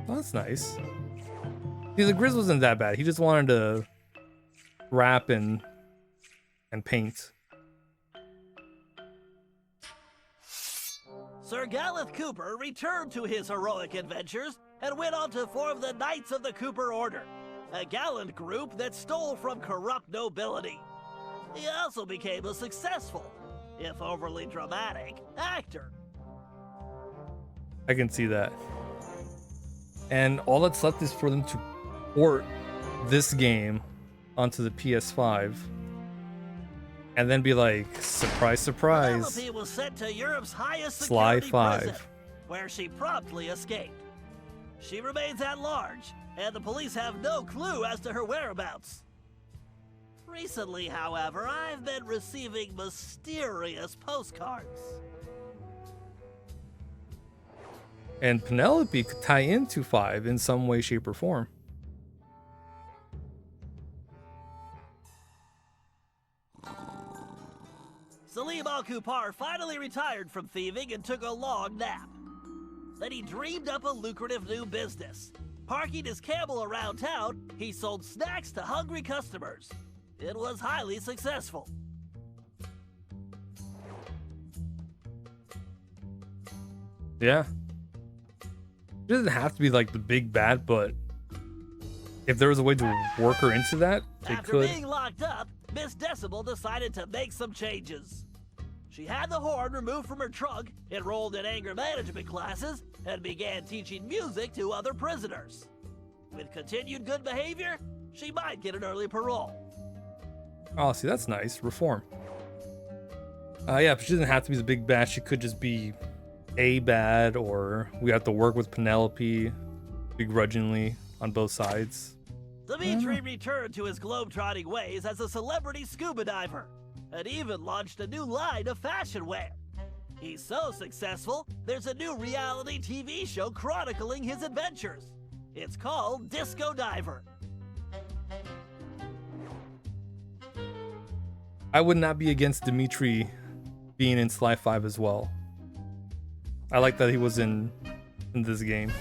Oh, that's nice. See, the Grizz wasn't that bad. He just wanted to rap and paint. Sir Gallup Cooper returned to his heroic adventures and went on to form the Knights of the Cooper Order, a gallant group that stole from corrupt nobility. He also became a successful, if overly dramatic, actor. I can see that. And all that's left is for them to port this game onto the PS5 and then be like, surprise, surprise, Penelope was sent to Europe's highest Sly security 5. prison, where she promptly escaped. She remains at large, and the police have no clue as to her whereabouts. Recently, however, I've been receiving mysterious postcards. And Penelope could tie into 5 in some way, shape, or form. Salim Al-Kupar finally retired from thieving and took a long nap. Then he dreamed up a lucrative new business. Parking his camel around town, he sold snacks to hungry customers. It was highly successful. Yeah. It doesn't have to be like the big bad, but if there was a way to work her into that, they After could. being locked up, Miss Decibel decided to make some changes. She had the horn removed from her trunk, enrolled in anger management classes, and began teaching music to other prisoners. With continued good behavior, she might get an early parole. Oh, see, that's nice. Reform. Yeah, but she doesn't have to be the big bad. She could just be a bad, or we have to work with Penelope begrudgingly on both sides. Dimitri returned to his globetrotting ways as a celebrity scuba diver, and even launched a new line of fashion wear. He's so successful, there's a new reality TV show chronicling his adventures. It's called Disco Diver. I would not be against Dimitri being in Sly 5 as well. I like that he was in this game.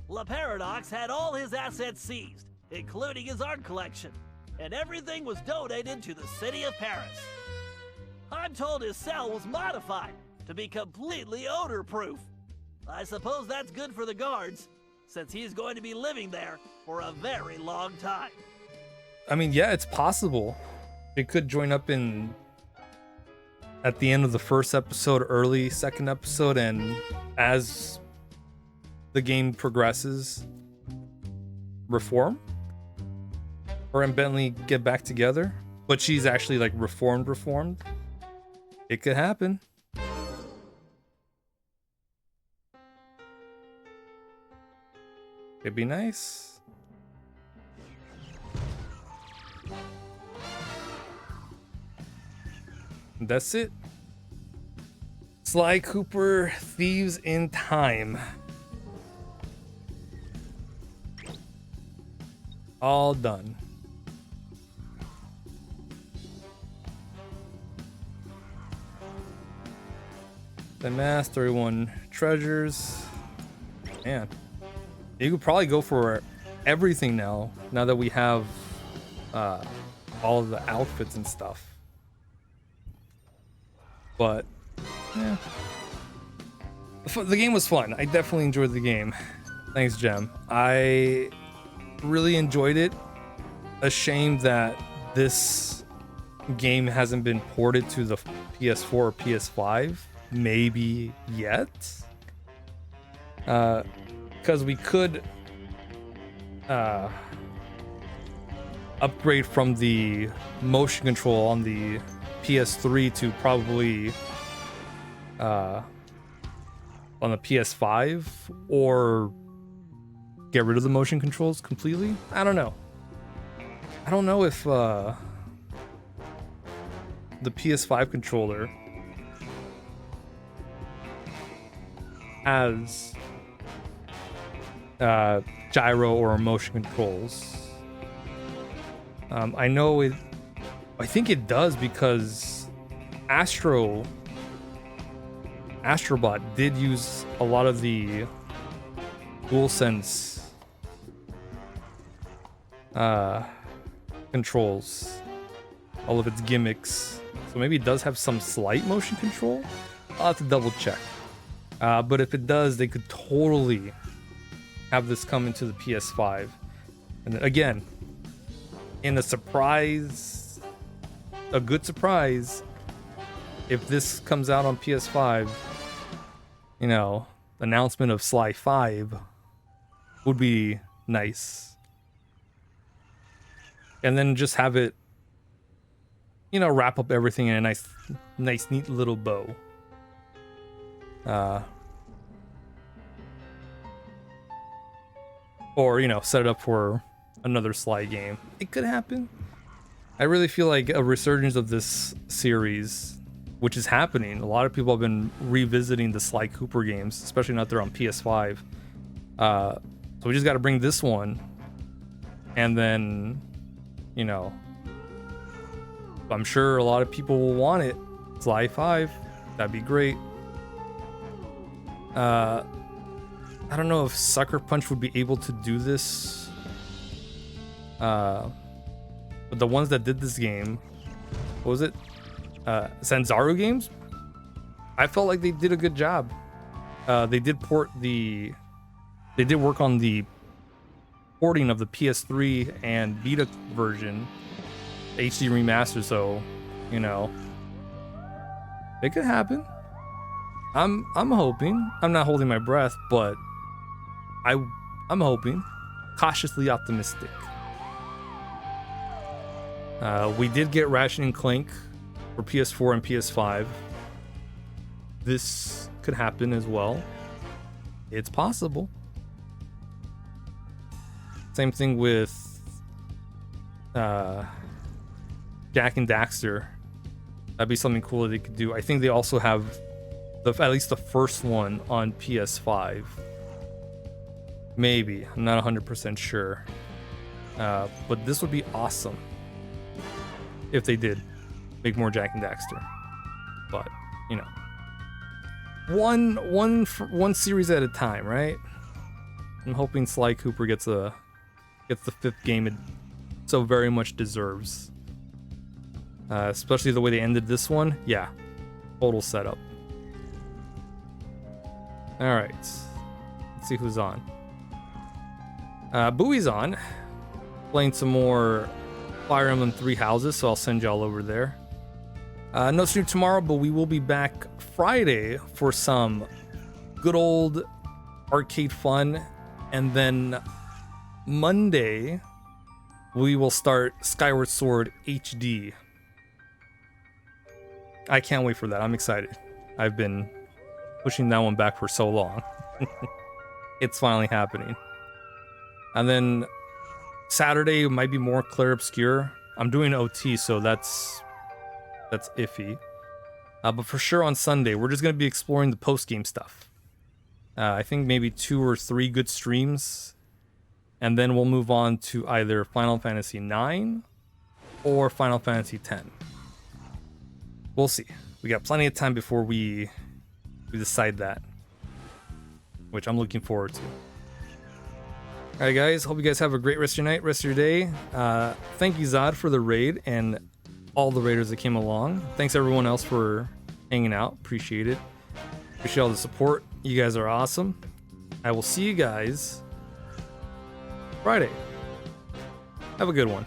La Paradox had all his assets seized, including his art collection, and everything was donated to the city of Paris. I'm told his cell was modified to be completely odor-proof. I suppose that's good for the guards, since he's going to be living there for a very long time. I mean, yeah, it's possible. It could join up in at the end of the first episode, early second episode, and as the game progresses, reform. Her and Bentley get back together, but she's actually like reformed. It could happen. It'd be nice. That's it. Sly Cooper, Thieves in Time. All done. The Mask, 31 Treasures. Man, you could probably go for everything now that we have all of the outfits and stuff. But yeah, the game was fun. I definitely enjoyed the game. Thanks, Jem. I really enjoyed it. A shame that this game hasn't been ported to the PS4 or PS5 maybe yet, because we could upgrade from the motion control on the PS3 to probably on the PS5, or get rid of the motion controls completely. I don't know. I don't know if the PS5 controller has gyro or motion controls. I know it. I think it does because Astrobot did use a lot of the DualSense controls, all of its gimmicks. So maybe it does have some slight motion control. I'll have to double check. But if it does, they could totally have this come into the PS5. And again, in a surprise, a good surprise, if this comes out on PS5, you know, announcement of Sly 5 would be nice. And then just have it, you know, wrap up everything in a nice, neat little bow. Or, you know, set it up for another Sly game. It could happen. I really feel like a resurgence of this series, which is happening. A lot of people have been revisiting the Sly Cooper games, especially now that they're on PS5. So we just got to bring this one. And then, you know, I'm sure a lot of people will want it. Sly 5. That'd be great. I don't know if Sucker Punch would be able to do this. But the ones that did this game, what was it? Sanzaru Games? I felt like they did a good job. They did work on the porting of the PS3 and Vita version, HD remaster, so, you know, it could happen. I'm hoping. I'm not holding my breath, but I'm hoping. Cautiously optimistic. We did get Ratchet and Clank for PS4 and PS5. This could happen as well. It's possible. Same thing with Jak and Daxter. That'd be something cool that they could do. I think they also have at least the first one on PS5. Maybe. I'm not 100% sure. But this would be awesome if they did make more Jak and Daxter. But, you know, one series at a time, right? I'm hoping Sly Cooper gets the 5th game it so very much deserves. Especially the way they ended this one. Yeah, total setup. All right, let's see who's on. Bowie's on, playing some more Fire Emblem 3 Houses, so I'll send y'all over there. No stream tomorrow, but we will be back Friday for some good old arcade fun, and then Monday we will start Skyward Sword HD. I can't wait for that. I'm excited. I've been pushing that one back for so long. It's finally happening. And then Saturday might be more Clair Obscur. I'm doing OT, so that's iffy. But for sure on Sunday, we're just going to be exploring the post-game stuff. I think maybe 2 or 3 good streams. And then we'll move on to either Final Fantasy 9 or Final Fantasy 10. We'll see. We got plenty of time before we decide that, which I'm looking forward to. All right, guys. Hope you guys have a great rest of your night, rest of your day. Thank you, Zod, for the raid and all the raiders that came along. Thanks everyone else for hanging out. Appreciate it. Appreciate all the support. You guys are awesome. I will see you guys Friday. Have a good one.